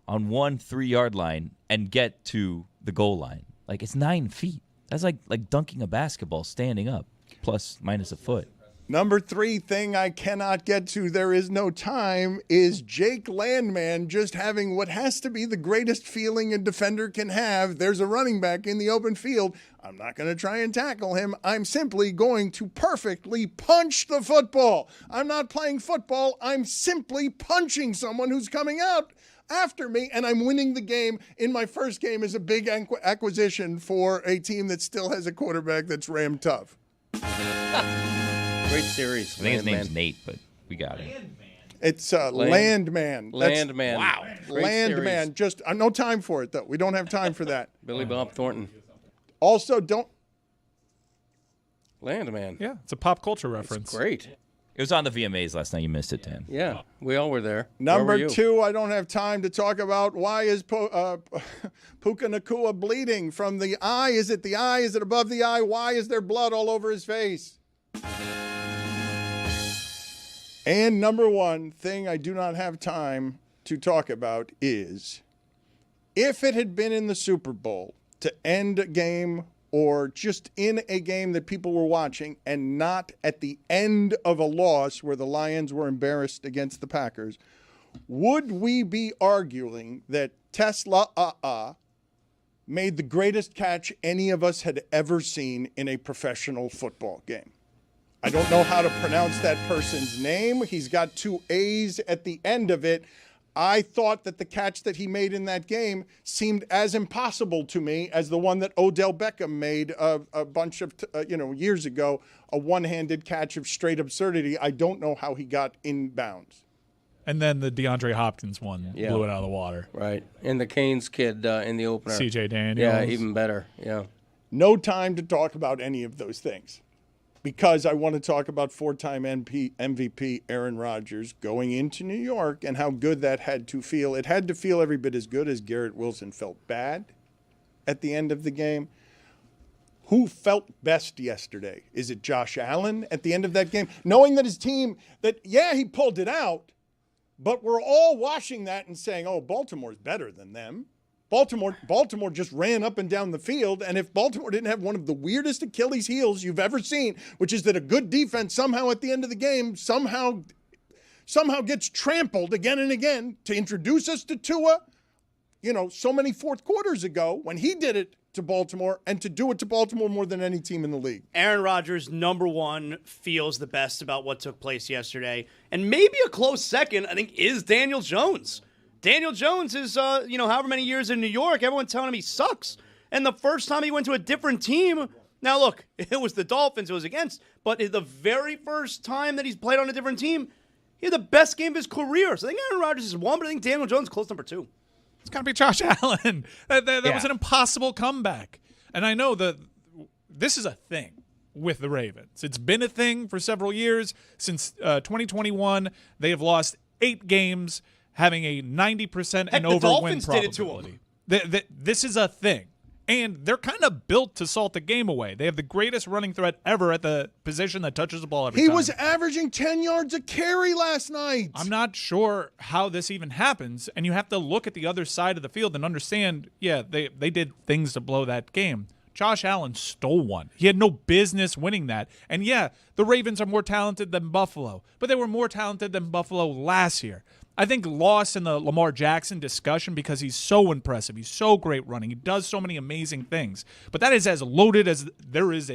Speaker 6: on 1 3-yard line and get to the goal line. Like, it's 9 feet. That's like dunking a basketball standing up, plus minus a foot.
Speaker 1: Number 3 thing I cannot get to, there is no time, is Jake Landman just having what has to be the greatest feeling a defender can have. There's a running back in the open field. I'm not going to try and tackle him. I'm simply going to perfectly punch the football. I'm not playing football. I'm simply punching someone who's coming out after me, and I'm winning the game in my first game as a big acquisition for a team that still has a quarterback that's ram tough.
Speaker 3: Great series.
Speaker 6: I think his name's Nate, but we got it.
Speaker 1: It's Landman.
Speaker 3: Landman.
Speaker 1: Wow. Landman. Just no time for it, though. We don't have time for that.
Speaker 3: Billy Bob Thornton.
Speaker 1: Also, don't.
Speaker 3: Landman.
Speaker 5: Yeah, it's a pop culture reference.
Speaker 3: It's great.
Speaker 6: It was on the VMAs last night. You missed it, Dan.
Speaker 3: Yeah, we all were there.
Speaker 1: Number 2, I don't have time to talk about why is Puka Nacua bleeding from the eye? Is it the eye? Is it above the eye? Why is there blood all over his face? And number 1 thing I do not have time to talk about is if it had been in the Super Bowl to end a game or just in a game that people were watching and not at the end of a loss where the Lions were embarrassed against the Packers, would we be arguing that Tesla made the greatest catch any of us had ever seen in a professional football game? I don't know how to pronounce that person's name. He's got 2 A's at the end of it. I thought that the catch that he made in that game seemed as impossible to me as the one that Odell Beckham made a bunch of years ago, a one-handed catch of straight absurdity. I don't know how he got in bounds.
Speaker 5: And then the DeAndre Hopkins one blew it out of the water.
Speaker 3: Right. And the Canes kid in the opener.
Speaker 5: C.J. Daniels.
Speaker 3: Yeah, even better. Yeah.
Speaker 1: No time to talk about any of those things, because I want to talk about 4-time MVP Aaron Rodgers going into New York and how good that had to feel. It had to feel every bit as good as Garrett Wilson felt bad at the end of the game. Who felt best yesterday? Is it Josh Allen at the end of that game? Knowing that his team, he pulled it out, but we're all watching that and saying, oh, Baltimore's better than them. Baltimore just ran up and down the field, and if Baltimore didn't have one of the weirdest Achilles heels you've ever seen, which is that a good defense somehow at the end of the game somehow gets trampled again and again to introduce us to Tua, so many fourth quarters ago when he did it to Baltimore, and to do it to Baltimore more than any team in the league.
Speaker 2: Aaron Rodgers, number 1, feels the best about what took place yesterday, and maybe a close second, I think, is Daniel Jones. Daniel Jones is, however many years in New York, everyone's telling him he sucks. And the first time he went to a different team, now look, it was the Dolphins it was against, but the very first time that he's played on a different team, he had the best game of his career. So I think Aaron Rodgers is 1, but I think Daniel Jones is close number 2.
Speaker 5: It's got to be Josh Allen. That was an impossible comeback. And I know that this is a thing with the Ravens. It's been a thing for several years. Since 2021, they have lost 8 games, having a 90% and over win probability. This is a thing. And they're kind of built to salt the game away. They have the greatest running threat ever at the position that touches the ball every time.
Speaker 1: He was averaging 10 yards a carry last night.
Speaker 5: I'm not sure how this even happens, and you have to look at the other side of the field and understand, they did things to blow that game. Josh Allen stole one. He had no business winning that. And the Ravens are more talented than Buffalo, but they were more talented than Buffalo last year. I think lost in the Lamar Jackson discussion because he's so impressive. He's so great running. He does so many amazing things. But that is as loaded as there is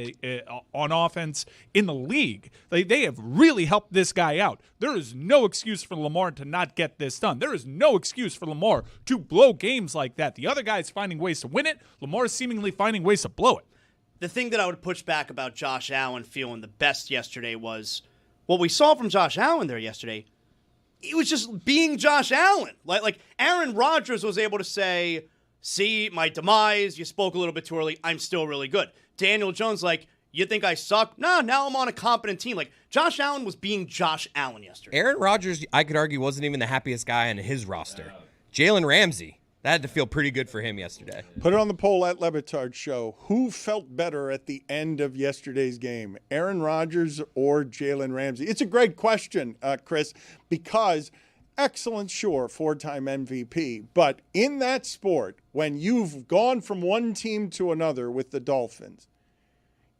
Speaker 5: on offense in the league. They have really helped this guy out. There is no excuse for Lamar to not get this done. There is no excuse for Lamar to blow games like that. The other guy's finding ways to win it. Lamar's seemingly finding ways to blow it.
Speaker 2: The thing that I would push back about Josh Allen feeling the best yesterday was what we saw from Josh Allen there yesterday. It was just being Josh Allen. Like Aaron Rodgers was able to say, see, my demise, you spoke a little bit too early, I'm still really good. Daniel Jones, like, you think I suck? No, now I'm on a competent team. Like, Josh Allen was being Josh Allen yesterday.
Speaker 4: Aaron Rodgers, I could argue, wasn't even the happiest guy on his roster. Jalen Ramsey, that had to feel pretty good for him yesterday.
Speaker 1: Put it on the poll at Le Batard Show. Who felt better at the end of yesterday's game, Aaron Rodgers or Jalen Ramsey? It's a great question, Chris, because excellent, sure, 4-time MVP. But in that sport, when you've gone from one team to another with the Dolphins,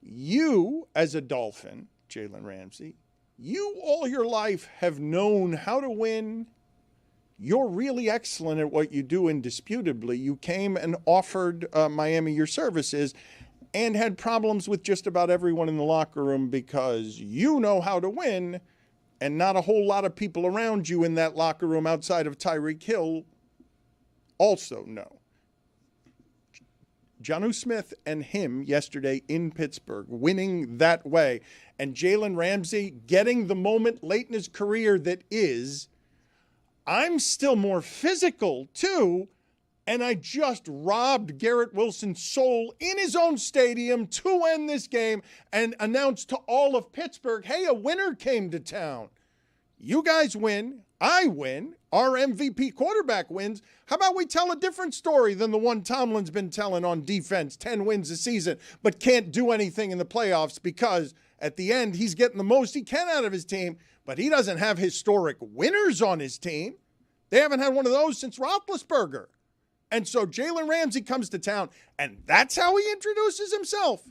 Speaker 1: you, as a Dolphin, Jalen Ramsey, you all your life have known how to win. You're really excellent at what you do indisputably. You came and offered Miami your services and had problems with just about everyone in the locker room because you know how to win and not a whole lot of people around you in that locker room outside of Tyreek Hill also know. Jonnu Smith and him yesterday in Pittsburgh, winning that way, and Jalen Ramsey getting the moment late in his career that is, I'm still more physical, too, and I just robbed Garrett Wilson's soul in his own stadium to end this game and announced to all of Pittsburgh, hey, a winner came to town. You guys win. I win. Our MVP quarterback wins. How about we tell a different story than the one Tomlin's been telling on defense, 10 wins a season, but can't do anything in the playoffs because at the end he's getting the most he can out of his team, but he doesn't have historic winners on his team. They haven't had one of those since Roethlisberger. And so Jalen Ramsey comes to town, and that's how he introduces himself.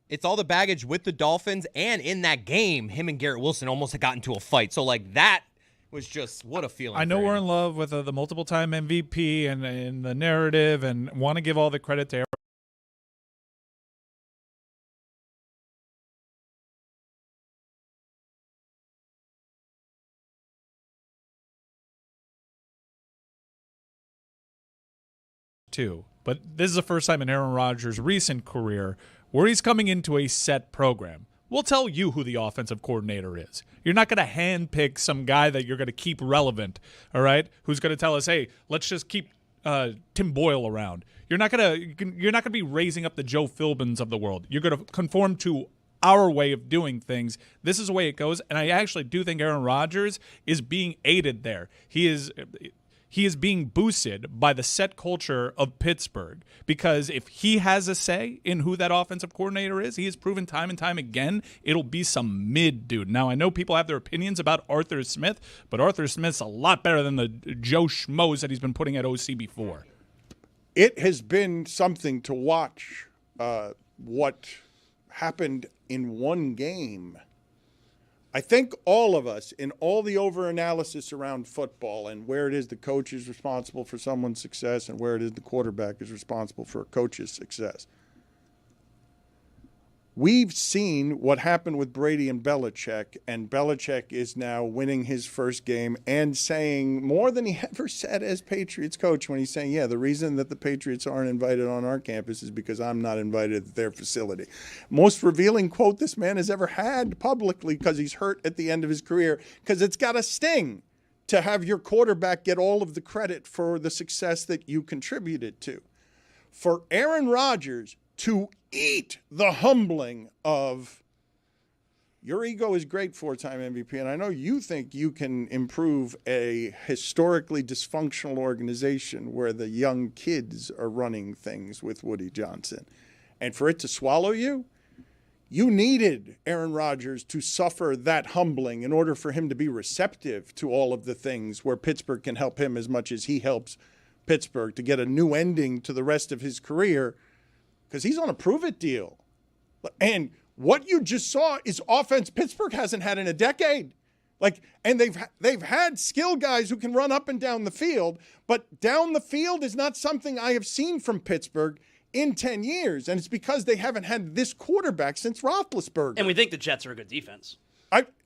Speaker 4: It's all the baggage with the Dolphins, and in that game, him and Garrett Wilson almost got into a fight. So, like, that was just, what a feeling.
Speaker 5: I know we're in love with the multiple-time MVP and the narrative and want to give all the credit to Aaron. Too. But this is the first time in Aaron Rodgers' recent career where he's coming into a set program. We'll tell you who the offensive coordinator is. You're not going to handpick some guy that you're going to keep relevant, all right, who's going to tell us, hey, let's just keep Tim Boyle around. You're not going to be raising up the Joe Philbins of the world. You're going to conform to our way of doing things. This is the way it goes, and I actually do think Aaron Rodgers is being aided there. He is being boosted by the set culture of Pittsburgh because if he has a say in who that offensive coordinator is, he has proven time and time again it'll be some mid dude. Now, I know people have their opinions about Arthur Smith, but Arthur Smith's a lot better than the Joe Schmoes that he's been putting at OC before.
Speaker 1: It has been something to watch what happened in one game. I think all of us, in all the over-analysis around football and where it is the coach is responsible for someone's success and where it is the quarterback is responsible for a coach's success, we've seen what happened with Brady and Belichick is now winning his first game and saying more than he ever said as Patriots coach when he's saying, yeah, the reason that the Patriots aren't invited on our campus is because I'm not invited at their facility. Most revealing quote this man has ever had publicly because he's hurt at the end of his career because it's got a sting to have your quarterback get all of the credit for the success that you contributed to. For Aaron Rodgers to eat the humbling of your ego is great, 4-time MVP, and I know you think you can improve a historically dysfunctional organization where the young kids are running things with Woody Johnson. And for it to swallow you, you needed Aaron Rodgers to suffer that humbling in order for him to be receptive to all of the things where Pittsburgh can help him as much as he helps Pittsburgh to get a new ending to the rest of his career. Because he's on a prove-it deal. And what you just saw is offense Pittsburgh hasn't had in a decade. And they've had skill guys who can run up and down the field, but down the field is not something I have seen from Pittsburgh in 10 years, and it's because they haven't had this quarterback since Roethlisberger.
Speaker 2: And we think the Jets are a good defense.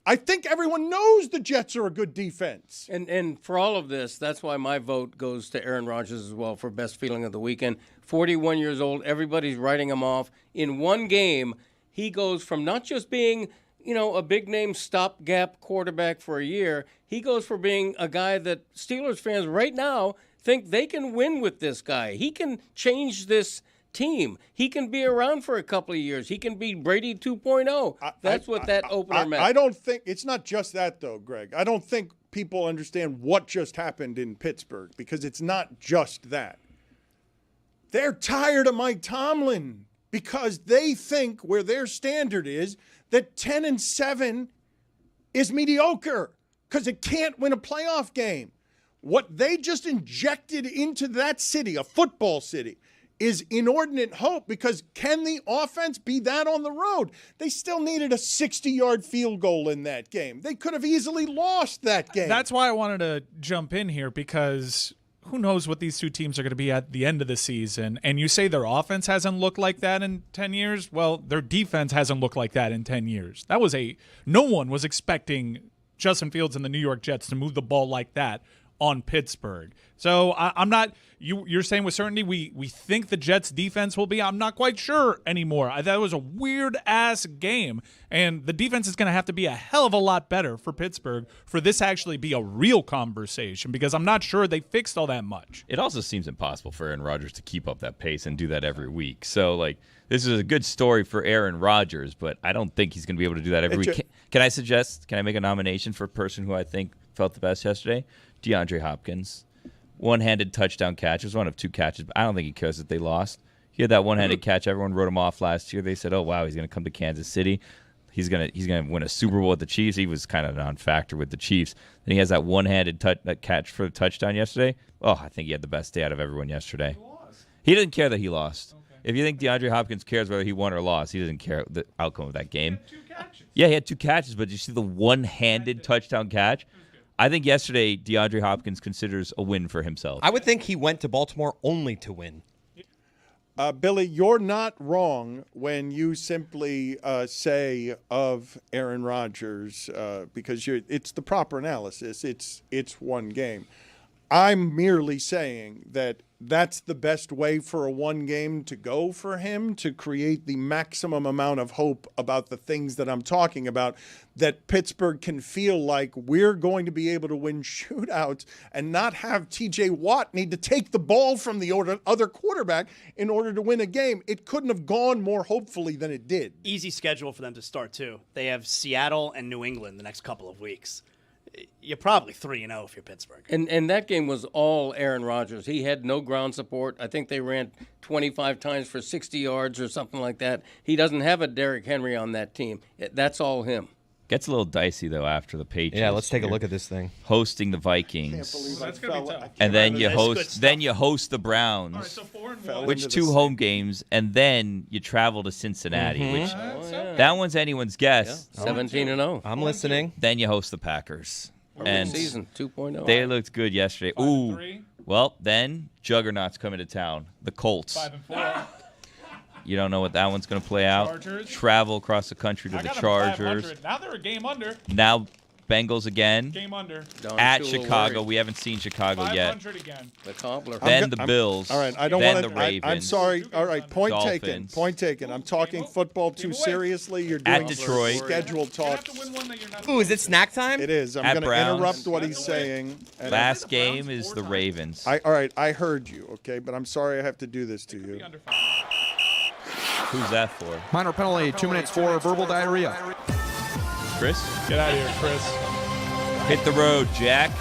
Speaker 1: I think everyone knows the Jets are a good defense.
Speaker 3: And for all of this, that's why my vote goes to Aaron Rodgers as well for best feeling of the weekend. 41 years old, everybody's writing him off. In one game, he goes from not just being, a big-name stopgap quarterback for a year, he goes for being a guy that Steelers fans right now think they can win with this guy. He can change this team. He can be around for a couple of years. He can be Brady 2.0. That's what that opener meant.
Speaker 1: I don't think it's not just that, though, Greg. I don't think people understand what just happened in Pittsburgh because it's not just that. They're tired of Mike Tomlin because they think where their standard is that 10-7 is mediocre because it can't win a playoff game. What they just injected into that city, a football city, is inordinate hope because can the offense be that on the road? They still needed a 60-yard field goal in that game. They could have easily lost that game.
Speaker 5: That's why I wanted to jump in here because who knows what these two teams are going to be at the end of the season. And you say their offense hasn't looked like that in 10 years? Well, their defense hasn't looked like that in 10 years. No one was expecting Justin Fields and the New York Jets to move the ball like that on Pittsburgh. So I'm not – you're saying with certainty we think the Jets' defense will be – I'm not quite sure anymore. I thought it was a weird-ass game, and the defense is going to have to be a hell of a lot better for Pittsburgh for this to actually be a real conversation because I'm not sure they fixed all that much.
Speaker 6: It also seems impossible for Aaron Rodgers to keep up that pace and do that every week. So, this is a good story for Aaron Rodgers, but I don't think he's going to be able to do that every week. Can I make a nomination for a person who I think felt the best yesterday? DeAndre Hopkins. One-handed touchdown catch. It was one of two catches, but I don't think he cares that they lost. He had that one-handed catch. Everyone wrote him off last year. They said, oh, wow, he's going to come to Kansas City. He's gonna win a Super Bowl with the Chiefs. He was kind of a non-factor with the Chiefs. Then he has that one-handed catch for the touchdown yesterday. Oh, I think he had the best day out of everyone yesterday. He didn't care that he lost. Okay. If you think DeAndre Hopkins cares whether he won or lost, he doesn't care the outcome of that game. He had 2 catches. Yeah, he had 2 catches, but did you see the one-handed touchdown catch? I think yesterday DeAndre Hopkins considers a win for himself.
Speaker 4: I would think he went to Baltimore only to win.
Speaker 1: Billy, you're not wrong when you simply say of Aaron Rodgers because it's the proper analysis. It's one game. I'm merely saying that that's the best way for a one game to go for him to create the maximum amount of hope about the things that I'm talking about, that Pittsburgh can feel like we're going to be able to win shootouts and not have TJ Watt need to take the ball from the other quarterback in order to win a game. It couldn't have gone more hopefully than it did.
Speaker 2: Easy schedule for them to start, too. They have Seattle and New England the next couple of weeks. You're probably 3-0 if you're Pittsburgh.
Speaker 3: And that game was all Aaron Rodgers. He had no ground support. I think they ran 25 times for 60 yards or something like that. He doesn't have a Derrick Henry on that team. That's all him.
Speaker 6: Gets a little dicey, though, after the Patriots.
Speaker 4: Yeah, let's take a look at this thing.
Speaker 6: Hosting the Vikings.
Speaker 11: That's going to be tough.
Speaker 6: And then you host the Browns.
Speaker 11: All right, so 4-1.
Speaker 6: Which 2 home games, and then you travel to Cincinnati, which that one's anyone's guess.
Speaker 3: Yeah, 17-0.
Speaker 4: I'm listening.
Speaker 6: Then you host the Packers. And
Speaker 3: season 2.0.
Speaker 6: They looked good yesterday.
Speaker 11: 5-3.
Speaker 6: Well, then juggernauts come into town. The Colts.
Speaker 11: 5-4.
Speaker 6: You don't know what that one's going to play out.
Speaker 11: Chargers.
Speaker 6: Travel across the country to the Chargers.
Speaker 11: Now they're a game under.
Speaker 6: Now Bengals again.
Speaker 11: Game under.
Speaker 6: At Chicago. We haven't seen Chicago yet.
Speaker 11: 500 again.
Speaker 3: The cobbler.
Speaker 6: Then the Bills.
Speaker 1: All right, I don't
Speaker 6: then
Speaker 1: want
Speaker 6: the Ravens.
Speaker 1: I'm sorry. All right, point
Speaker 6: Dolphins.
Speaker 1: taken. Point taken. I'm talking football too seriously. You're doing
Speaker 6: At Detroit.
Speaker 1: scheduled talk.
Speaker 4: Ooh, is it snack time?
Speaker 1: It is. I'm
Speaker 6: At
Speaker 1: going to
Speaker 6: Browns.
Speaker 1: interrupt what he's saying. And
Speaker 6: Last game is the Ravens.
Speaker 1: all right, I heard you, okay? But I'm sorry I have to do this to you.
Speaker 6: Who's that for?
Speaker 18: Minor penalty, 2 minutes for verbal diarrhea.
Speaker 6: Chris?
Speaker 11: Get out of here, Chris.
Speaker 6: Hit the road, Jack.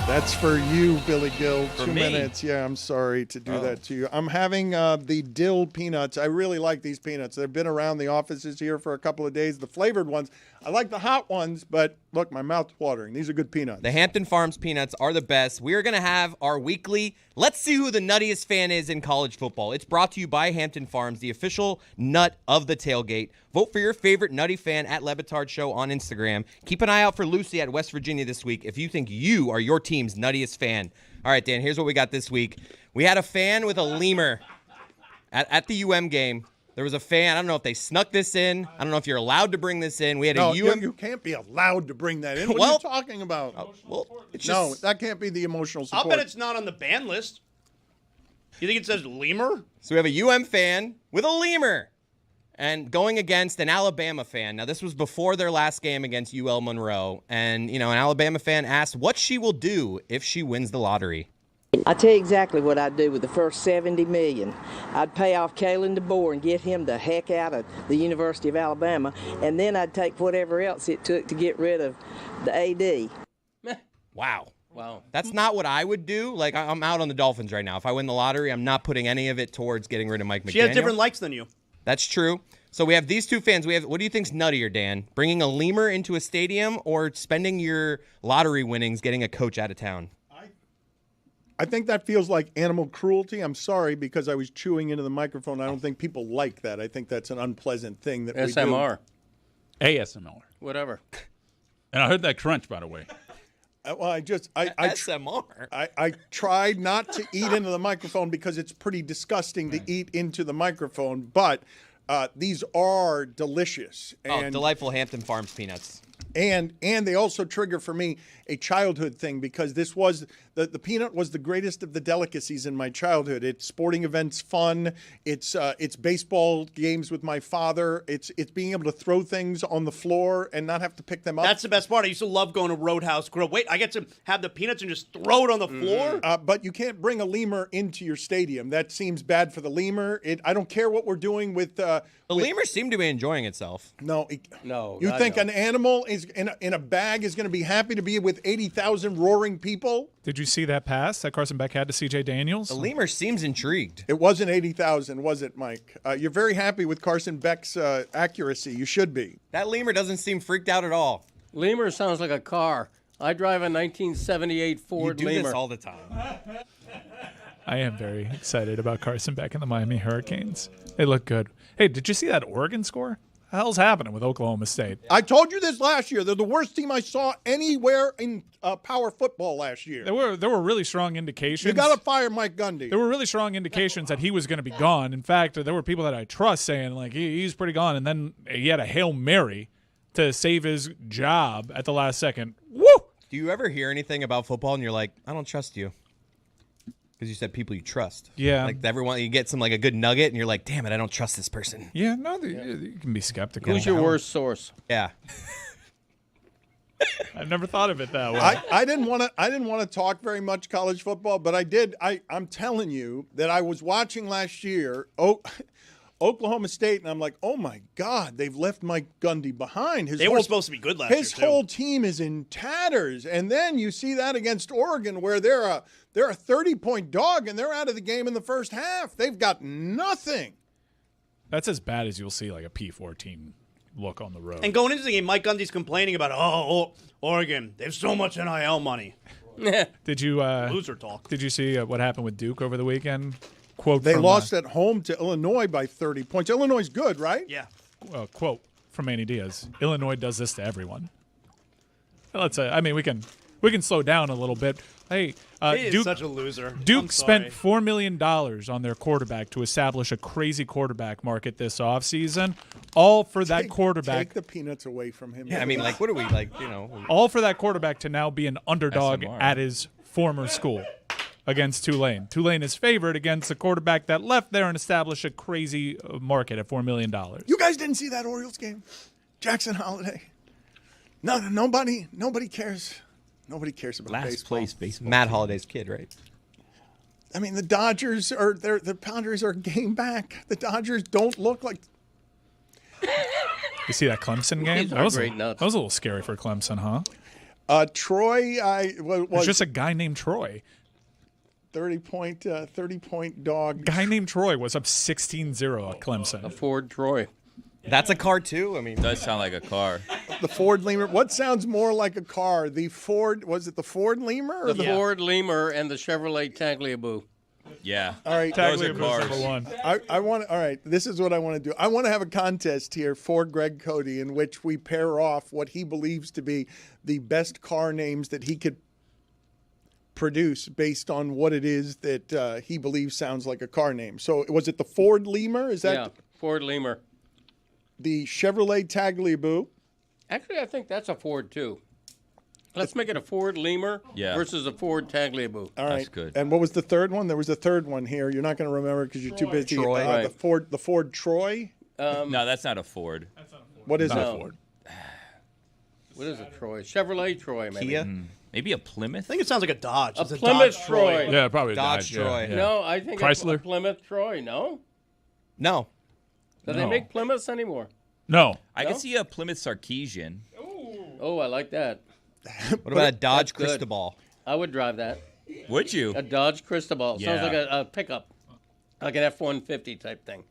Speaker 1: That's for you, Billy Gill.
Speaker 4: For
Speaker 1: 2
Speaker 4: me?
Speaker 1: minutes. Yeah, I'm sorry to do that to you. I'm having the dill peanuts. I really like these peanuts. They've been around the offices here for a couple of days. The flavored ones. I like the hot ones, but look, my mouth's watering. These are good peanuts.
Speaker 4: The Hampton Farms peanuts are the best. We are going to have our weekly Let's See Who the Nuttiest Fan Is in College Football. It's brought to you by Hampton Farms, the official nut of the tailgate. Vote for your favorite nutty fan at Le Batard Show on Instagram. Keep an eye out for Lucy at West Virginia this week if you think you are your team's nuttiest fan. All right, Dan, here's what we got this week. We had a fan with a lemur at the UM game. There was a fan. I don't know if they snuck this in. I don't know if you're allowed to bring this in. We had a UM.
Speaker 1: You can't be allowed to bring that in. What are you talking about? No, that can't be the emotional support.
Speaker 2: I'll bet it's not on the ban list. You think it says lemur?
Speaker 4: So we have a UM fan with a lemur and going against an Alabama fan. Now, this was before their last game against UL Monroe. And, an Alabama fan asked what she will do if she wins the lottery.
Speaker 19: I'll tell you exactly what I'd do with the first $70 million. I'd pay off Kalen DeBoer and get him the heck out of the University of Alabama, and then I'd take whatever else it took to get rid of the AD.
Speaker 4: Wow. That's not what I would do. Like, I'm out on the Dolphins right now. If I win the lottery, I'm not putting any of it towards getting rid of Mike McDaniel.
Speaker 2: She has different likes than you.
Speaker 4: That's true. So we have these two fans. What do you think's nuttier, Dan? Bringing a lemur into a stadium or spending your lottery winnings getting a coach out of town?
Speaker 1: I think that feels like animal cruelty. I'm sorry because I was chewing into the microphone. I don't think people like that. I think that's an unpleasant thing that
Speaker 3: SMR.
Speaker 1: we do.
Speaker 14: ASMR.
Speaker 3: Whatever.
Speaker 14: And I heard that crunch, by the way.
Speaker 1: Well,
Speaker 4: SMR.
Speaker 1: I tried not to eat into the microphone because it's pretty disgusting to eat into the microphone, but these are delicious.
Speaker 4: And delightful Hampton Farms peanuts.
Speaker 1: And they also trigger for me a childhood thing because this was the peanut was the greatest of the delicacies in my childhood. It's sporting events fun. It's baseball games with my father. It's being able to throw things on the floor and not have to pick them up.
Speaker 2: That's the best part. I used to love going to Roadhouse Grill. Wait, I get to have the peanuts and just throw it on the floor?
Speaker 1: But you can't bring a lemur into your stadium. That seems bad for the lemur. I don't care what we're doing with the
Speaker 4: lemur seemed to be enjoying itself.
Speaker 1: No.
Speaker 3: No.
Speaker 1: You think an animal is in a bag is going to be happy to be with 80,000 roaring people?
Speaker 5: Did you see that pass that Carson Beck had to C.J. Daniels?
Speaker 4: The lemur seems intrigued.
Speaker 1: It wasn't 80,000, was it, Mike? You're very happy with Carson Beck's accuracy. You should be.
Speaker 4: That lemur doesn't seem freaked out at all.
Speaker 3: Lemur sounds like a car. I drive a 1978 Ford
Speaker 4: You do
Speaker 3: Lemur.
Speaker 4: this all the time.
Speaker 5: I am very excited about Carson Beck and the Miami Hurricanes. They look good. Hey, did you see that Oregon score? The hell's happening with Oklahoma State?
Speaker 1: I told you this last year. They're the worst team I saw anywhere in power football last year.
Speaker 5: There were really strong indications.
Speaker 1: You got to fire Mike Gundy.
Speaker 5: There were really strong indications that he was going to be gone. In fact, there were people that I trust saying, like, he's pretty gone. And then he had a Hail Mary to save his job at the last second. Woo!
Speaker 4: Do you ever hear anything about football and you're like, I don't trust you? Because you said people you trust.
Speaker 5: Yeah.
Speaker 4: Like everyone, you get a good nugget and you're like, damn it, I don't trust this person.
Speaker 5: Yeah, no, you can be skeptical.
Speaker 3: Who's your worst source?
Speaker 4: Yeah.
Speaker 5: I've never thought of it that way.
Speaker 1: I didn't want to talk very much college football, but I did. I'm telling you that I was watching last year Oklahoma State, and I'm like, oh my God, they've left Mike Gundy behind.
Speaker 2: They were supposed to be good last year.
Speaker 1: His whole team is in tatters, and then you see that against Oregon, where they're a 30-point dog, and they're out of the game in the first half. They've got nothing.
Speaker 5: That's as bad as you'll see like a P14 look on the road.
Speaker 2: And going into the game, Mike Gundy's complaining about, Oregon, they have so much NIL money.
Speaker 5: Did you
Speaker 2: loser talk?
Speaker 5: Did you see what happened with Duke over the weekend? Quote
Speaker 1: they
Speaker 5: from,
Speaker 1: lost at home to Illinois by 30 points. Illinois is good, right?
Speaker 2: Yeah.
Speaker 5: Quote from Manny Diaz. Illinois does this to everyone. Let's say, we can slow down a little bit. Hey,
Speaker 2: he
Speaker 5: Duke,
Speaker 2: is such a loser.
Speaker 5: Duke spent $4 million on their quarterback to establish a crazy quarterback market this offseason. All for that quarterback.
Speaker 1: Take the peanuts away from him.
Speaker 4: Yeah, what are we
Speaker 5: all for that quarterback to now be an underdog
Speaker 6: SMR.
Speaker 5: at his former school against Tulane. Tulane is favored against the quarterback that left there and established a crazy market at $4 million.
Speaker 1: You guys didn't see that Orioles game? Jackson Holiday. No, nobody cares. Nobody cares about
Speaker 6: Last
Speaker 1: baseball.
Speaker 6: place baseball.
Speaker 4: Matt Holliday's kid, right?
Speaker 1: The Dodgers the Padres are game back. The Dodgers don't look like.
Speaker 5: You see that Clemson game?
Speaker 3: These are great nuts.
Speaker 5: That was a little scary for Clemson, huh?
Speaker 1: Troy,
Speaker 5: it's just a guy named Troy.
Speaker 1: 30-point dog.
Speaker 5: Guy named Troy was up 16-0 at Clemson.
Speaker 3: A Ford Troy.
Speaker 4: That's a car too. I mean,
Speaker 6: it does sound like a car.
Speaker 1: The Ford Lemur. What sounds more like a car? The Ford. Was it the Ford Lemur? Or
Speaker 3: The Ford Lemur and the Chevrolet Tagliabue.
Speaker 6: Yeah.
Speaker 1: All right.
Speaker 6: Those are cars.
Speaker 5: Number one.
Speaker 1: I want. All right. This is what I want to do. I want to have a contest here for Greg Cody in which we pair off what he believes to be the best car names that he could produce based on what it is that he believes sounds like a car name. So was it the Ford Lemur? Is that?
Speaker 3: Yeah, Ford Lemur.
Speaker 1: The Chevrolet Tagliabue.
Speaker 3: Actually, I think that's a Ford too. Let's make it a Ford Lemur versus a Ford Tagliabue.
Speaker 1: All right.
Speaker 6: That's good.
Speaker 1: And what was the third one? There was a third one here. You're not going to remember because you're too busy.
Speaker 4: Troy.
Speaker 3: Right.
Speaker 1: The Ford Troy.
Speaker 6: No, that's not a Ford.
Speaker 1: What is
Speaker 3: No.
Speaker 1: a Ford?
Speaker 3: What is it, Troy? Chevrolet Troy, maybe.
Speaker 4: Kia?
Speaker 6: Maybe a Plymouth?
Speaker 2: I think it sounds like a Dodge.
Speaker 3: A
Speaker 2: It's
Speaker 3: Plymouth
Speaker 2: Dodge
Speaker 3: Troy.
Speaker 5: Yeah, probably
Speaker 4: Dodge Troy.
Speaker 5: Yeah.
Speaker 3: No, I think
Speaker 5: Chrysler?
Speaker 3: it's a Plymouth Troy, no?
Speaker 4: No.
Speaker 3: Do they make Plymouths anymore?
Speaker 5: No.
Speaker 6: I can see a Plymouth Sarkeesian.
Speaker 3: Oh, I like that.
Speaker 4: What about a Dodge
Speaker 3: That's good.
Speaker 4: Cristobal?
Speaker 3: I would drive that.
Speaker 6: Would you?
Speaker 3: A Dodge Cristobal.
Speaker 6: Yeah.
Speaker 3: Sounds like a pickup. Like an F-150 type thing.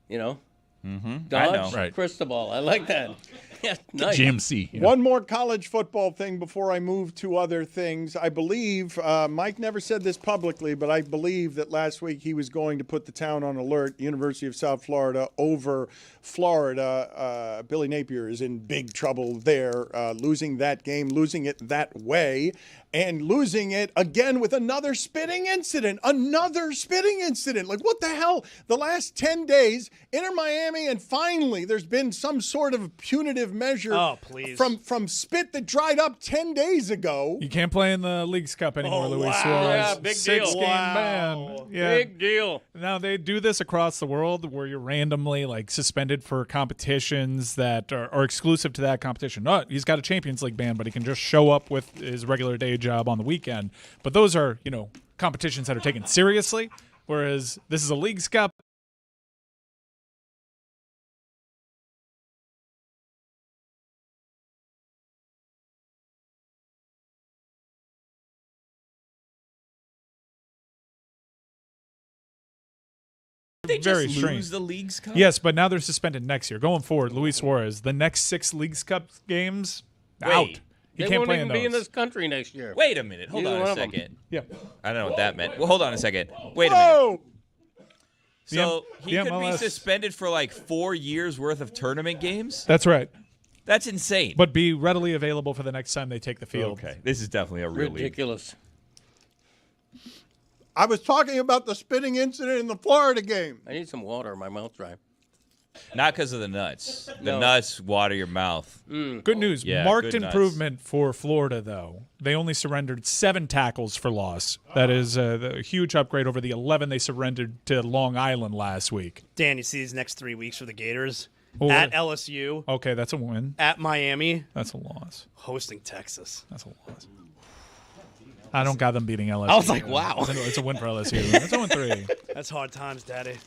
Speaker 3: You know?
Speaker 6: Mm-hmm.
Speaker 3: Dodge
Speaker 5: Right.
Speaker 3: Cristobal. I like that. Yeah, nice.
Speaker 5: GMC. Yeah.
Speaker 1: One more college football thing before I move to other things. I believe, Mike never said this publicly, but I believe that last week he was going to put the town on alert, University of South Florida over Florida. Billy Napier is in big trouble there, losing that game, losing it that way, and losing it again with another spitting incident. Like, what the hell? The last 10 days, Inter Miami, and finally there's been some sort of punitive measure from spit that dried up 10 days ago.
Speaker 5: You can't play in the Leagues Cup anymore, Luis
Speaker 3: wow.
Speaker 5: Suarez.
Speaker 3: Yeah, big deal.
Speaker 5: 6-game ban. Yeah.
Speaker 3: Big deal.
Speaker 5: Now, they do this across the world where you're randomly suspended for competitions that are exclusive to that competition. No, he's got a Champions League ban, but he can just show up with his regular day job on the weekend. But those are, competitions that are taken seriously, whereas this is a Leagues Cup.
Speaker 6: They
Speaker 5: Very
Speaker 6: just
Speaker 5: strange.
Speaker 6: lose the Leagues Cup?
Speaker 5: Yes, but now they're suspended next year. Going forward, Luis Suarez, the next 6 Leagues Cup games, out. He
Speaker 3: They
Speaker 5: can't
Speaker 3: won't
Speaker 5: play
Speaker 3: even
Speaker 5: in
Speaker 3: be in
Speaker 5: those.
Speaker 3: this country next year.
Speaker 6: Wait a minute. Hold
Speaker 3: Neither
Speaker 6: on
Speaker 3: one
Speaker 6: a
Speaker 3: of them.
Speaker 6: second.
Speaker 5: Yeah.
Speaker 6: I don't know what that meant. Well, hold on a second. Wait a minute. So he
Speaker 5: the
Speaker 6: could be
Speaker 5: MLS.
Speaker 6: suspended for 4 years worth of tournament games?
Speaker 5: That's right.
Speaker 6: That's insane.
Speaker 5: But be readily available for the next time they take the field.
Speaker 6: Okay. This is definitely a real league.
Speaker 3: Ridiculous.
Speaker 1: I was talking about the spitting incident in the Florida game.
Speaker 3: I need some water. My mouth's dry.
Speaker 6: Not because of the nuts. The
Speaker 3: No.
Speaker 6: nuts water your mouth.
Speaker 5: Good news.
Speaker 6: Yeah,
Speaker 5: Marked
Speaker 6: good nuts.
Speaker 5: improvement for Florida, though. They only surrendered 7 tackles for loss. That is a huge upgrade over the 11 they surrendered to Long Island last week.
Speaker 2: Dan, you see these next 3 weeks for the Gators?
Speaker 5: Oh,
Speaker 2: At
Speaker 5: what-
Speaker 2: LSU.
Speaker 5: Okay, that's a win.
Speaker 2: At Miami.
Speaker 5: That's a loss.
Speaker 2: Hosting Texas.
Speaker 5: That's a loss. I don't got them beating LSU.
Speaker 2: I was like, wow.
Speaker 5: It's a win for LSU. That's 0-3.
Speaker 2: That's hard times, Daddy.